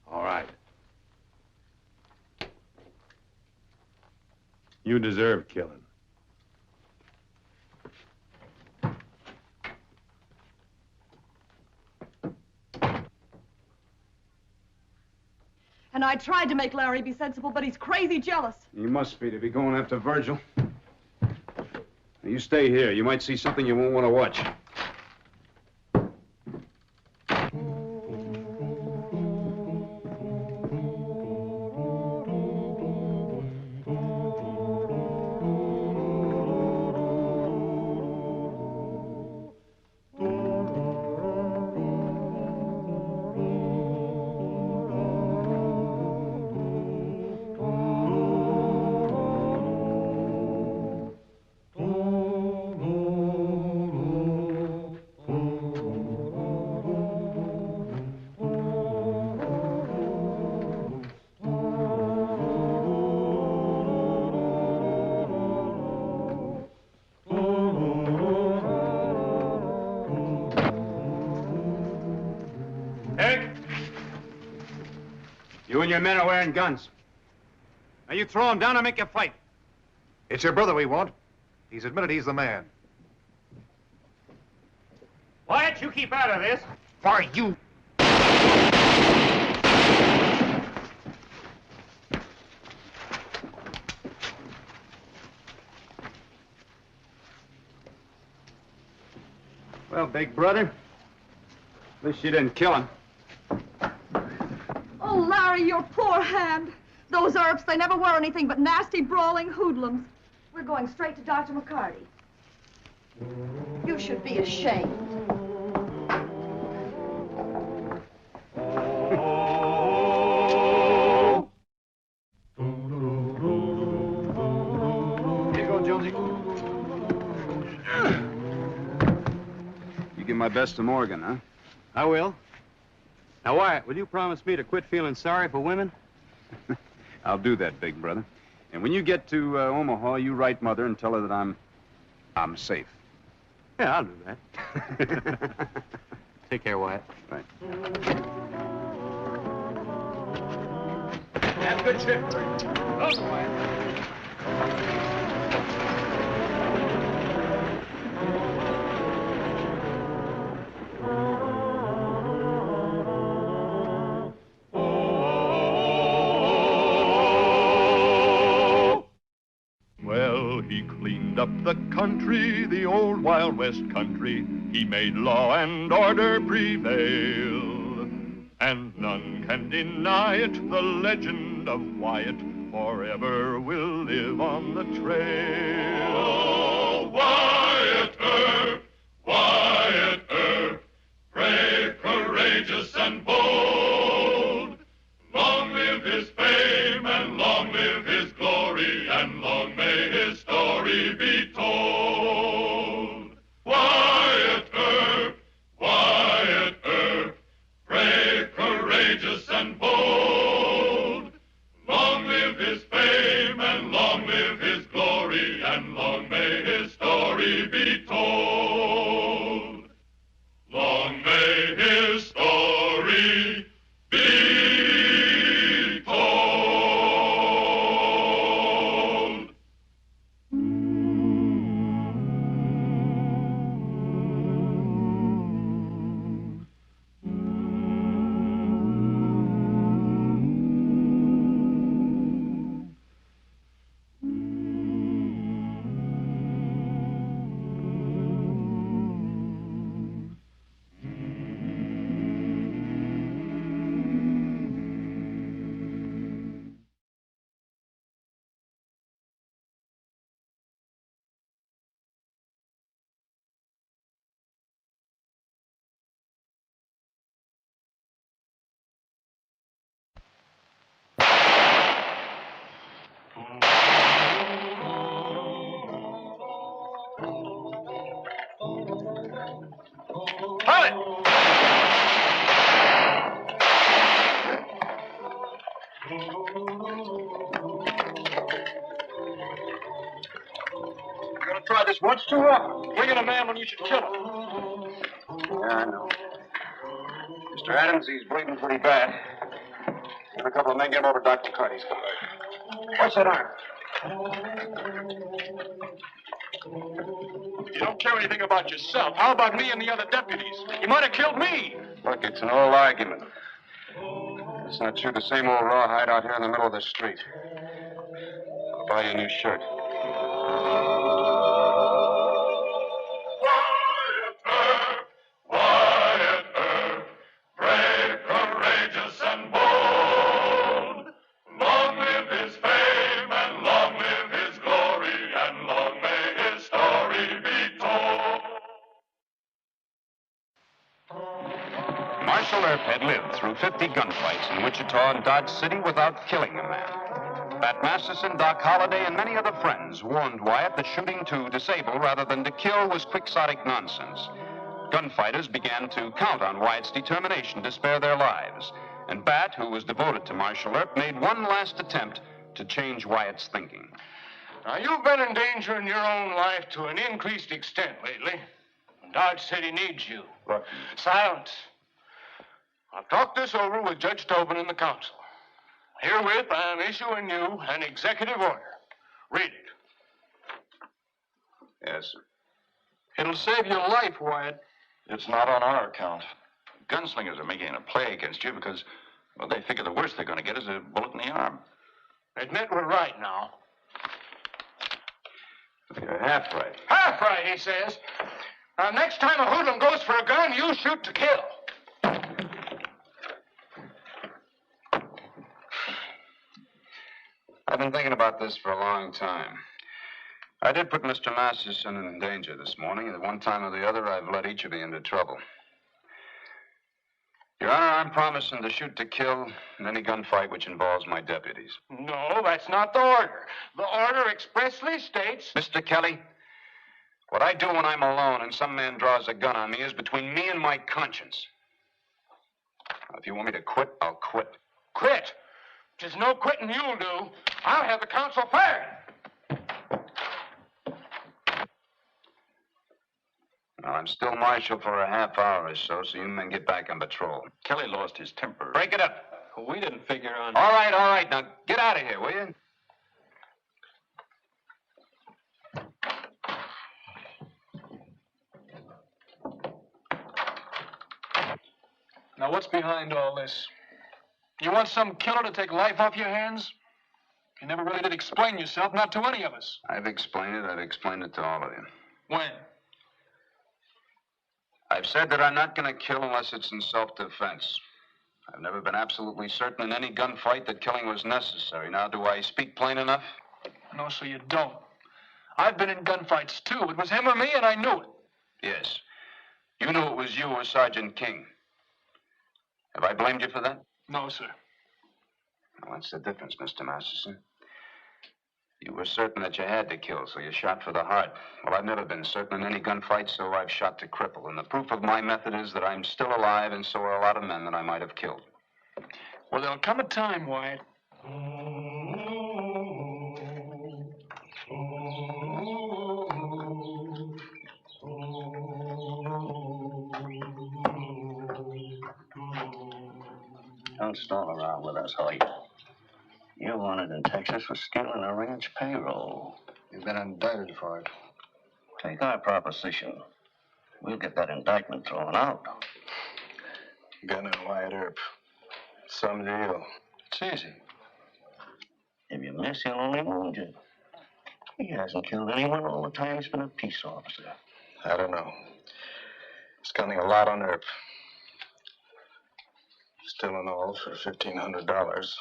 All right. You deserve killing. And I tried to make Larry be sensible, but he's crazy jealous. You must be to be going after Virgil. Now, you stay here. You might see something you won't want to watch. You and your men are wearing guns. Now you throw them down and make a fight. It's your brother we want. He's admitted he's the man. Wyatt, you keep out of this. Why, you... Well, big brother, at least you didn't kill him. Oh, Larry, your poor hand. Those Earps, they never were anything but nasty, brawling hoodlums. We're going straight to Dr. McCarty. You should be ashamed. Here you go, Jonesy. You give my best to Morgan, huh? I will. Now, Wyatt, will you promise me to quit feeling sorry for women? I'll do that, big brother. And when you get to Omaha, you write Mother and tell her that I'm safe. Yeah, I'll do that. Take care, Wyatt. Right. Have a good trip. Oh, Wyatt. He cleaned up the country, the old Wild West country. He made law and order prevail. And none can deny it, the legend of Wyatt forever will live on the trail. Oh, Wyatt Earp, Wyatt Earp, brave, courageous, and bold. What's too rough? Bringing a man when you should kill him. Yeah, I know. Mr. Adams, he's bleeding pretty bad. Get a couple of men, get him over to Dr. Carty's. What's that arm? You don't care anything about yourself. How about me and the other deputies? You might have killed me. Look, it's an old argument. It's not true. The same old rawhide out here in the middle of the street. I'll buy you a new shirt. Brave, courageous, and bold. Long live his fame, and long live his glory, and long may his story be told. Marshal Earp had lived through 50 gunfights in Wichita and Dodge City without killing a man. Pat Masterson, Doc Holliday, and many other friends warned Wyatt that shooting to disable rather than to kill was quixotic nonsense. Gunfighters began to count on Wyatt's determination to spare their lives, and Bat, who was devoted to Marshal Earp, made one last attempt to change Wyatt's thinking. Now, you've been endangering your own life to an increased extent lately. Dodge City needs you. Look. Silence. I've talked this over with Judge Tobin and the council. Herewith, I am issuing you an executive order. Read it. Yes, sir. It'll save your life, Wyatt. It's not on our account. Gunslingers are making a play against you because, well, they figure the worst they're going to get is a bullet in the arm. Admit we're right now. You're half right. Half right, he says. Now, next time a hoodlum goes for a gun, you shoot to kill. I've been thinking about this for a long time. I did put Mr. Masterson in danger this morning, and at one time or the other, I've led each of you into trouble. Your Honor, I'm promising to shoot to kill in any gunfight which involves my deputies. No, that's not the order. The order expressly states... Mr. Kelly, what I do when I'm alone and some man draws a gun on me is between me and my conscience. Now, if you want me to quit, I'll quit. Quit? There's no quitting you'll do. I'll have the council fired. Well, I'm still marshal for a half hour or so you men get back on patrol. Kelly lost his temper. Break it up. We didn't figure on... All right. Now, get out of here, will you? Now, what's behind all this? You want some killer to take life off your hands? You never really did explain yourself, not to any of us. I've explained it. I've explained it to all of you. When? I've said that I'm not going to kill unless it's in self-defense. I've never been absolutely certain in any gunfight that killing was necessary. Now, do I speak plain enough? No, sir, you don't. I've been in gunfights, too. It was him or me, and I knew it. Yes. You knew it was you or Sergeant King. Have I blamed you for that? No, sir. Well, that's the difference, Mr. Masterson. You were certain that you had to kill, so you shot for the heart. Well, I've never been certain in any gunfight, so I've shot to cripple. And the proof of my method is that I'm still alive, and so are a lot of men that I might have killed. Well, there'll come a time, Wyatt. Don't stall around with us, Hoyt. You're wanted in Texas for stealing a ranch payroll. You've been indicted for it. Take our proposition. We'll get that indictment thrown out. Gun and Wyatt Earp. Some deal. It's easy. If you miss, he'll only wound you. He hasn't killed anyone all the time he's been a peace officer. I don't know. He's counting a lot on Earp. Still in all for $1,500.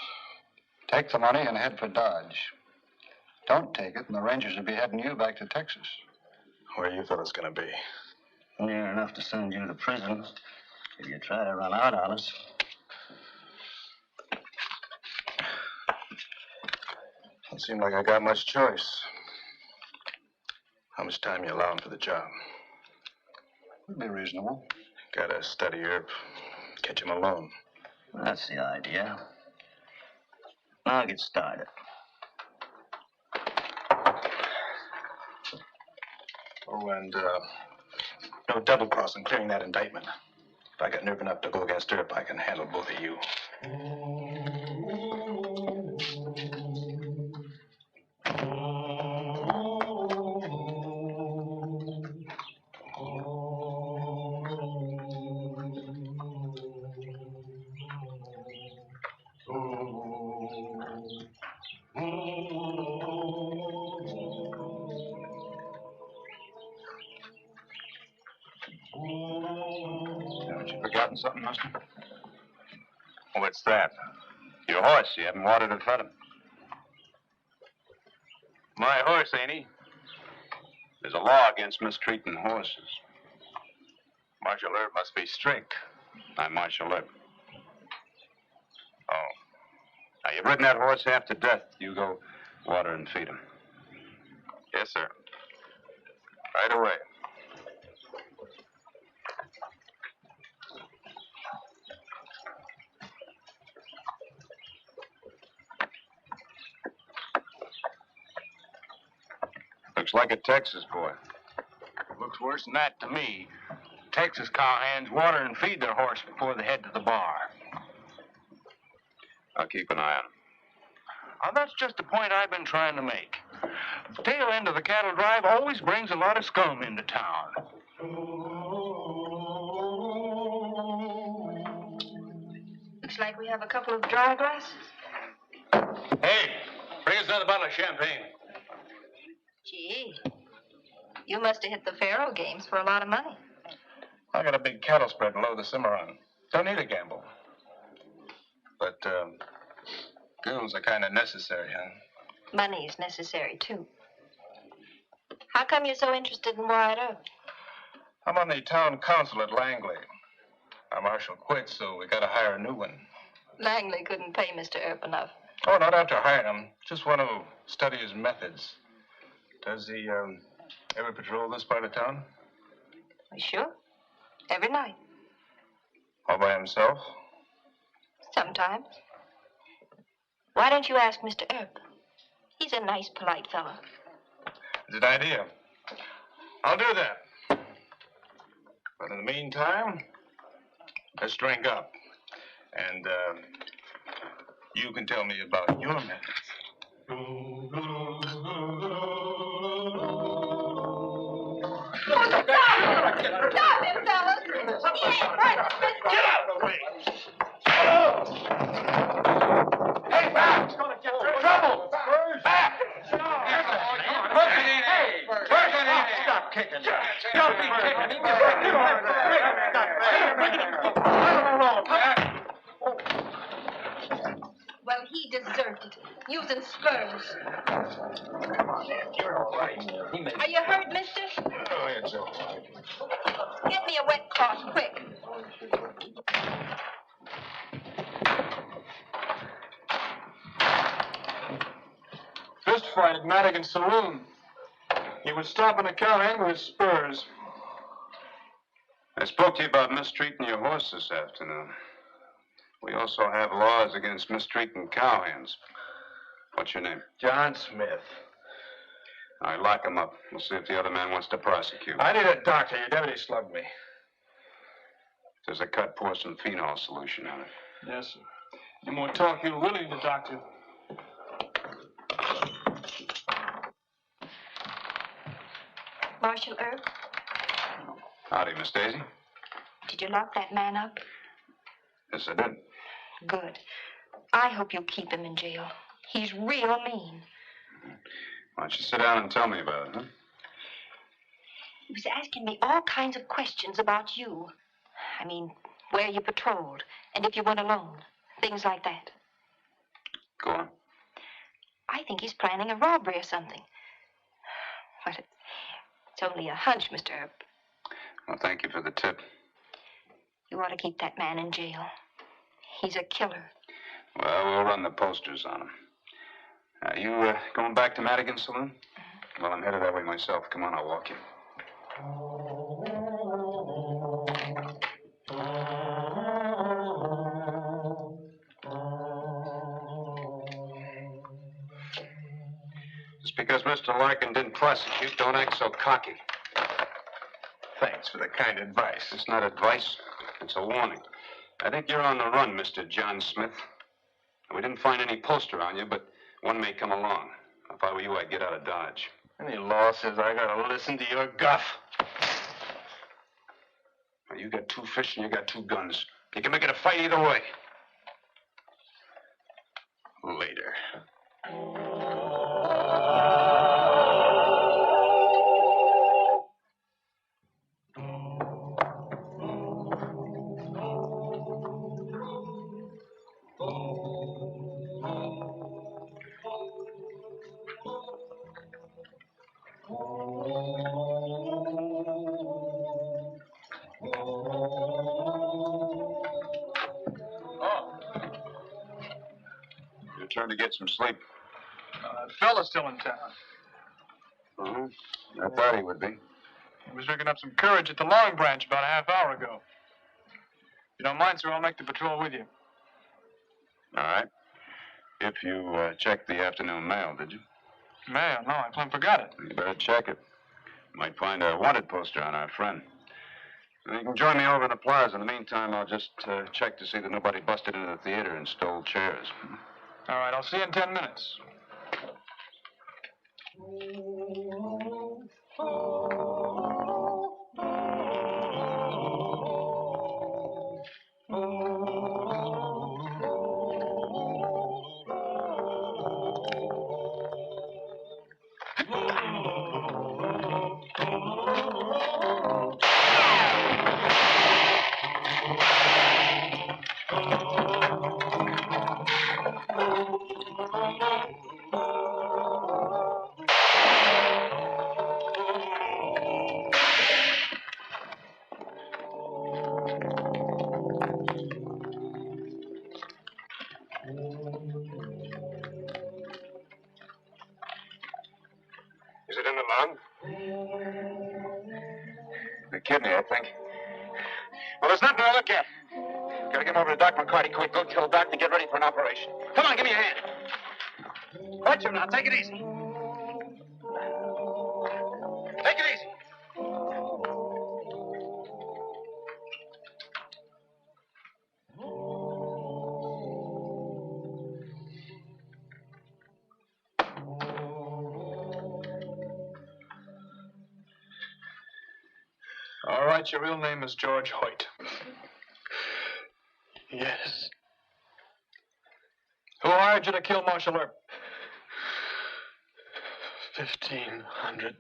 Take the money and head for Dodge. Don't take it, and the Rangers will be heading you back to Texas. Where are you fellas going to be? Near enough to send you to prison if you try to run out on us. Don't seem like I got much choice. How much time you allowing for the job? Would be reasonable. Gotta study Earp. Catch him alone. That's the idea. Now get started. Oh, and no double-crossing clearing that indictment. If I get nerve enough to go against Earp, I can handle both of you. Haven't you forgotten something, mister? What's that? Your horse. You haven't watered or fed him. My horse, ain't he? There's a law against mistreating horses. Marshal Earp must be strict. I'm Marshal Earp. Oh. Now, you've ridden that horse half to death. You go water and feed him. Yes, sir. Right away. Looks like a Texas boy. Looks worse than that to me. Texas cowhands water and feed their horse before they head to the bar. I'll keep an eye on him. Now, that's just the point I've been trying to make. The tail end of the cattle drive always brings a lot of scum into town. Looks like we have a couple of dry glasses. Hey, bring us another bottle of champagne. Gee, you must have hit the faro games for a lot of money. I got a big cattle spread below the Cimarron. Don't need a gamble. But, girls are kind of necessary, huh? Money is necessary, too. How come you're so interested in Wyatt Earp? I'm on the town council at Langley. Our marshal quit, so we got to hire a new one. Langley couldn't pay Mr. Earp enough. Oh, not after hiring him. Just want to study his methods. Does he, ever patrol this part of town? Sure. Every night. All by himself? Sometimes. Why don't you ask Mr. Earp? He's a nice, polite fellow. Good idea. I'll do that. But in the meantime, let's drink up. And, you can tell me about your methods. Stop him, fellas! He ain't hurt us, Mr. Get out of the way! Hey, back! It's gonna get you in trouble! Back! Stop kicking. Don't be kicking. Well, he deserved it. Using spurs. Come on, Dad. You're all right. Are you hurt, mister? Oh, it's all right. Get me a wet cloth, quick. Fist fight at Madigan's saloon. He was stopping a cowhand with his spurs. I spoke to you about mistreating your horse this afternoon. We also have laws against mistreating cowhands. What's your name? John Smith. All right, lock him up. We'll see if the other man wants to prosecute. I need a doctor. Your deputy slugged me. There's a cut, pour some phenol solution on it. Yes, sir. And we'll talk you willing to doctor. Marshal Earp, Howdy, Miss Daisy. did you lock that man up? Yes, I did. Good. I hope you'll keep him in jail. He's real mean. Why don't you sit down and tell me about it, huh? He was asking me all kinds of questions about you. I mean, where you patrolled, and if you went alone. Things like that. Go on. I think he's planning a robbery or something. But it's only a hunch, Mr. Earp. Well, thank you for the tip. You ought to keep that man in jail. He's a killer. Well, we'll run the posters on him. You going back to Madigan's saloon? Well, I'm headed that way myself. Come on, I'll walk you. Just because Mr. Larkin didn't prosecute, don't act so cocky. Thanks for the kind advice. It's not advice. It's a warning. I think you're on the run, Mr. John Smith. We didn't find any poster on you, but one may come along. If I were you, I'd get out of Dodge. Any law says I gotta listen to your guff. Well, you got 2 fish and you got 2 guns. You can make it a fight either way. Later. Your turn to get some sleep. That fella's still in town. I thought he would be. He was drinking up some courage at the Long Branch about a half hour ago. If you don't mind, sir, I'll make the patrol with you. All right. If you checked the afternoon mail, did you? Mail? No, I plumb forgot it. You better check it. You might find a wanted poster on our friend. You can join me over in the plaza. In the meantime, I'll just check to see that nobody busted into the theater and stole chairs. All right, I'll see you in 10 minutes. Is it in the lung? The kidney, I think. Well, there's nothing to look at. Gotta get him over to Doc McCarty quick. Go tell Doc to get ready for an operation. Come on, give me a hand. Watch him now. Take it easy. Take it easy. All right, your real name is George Hoyt. Yes. Who hired you to kill Marshal Earp? $1,500.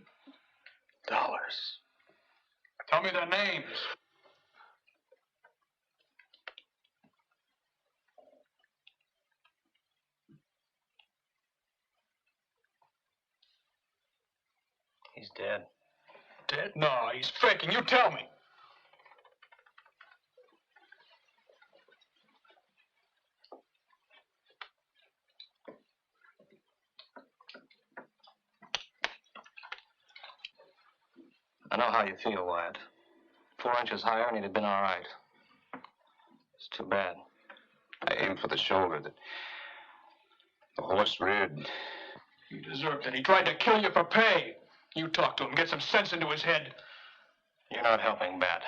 Tell me their names. He's dead. Dead? No, he's faking. You tell me. I know how you feel, Wyatt. 4 inches higher and he'd have been all right. It's too bad. I aimed for the shoulder. The horse reared. You deserved it. He tried to kill you for pay. You talk to him, get some sense into his head. You're not helping, Bat.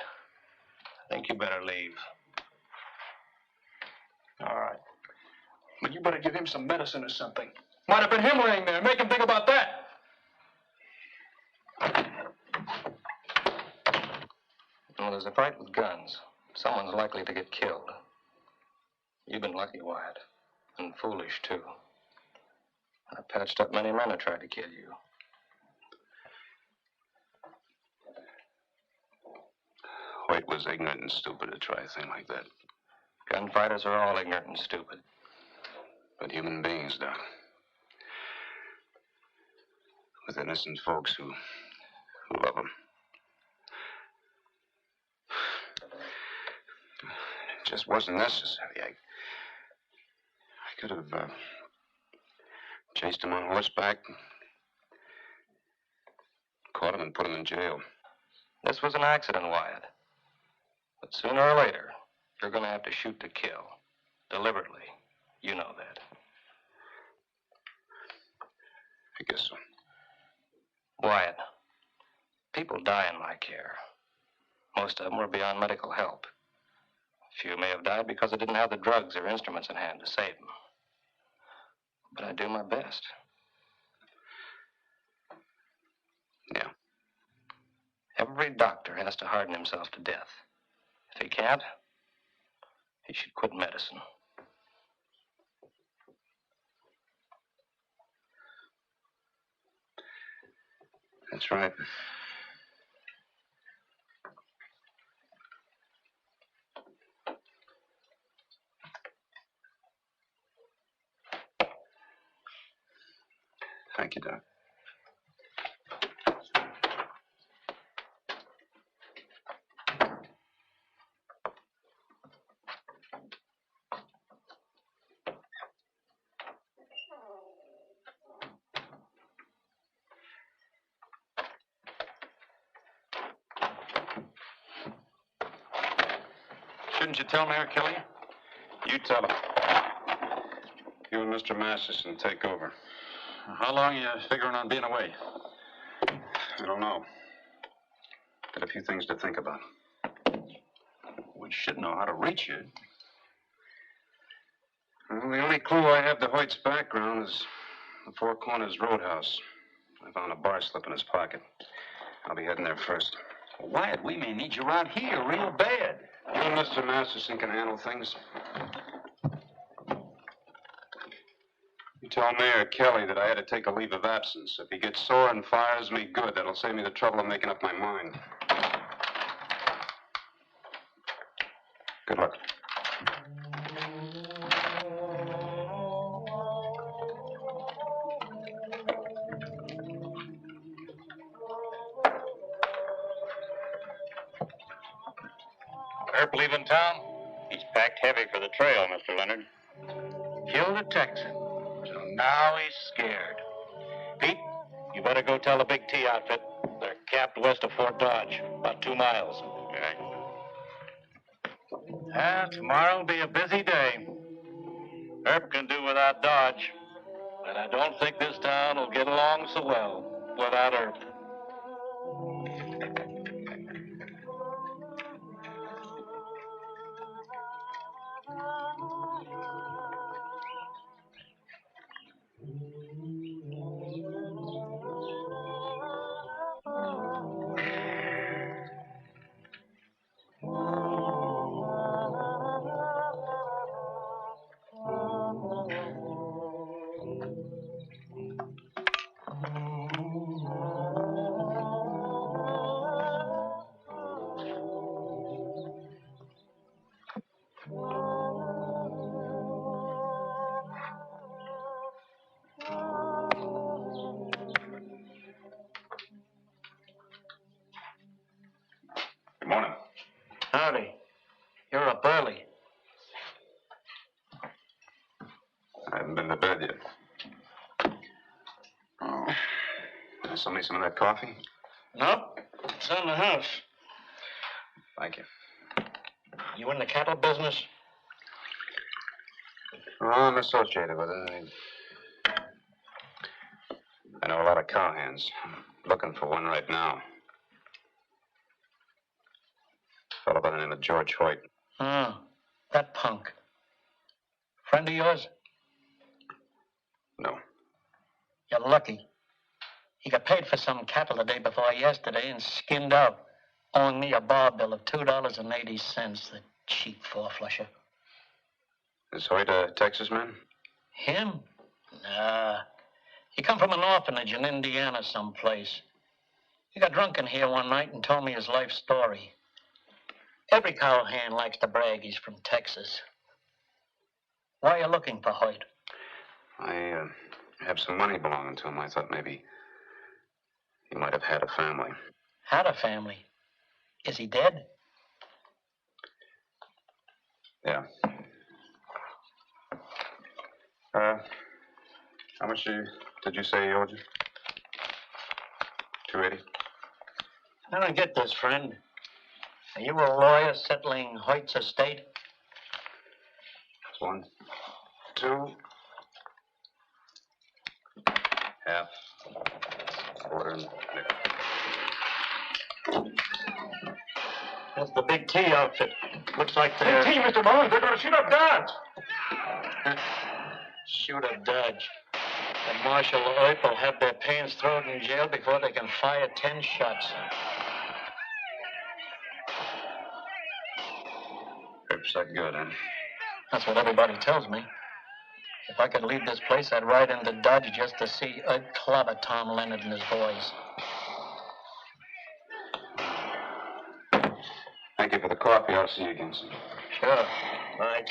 I think you better leave. All right. But you better give him some medicine or something. Might have been him laying there. Make him think about that. Well, there's a fight with guns. Someone's likely to get killed. You've been lucky, Wyatt. And foolish, too. I patched up many men who tried to kill you. Hoyt was ignorant and stupid to try a thing like that. Gunfighters are all ignorant and stupid. But human beings, Doc. With innocent folks who love them. It just wasn't necessary. I could have chased him on horseback, caught him and put him in jail. This was an accident, Wyatt. But sooner or later, you're going to have to shoot to kill. Deliberately. You know that. I guess so. Wyatt, people die in my care. Most of them were beyond medical help. A few may have died because they didn't have the drugs or instruments in hand to save them. But I do my best. Yeah. Every doctor has to harden himself to death. If he can't, he should quit medicine. That's right. Thank you, Doc. Shouldn't you tell Mayor Kelly? You tell him. You and Mr. Masterson take over. How long are you figuring on being away? I don't know. Got a few things to think about. We should know how to reach you. Well, the only clue I have to Hoyt's background is the Four Corners Roadhouse. I found a bar slip in his pocket. I'll be heading there first. Wyatt, we may need you around here real bad. You and Mr. Masterson can handle things. You tell Mayor Kelly that I had to take a leave of absence. If he gets sore and fires me, good. That'll save me the trouble of making up my mind. Good luck. Herb leaving town? He's packed heavy for the trail, Mr. Leonard. Killed a Texan. So now he's scared. Pete, you better go tell the Big T outfit they're camped west of Fort Dodge, about 2 miles. Okay. Tomorrow'll be a busy day. Herb can do without Dodge, but I don't think this town will get along so well without Herb. Good morning. Howdy. You're up early. I haven't been to bed yet. Oh. Can somebody some of that coffee? Nope. It's in the house. Thank you. You in the cattle business? Oh, I'm associated with it. I know a lot of cowhands. Looking for one right now. A fellow by the name of George Hoyt. Oh, that punk. Friend of yours? No. You're lucky. He got paid for some cattle the day before yesterday and skinned out, owing me a bar bill of $2.80, the cheap four-flusher. Is Hoyt a Texas man? Him? Nah. He come from an orphanage in Indiana someplace. He got drunk in here one night and told me his life story. Every cowhand likes to brag he's from Texas. Why are you looking for Hoyt? I have some money belonging to him. I thought maybe he might have had a family. Had a family? Is he dead? Yeah. How much did you say he owed you? 280. I don't get this, friend. Are you a lawyer settling Hoyt's estate? 1, 2. Half. Quarter. Nickel. That's the Big T outfit. Looks like they're... Big T, Mr. Mullins, they're going to shoot up Dodge. Shoot up Dodge. And Marshal Earp will have their pants thrown in jail before they can fire 10 shots. Earp's that good, huh? That's what everybody tells me. If I could leave this place, I'd ride into Dodge just to see Earp clobber Tom Leonard and his boys. Thank you for the coffee. I'll see you again soon. Sure. Right.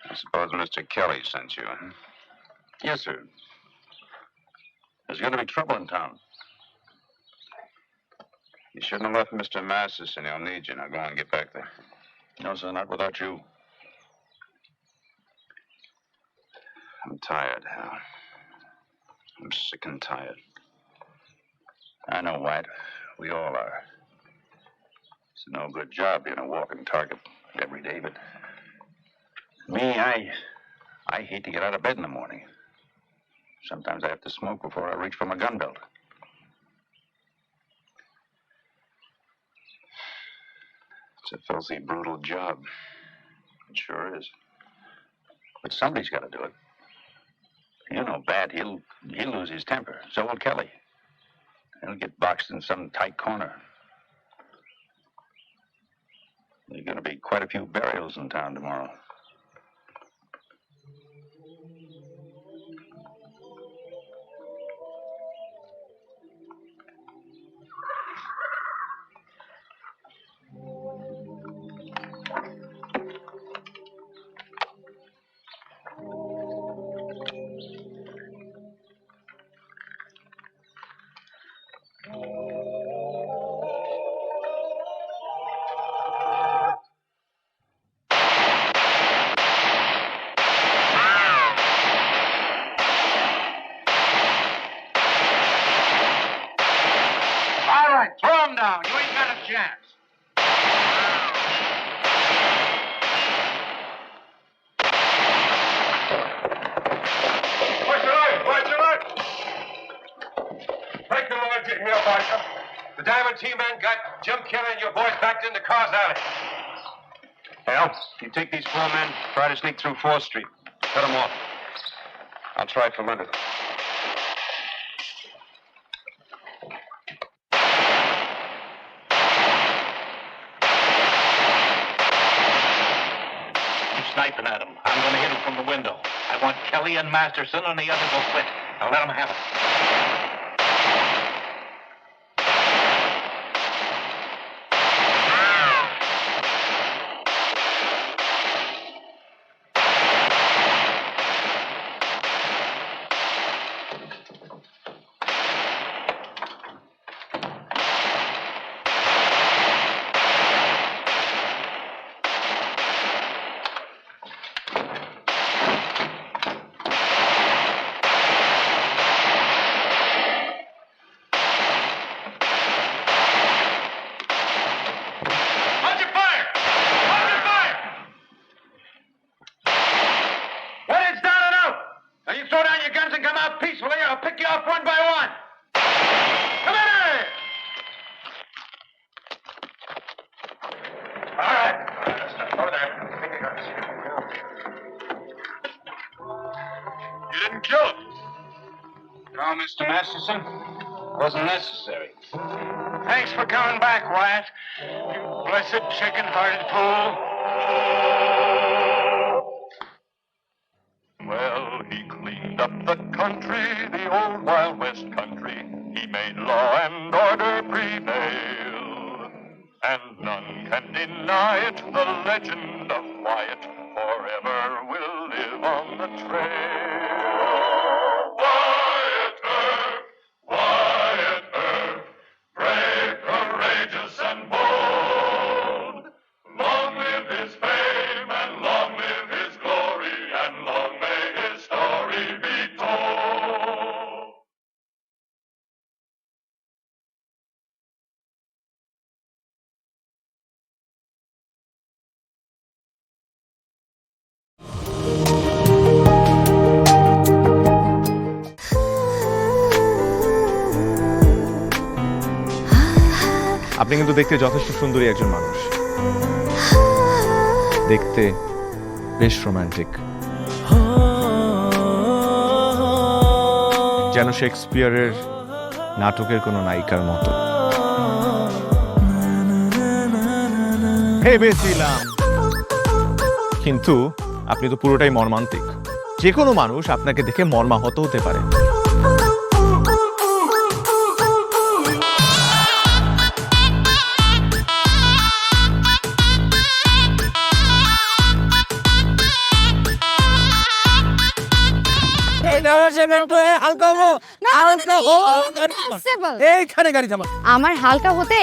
I suppose Mr. Kelly sent you, huh? Yes, sir. There's going to be trouble in town. You shouldn't have left Mr. Masterson. He'll need you. Now go on and get back there. No, sir, not without you. I'm tired, Hal. I'm sick and tired. I know, White. We all are. It's no good job being a walking target every day, but me, I hate to get out of bed in the morning. Sometimes I have to smoke before I reach for my gun belt. It's a filthy, brutal job. It sure is. But somebody's got to do it. You know, Bat, he'll lose his temper. So will Kelly. He'll get boxed in some tight corner. There's going to be quite a few burials in town tomorrow. Throw him down. You ain't got a chance. Watch your light! Watch your light! Break the ledge in here, Marshal. The Diamond T-man got Jim Kelly and your boys backed into Carr's Alley. Hal, you take these 4 men, try to sneak through 4th Street. Cut them off. I'll try for Leonard. Sniping at him. I'm going to hit him from the window. I want Kelly and Masterson, and the others will quit. I'll let them have it. Peacefully, I'll pick you off one by one. Come in here! All right. Over there. Pick your guns. You didn't kill him. No, Mr. Masterson. Wasn't necessary. Thanks for coming back, Wyatt. You blessed chicken-hearted fool. Well, he cleaned up the country, the old Wild West country. He made law and order prevail. And none can deny it, the legend of Wyatt forever will live on the trail. Wyatt Earp, Wyatt Earp, brave, courageous, and bold. Long live his fame and long live আপনি কিন্তু দেখতে যথেষ্ট সুন্দরী একজন মানুষ, দেখতে বেশ romantic, যেন শেক্সপিয়ারের নাটকের কোনো নায়িকার মতো। ভেবেছিলাম, কিন্তু আপনি তো পুরোটাই মর্মান্তিক। যে কোনো মানুষ আপনাকে দেখে মর্মাহত হতে পারে। এইখানে গাড়ি থামা। আমার হালকা হতে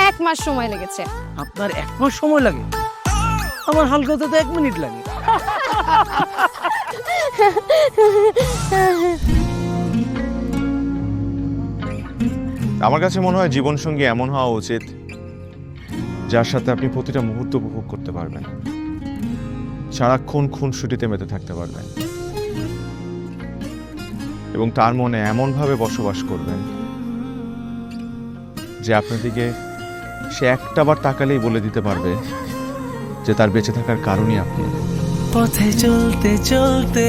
1 মাস সময় লেগেছে। আপনার 1 মাস সময় লাগে? আমার হালকা হতে তো 1 মিনিট লাগে। আমার কাছে মনে হয় জীবনসঙ্গী এমন হওয়া উচিত যার সাথে আপনি প্রতিটা মুহূর্ত উপভোগ করতে পারবেন, সারাক্ষণ খুনসুটিতে মেতে থাকতে পারবেন, এবং তার মনে এমনভাবে বসবাস করবেন যে আপনার দিকে সে একটাবার তাকালেই বলে দিতে পারবে যে তার বেঁচে থাকার কারণই আপনি। পথে চলতে চলতে,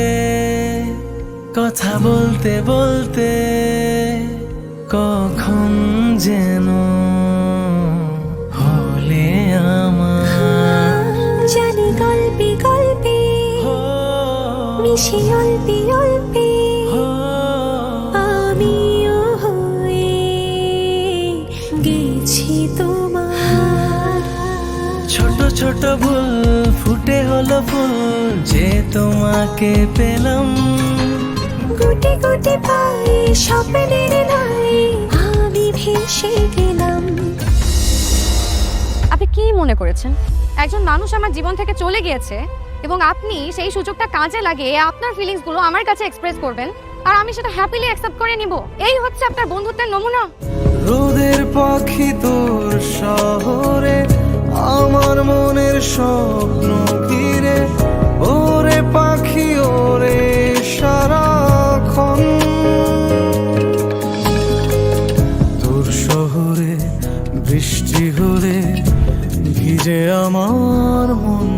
কথা বলতে বলতে, কখন যেন হলে আমার। জানি গল্পে গল্পে মিশে অল্পে অল্পে আমিও হয়ে গেছি তোমার। ছোট ছোট ভুল ফুটে হলো ফুল যে তোমাকে পেলাম। গুটি গুটি পায়ে স্বপ্নের নাই আমি ভেসে গেলাম। আপনি কি মনে করেছেন একজন মানুষ আমার জীবন থেকে চলে গিয়েছে এবং আপনি সেই সুযোগটা কাজে লাগিয়ে আপনার ফিলিংস গুলো আমার কাছে এক্সপ্রেস করবেন আর আমি সেটা হ্যাপিলি অ্যাকসেপ্ট করে নিব? এই হচ্ছে আপনার বন্ধুত্বের নমুনা? রোদের পাখি তোর শহরে, আমার মনের স্বপ্ন ঘিরে। ওরে পাখি ওরে সারাক্ষণ, তোর শহরে বৃষ্টি হলে ভিজে আমার মন।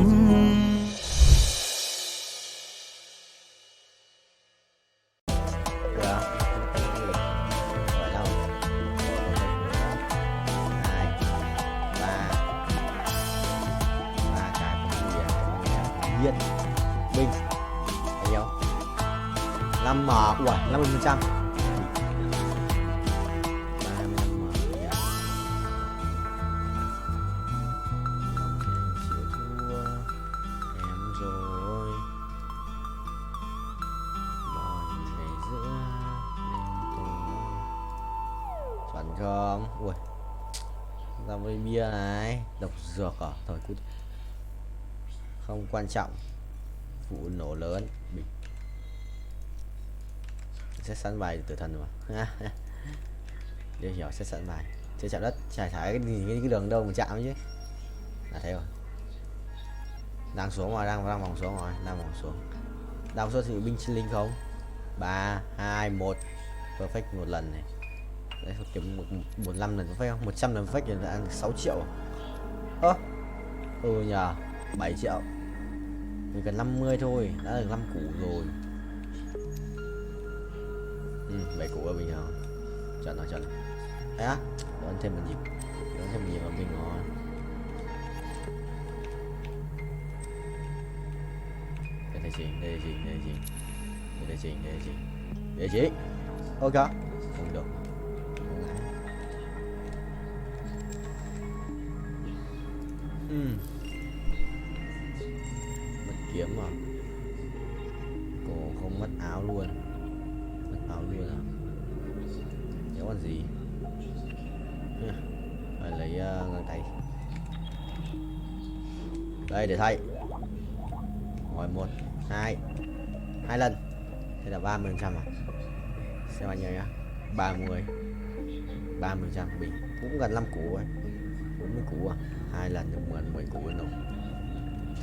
Diện Bình bao nhiêu? 5M. Ủa 50%. 35M. Em rồi mòn về giữa đêm tối. Chuẩn không? Ui, ra với bia này. Độc dược à? Thôi cút, không quan trọng. Vụ nổ lớn bình sẽ sẵn bài tử thần mà. Để hiểu sẽ sẵn bài chưa chạm đất, chả thấy cái đường đâu mà chạm chứ. Là thế rồi, đang xuống rồi, đang vòng xuống rồi, đang vòng xuống. Đang số thì binh sinh linh không? 3, 2, 1 perfect một lần này. Đấy, kiếm 15 lần perfect không? 100 lần perfect là ăn 6 triệu. Ơ nhờ 7 triệu. Mình cần 50 thôi, đã được 5 củ rồi. 7 củ là bình thường. Chuẩn rồi, chuẩn. Đấy á, đón thêm một nhịp. Đón thêm một nhịp là bình rồi. Để chỉnh, để chỉnh, để chỉnh. Để chỉnh, để chỉnh. Để chỉnh. Ok. Không được. Không ngã. Kiếm mà cổ không mất áo luôn, mất áo luôn à? Nếu còn gì phải lấy găng tay đây để thay. Rồi 1, 2 lần, thế là 30% à? Xem bao nhiêu nhá? 30% bình cũng gần 5 củ ấy, 40 củ à? 2 lần được 10 củ luôn rồi.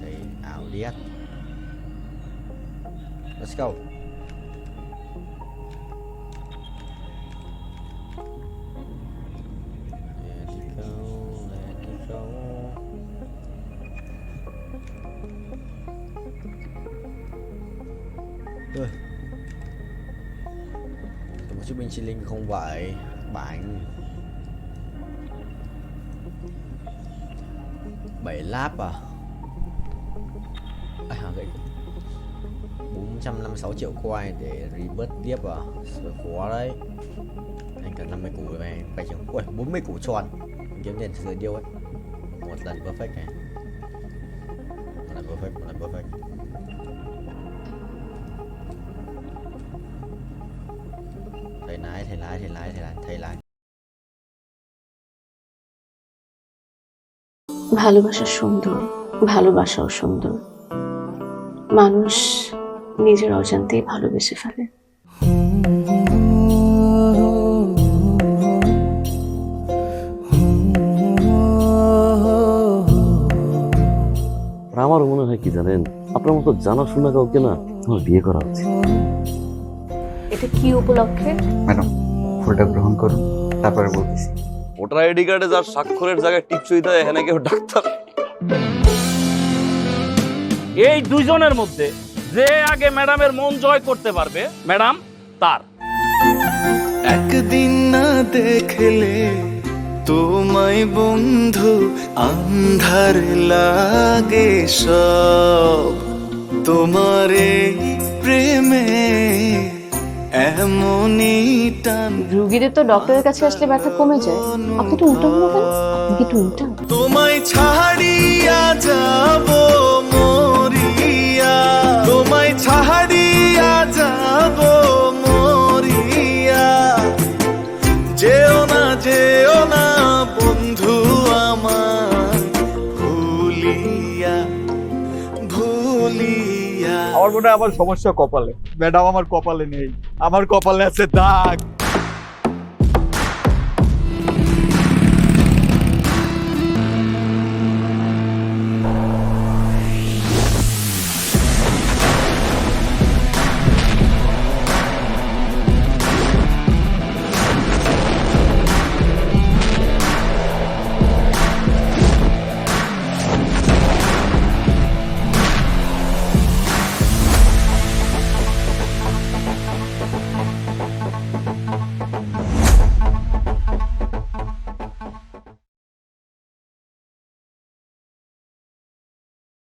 Thì áo điếc. Let's go. There you go. Một chiếc binh chi linh không vậy. Bánh 7 láp à? Gậy 456 triệu coin để rebirth tiếp à? Sửa khó đấy. Anh cần 50 củ về phải chừng. Ui, 40 củ tròn. Mình kiếm tiền sửa điêu ấy. Một lần perfect này. Một lần perfect. Thầy lái. ভালোবাসা সুন্দর, ভালোবাসাও সুন্দর। মানুষ নিজের অজান্তেই ভালোবেসে ফেলে। আমারও মনে হয় কি জানেন, আপনার মতো জানাশোনা কাউকে না আমার বিয়ে করা উচিত। এটা কি উপলক্ষে? ম্যাডাম, ফুলটা গ্রহণ করুন, তারপরে বলতেছি। ভোটার আইডি কার্ডে যার স্বাক্ষরের জায়গায় টিপসই দেয়, এখানে কেউ ডাক্তার। এই দুইজনের মধ্যে যে আগে ম্যাডামের মন জয় করতে পারবে, ম্যাডাম তার। একদিন না দেখলে তোমায় বন্ধু আন্ধার লাগে সব, তোমার এই প্রেমে এমনই টান। রোগীদের তো ডক্টরের কাছে আসলে ব্যথা কমে যায়, আপনি তো উল্টো হলো কেন? আপনি কি একটু উল্টা? তোমায় ছাড়িয়া যাব মরিয়া, তোমায় ছাড়িয়া যাব মরিয়া, যেও না বন্ধু আমার, ভুলিয়া। আমার মনে হয় আমার সমস্যা কপালে। ম্যাডাম, আমার কপালে নেই, আমার কপালে আছে দাগ।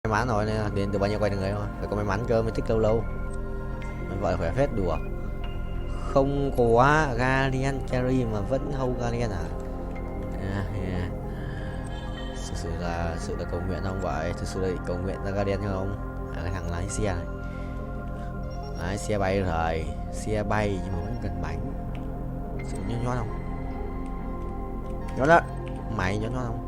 May mắn rồi nè, điện từ bao nhiêu quay được người không? Phải có may mắn cơ mới thích lâu. Mình gọi khỏe phết đùa. Không có Guardian Carry mà vẫn hold Guardian à? Thực sự là cầu nguyện không vậy? Thực sự là cầu nguyện ra Guardian không? Cái thằng lái xe này. Lái xe bay rồi. Xe bay nhưng mà vẫn cần bánh. Sự nhót không? Nhót đó. Mày nhót không?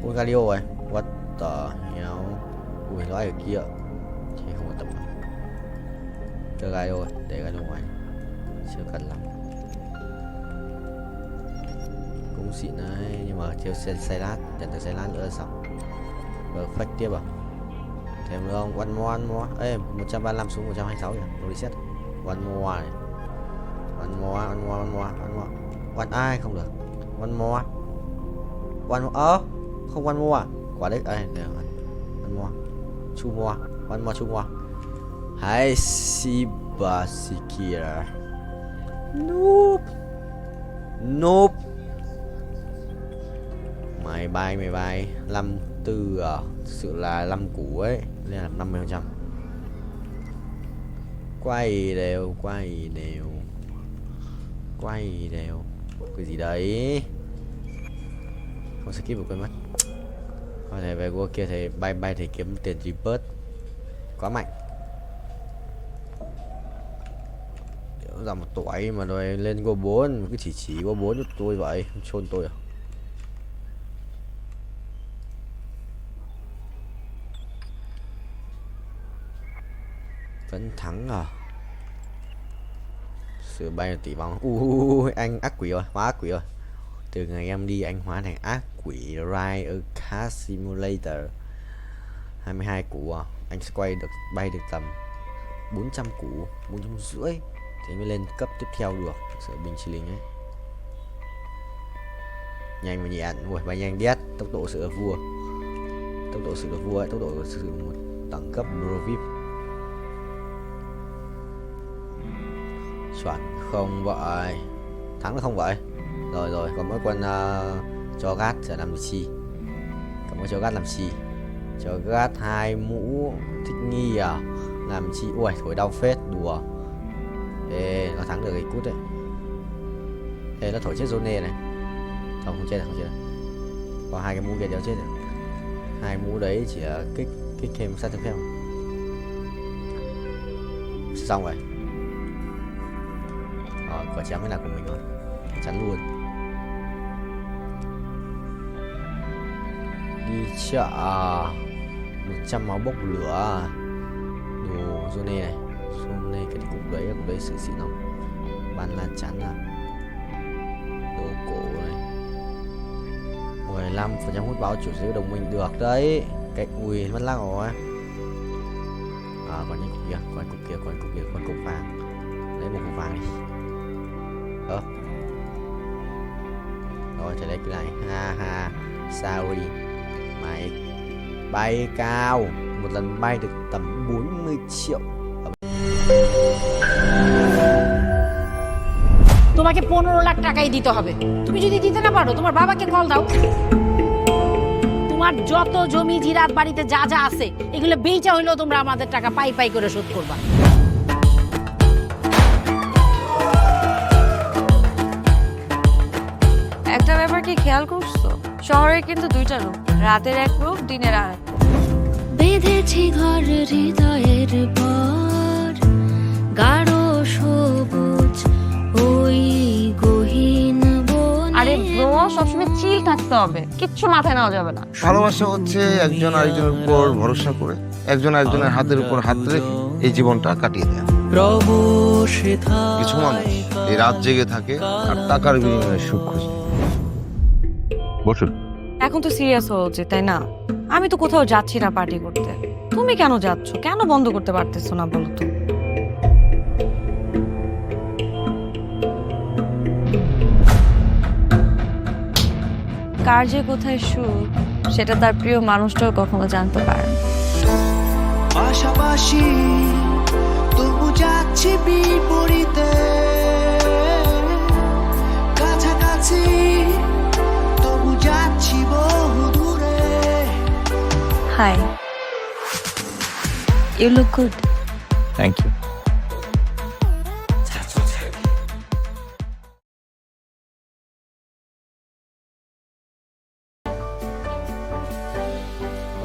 Ui Galio rồi. What the hell? Ui nói ở kia. Thì không có tầm. Chơi Galio rồi. Để Galio ngoài. Chưa cần lắm. Cũng xịn đấy. Nhưng mà thiếu xe lát. Nhận được xe lát nữa là xong. Perfect tiếp à? Thêm nữa không? One more. Ê 135 xuống 126 rồi. Đồ reset. One more này. One more. One ai không được. One more. Không one more à? Quả đấy, đây, one more. Two more. Hai Siba Sikira. Nope. Mày bay. 54 à? Thực sự là 5 củ ấy, nên là 50%. Quay đều. Cái gì đấy? Không skip được quên mất. Có thể về qua kia thì bay thì kiếm tiền rebirth. Quá mạnh. Ra một tuổi mà rồi lên go 4, cứ chỉ go 4 cho tôi vậy, chôn tôi à? Vẫn thắng à? Sự bay tỷ vong. Anh ác quỷ rồi, hóa ác quỷ rồi. Từ ngày em đi anh hóa thành ác quỷ Ride ở Car Simulator. 22 củ à? Anh sẽ bay được tầm 400 củ, 450 thì mới lên cấp tiếp theo được. Sợ bình chi linh ấy. Nhanh mà nhẹn, ui bay nhanh đét, tốc độ sự vua. Tốc độ sử dụng vua ấy, tốc độ sử dụng một đẳng cấp Pro VIP. Chuẩn không vậy. Thắng được không vậy? Rồi còn mỗi con cho gát sẽ làm chi? Còn mỗi cho gát làm chi? Cho gát 2 mũ thích nghi à? Làm chi? Ui thổi đau phết, đùa. Ê, nó thắng được cái cút đấy. Ê, nó thổi chết Zone này. Không chết được. Có 2 cái mũ kia đéo chết được. 2 mũ đấy chỉ kích thêm sát thương phép. Xong rồi. Quả chém cái nào của mình rồi. Chắn luôn. Đi chợ 100 máu bốc lửa. Đồ Zone này. Zone cái cục đấy sự xịn lắm. Ban lan chắn à. Đồ cổ này. 15% hút báo chủ sở đồng minh được đấy. Cái ui mất lắc rồi. Còn những cục kia, còn cục vàng. Lấy một cục vàng đi. Rồi, trở lại cái này. Ha, sorry. Mày bay cao. Một lần bay được tầm 40 triệu. তোমাকে 15 লাখ টাকাই দিতে হবে। তুমি যদি দিতে না পারো তোমার বাবাকে কল দাও। তোমার যত জমি জিরাত বাড়িতে যা যা আছে এগুলো বেচা হইলেও তোমরা আমাদের টাকা পাই করে শোধ করবা। একটা ব্যাপার কি খেয়াল করছো? শহরে কিন্তু দুইটা রূপ, রাতের এক রূপ, দিনের আর এক। বেঁধেছি ঘর হৃদয়ের পর গাঢ় সবুজ ওই গহীন বনে। আরে ব্রো, সবসময় চিল থাকতে হবে, কিচ্ছু মাথায় নেওয়া যাবে না। ভালোবাসা হচ্ছে একজন আরেকজনের উপর ভরসা করে একজন আরেকজনের হাতের উপর হাত রেখে এই জীবনটা কাটিয়ে দেয়া। কিছু মানুষ এই রাত জেগে থাকে আর টাকার বিনিময়ে সুখ খোঁজে। বসুন। এখন তো সিরিয়াস হওয়া উচিত, তাই না? আমি তো কোথাও যাচ্ছি না পার্টি করতে। তুমি কেন যাচ্ছ? কেন বন্ধ করতে পারতেছো না বলো তো? কার যে কোথায় সুখ সেটা তার প্রিয় মানুষটাও কখনো জানতে পারে না। পাশাপাশি তবু যাচ্ছি বিপরীতে, কাছাকাছি তবু যাচ্ছি বহু দূরে। Hi, you look good. Thank you.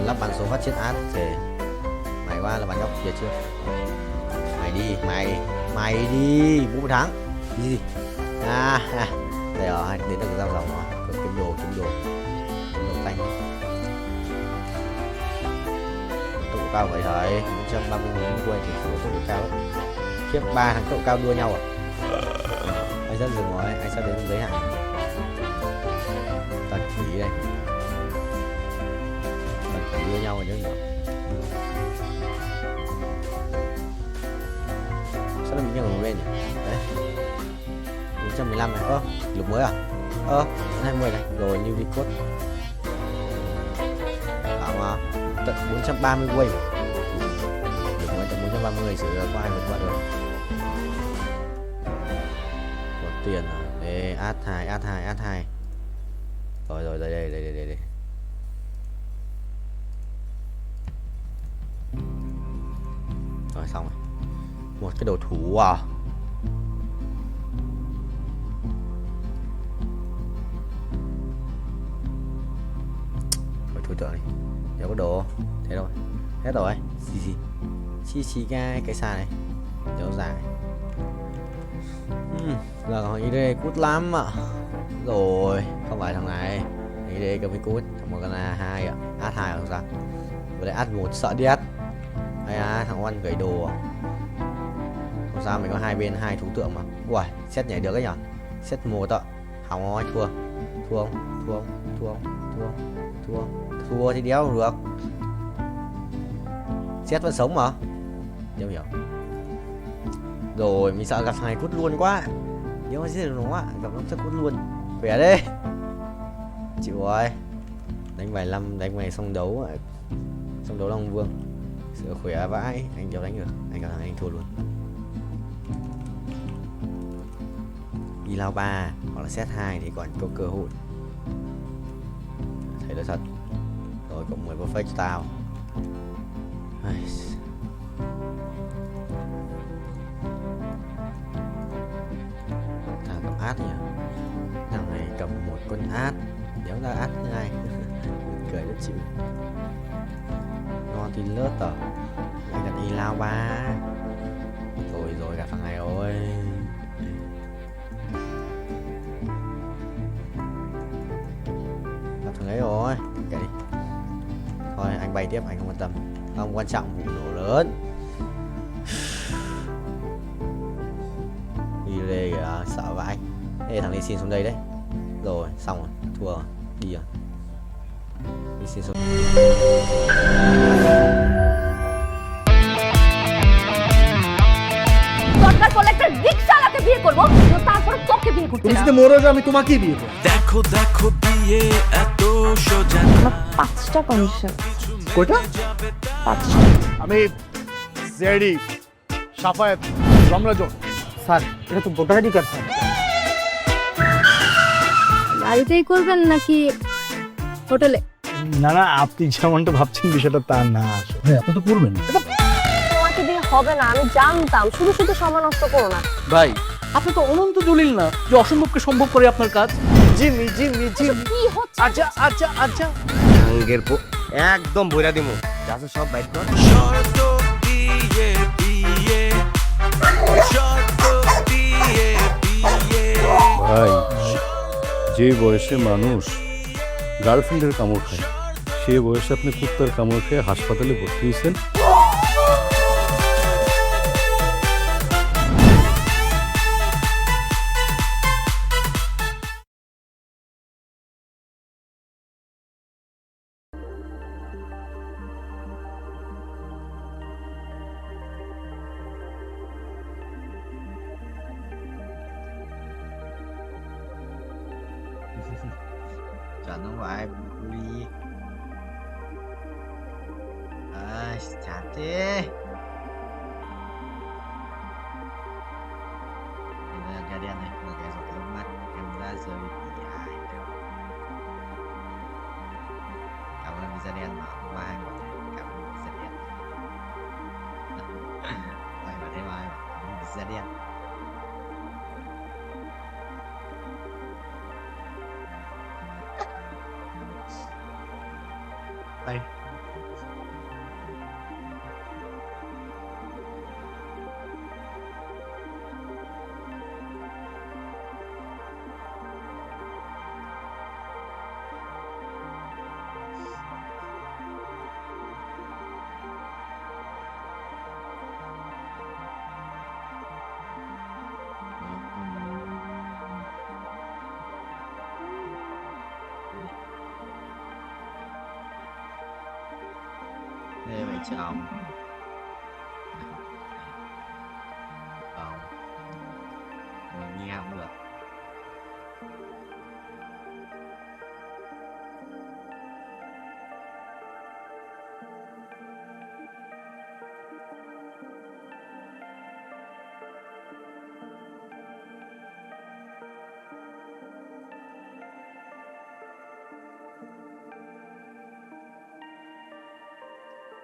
Lắp bằng số phát chết át thì mày qua là bạn nhóc giờ chưa? Mày đi, mày đi, bố thắng đi gì? Đây rồi, đến được giao dòng rồi, có kiếm đồ xanh. Tốc độ cao vậy thôi, 130.000 quay thì số tốc độ cao lắm. Khiếp 3 thằng tốc độ cao đua nhau à? Anh sắp dừng rồi, anh sắp đến giới hạn. Tật quỷ đây. Đua nhau rồi chứ nhỉ? Sao nó bị nhường lên nhỉ? Đấy 415 này, lục mới à? 20 này, rồi new record. Bảo mà tận 430 quay. Lục mới tận 430 sử có ai vượt qua được. Có tiền à? Đây, add 2. Rồi đây. Rồi xong rồi. Một cái đồ thủ à? Rồi thủ tượng đi. Đâu có đồ. Thế rồi. Hết rồi. Chi cái xa này. Kéo dài. Là còn ý đây cút lắm ạ. Rồi. Không phải thằng này. Ý đây cầm cái cút. Thằng một con là 2 ạ. Ad 2 không sao. Vừa đây ad 1 sợ đi ad. Thằng Oan gửi đồ. Không sao, mình có hai bên 2 thú tượng mà. Ui, xét nhảy được ấy nhở? Xét 1 ạ. Hỏng rồi, thua thì đéo không được. Xét vẫn sống mà. Đéo hiểu. Rồi, mình sợ gặp thằng này cút luôn quá. Nếu mà giết được nó gặp nó chắc cút luôn. Khỏe đi. Chịu rồi. Đánh vài năm, đánh vài xong đấu trong đấu Long Vương. Sữa khỏe vãi, anh đéo đánh được. Anh cảm thấy anh thua luôn. Đi lao 3 hoặc là set 2 thì còn có cơ hội. Thấy đó thật. Rồi cộng 10 perfect cho tao. Thằng cầm át nhỉ. Thằng này cầm một con át. Đéo ra át như ai. Cười rất chịu. Ngon thì lớt tờ. Anh đặt đi lao 3. Rồi gặp thằng này rồi. Gặp thằng ấy rồi. Kệ đi. Thôi anh bay tiếp, anh không quan tâm. Không quan trọng vụ nổ lớn. Đi đây kìa, sợ vãi. Ê thằng đi xin xuống đây đấy. Rồi xong rồi, thua rồi. Đi rồi. Đi xin xuống. দরকার পড়লে একটা রিকশাওয়ালাকে বিয়ে করবো, তারপরে তোকে বিয়ে করতে। তুমি যদি মরে যাও আমি তোমাকেই বিয়ে করব। দেখো দেখো বিয়ে এত সোজা না। 5টা কন্ডিশন। কয়টা? 5টা। আমি জেডি সাফায়েত রমরাজন। স্যার এটা তো ভোটার আইডি কার্ড স্যার। বাড়িতেই করবেন নাকি হোটেলে? না না, আপনি যেমনটা ভাবছেন বিষয়টা তা না। আসলে আপনি তো করবেন। তোমাকে দিয়ে হবে না, আমি জানতাম। শুধু শুধু সময় নষ্ট করো না। ভাই আপনি তো অনন্ত দলিল না যে অসম্ভবকে সম্ভব করে আপনার কাজ। জিমি কি হচ্ছে? আচ্ছা আঙ্গের একদম বইরা দিমু। যাচ্ছে সব বাইট কর। শর্ত দিয়ে বিয়ে শর্ত দিয়ে বিয়ে। ভাই যে বয়সে মানুষ গার্লফ্রেন্ডের কামড় খায়, সে বয়সে আপনি কুত্তার কামড় খেয়ে হাসপাতালে ভর্তি হয়েছেন। Chọn không phải Buli. Chặt đi. Ra đen này là cái giọt nước mắt em đã rơi vì ai đâu. Cảm ơn visa đen mà hôm qua anh bảo cảm ơn visa đen. Mày mà thấy mai cảm ơn visa đen. Đây. Đây mày chồng. Không. Mình nghe không được.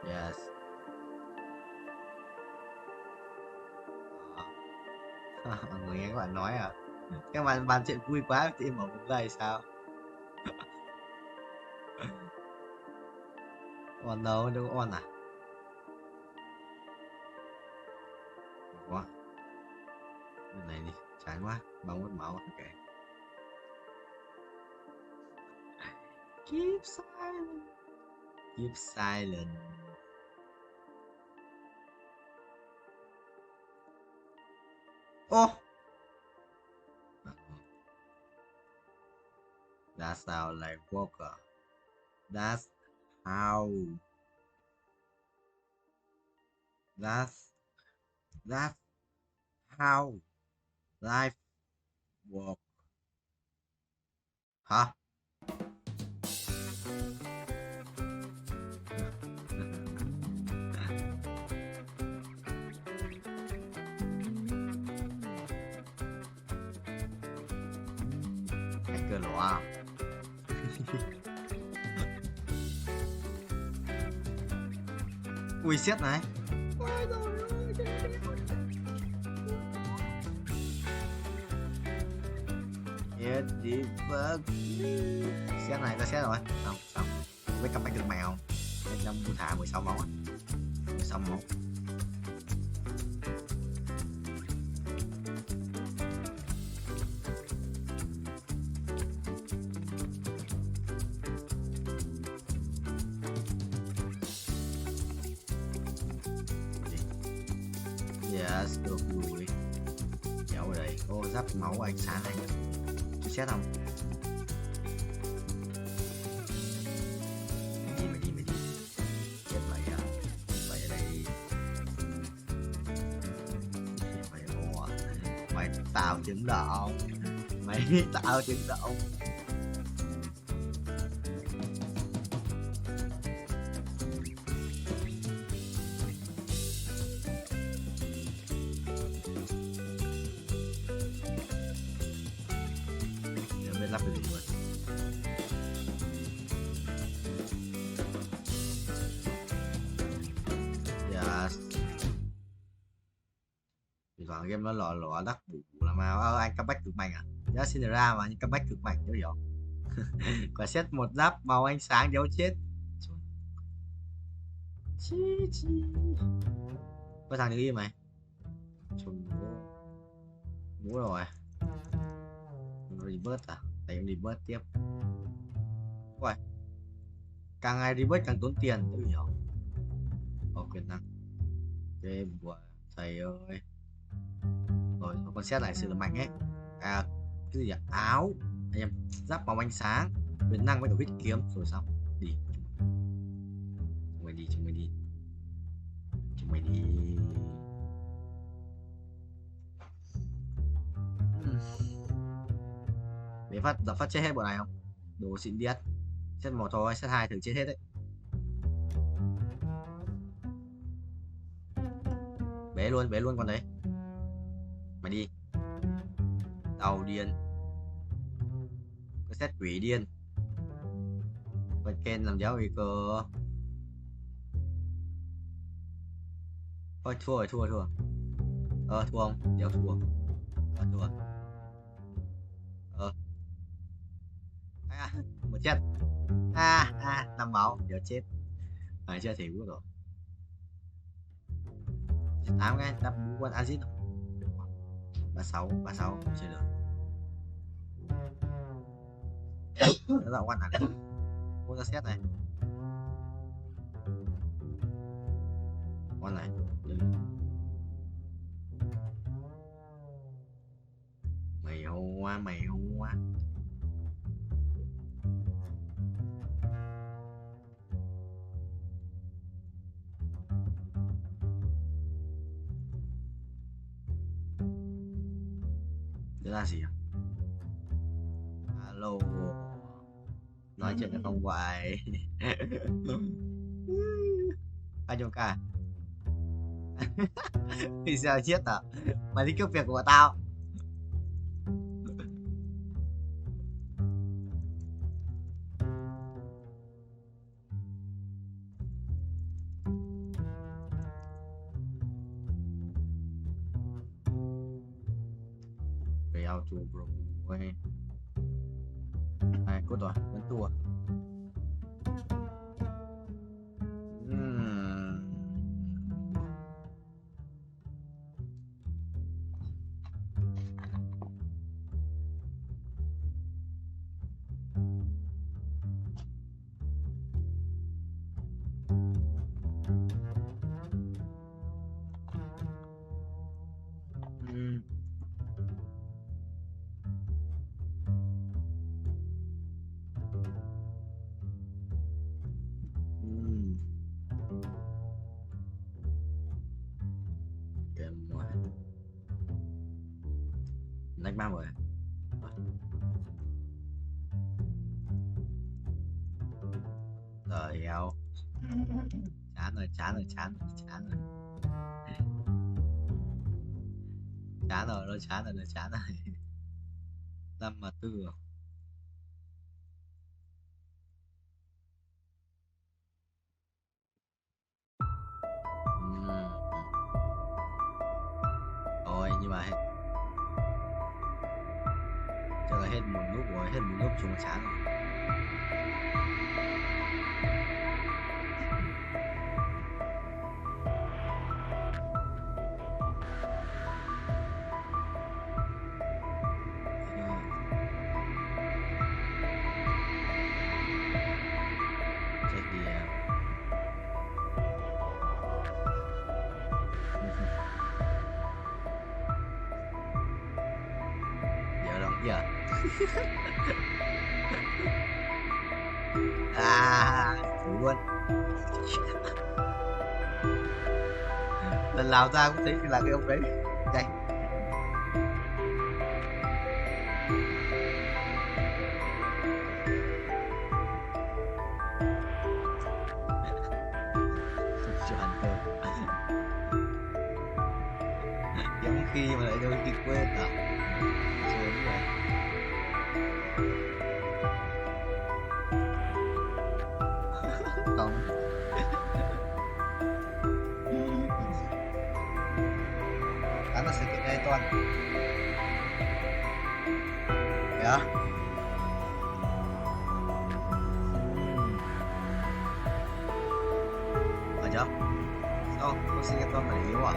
Yes. Mọi người nghe các bạn nói à? Các bạn bàn chuyện vui quá thì em mở một đây sao? On đâu đâu on à? Quá. Bên này đi, chán quá, bóng mất máu. Ok. Keep silent. Keep silent. Oh. That's how like Walker. That's how. That's how life work. Hả? Cờ lụa à? Ui xét này. Yes, đi vâng. Xét này ta xét rồi. Xong, xong. Với cặp bách được mày không? Em đang mua thả 16 máu á. 16 máu. Yes, được rồi. Kéo ở đây. Ô, giáp máu ánh sáng này. Chú xét không? Mày đi. Chết mày à. Mày ở đây. Mày ồ. Mày tạo chứng động. Mày tạo chứng động. Lắp cái gì rồi. Yes. Thì còn game nó lọ đắt bụ là mà anh comeback cực mạnh à? Giá xin ra mà anh comeback cực mạnh chứ hiểu. Quả xét một giáp màu ánh sáng đéo chết. Chi. Có thằng đi mày. Trùng ngủ rồi. Rebirth à? Tại em rebirth tiếp. Ui. Càng ngày rebirth càng tốn tiền chứ hiểu. Có quyền năng. Ok bùa thầy ơi. Rồi con xét lại sự là mạnh ấy. À cái gì vậy? Áo. Anh em giáp màu ánh sáng. Quyền năng với đầu huyết kiếm rồi xong. Đi. Chúng mày đi. Để phát chết hết bộ này không? Đồ xịn điết. Set 1 thôi, set 2 thử chết hết đấy. Bế luôn con đấy. Mày đi. Đầu điên. Có set quỷ điên. Con Ken làm giáo nguy cơ. Thôi thua. Thua không? Đéo thua. Thua. Một chết. 5 máu giờ chết. Phải chưa thì cũng rồi. 8 cái đập quân acid. 36 chơi được. Đó là quan này. Mua ra xét này. Quan này. Mày hoa. Đó là gì à? Alo. Nói chuyện không hoài. Anh cho cả. Thì sao chết à? Mày đi cướp việc của tao. Về auto bro. Cốt rồi, vẫn tua. Đánh 3 rồi. Rồi heo. Chán rồi. Chán rồi. 5 mà tư rồi. mà hết. Chắc là hết một lúc rồi, hết một lúc chúng chán rồi. Thế thì giờ đâu giờ thử luôn. Lần nào ra cũng thấy là cái ông đấy đây. Cho ăn cơm. Giống khi mà lại đôi khi quên à. Sớm rồi. Không. Đó là sự kiện đây toàn. Kìa. Ở chưa? Sao? Có sự kiện toàn phải yếu à?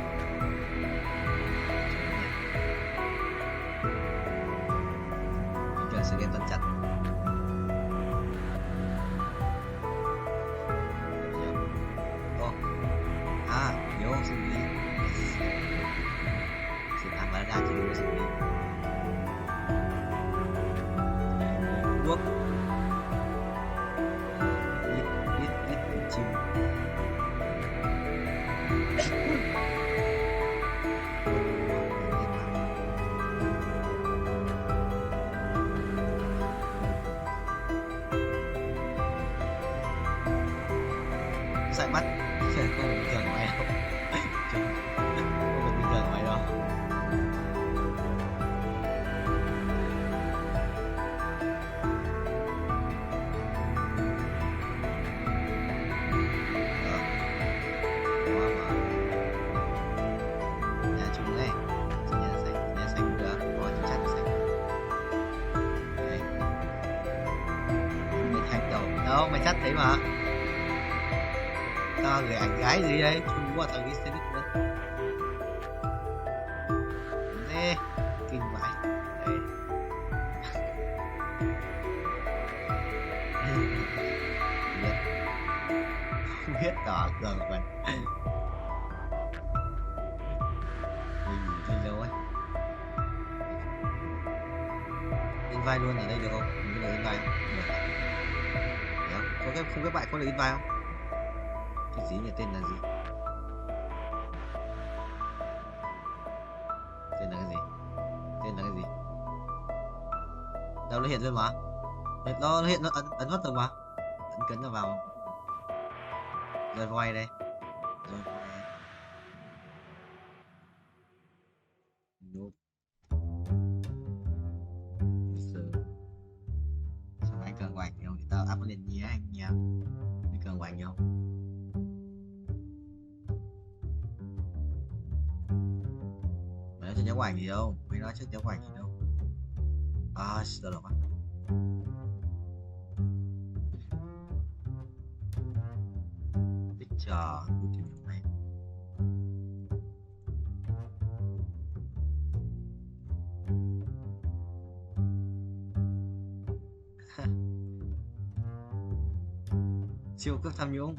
Chờ sự kiện toàn chặt. Yếu xử lý. Sự thảm bắn ra chỉ yếu xử lý. Quốc. Ít chim. Sai mắt. Không bình thường mày đâu. Không bình thường mày đâu. Nhà chúng này, nhà xanh được, có chắc chắn xanh. Đây. Mày thạch đầu, đâu mày chắc thấy mà. Tao gửi ảnh gái gì đây? Chung quá tao đi xe buýt nữa. Nè, kinh vãi. Đây. Không biết đỏ cường mình. Mình nghỉ trên đâu ấy. In vai luôn ở đây được không? Mình có được in vai không? Được. Có cái không, các bạn có được in vai không? Cái gì nhỉ? Tên là gì? Tên là cái gì? Tên là cái gì? Đâu nó hiện lên mà. Nó hiện, nó ấn mất rồi mà. Ấn cấn nó vào. Rồi quay đây. Rồi quay. Nope. Sao anh cần quạch không? Thì tao up lên nhé anh nha. Anh cần quạch không? Nhớ ảnh gì đâu, mấy nói trước nhớ ảnh gì đâu. À, sợ lắm. Picture, tôi tìm được này. Siêu cấp tham nhũng.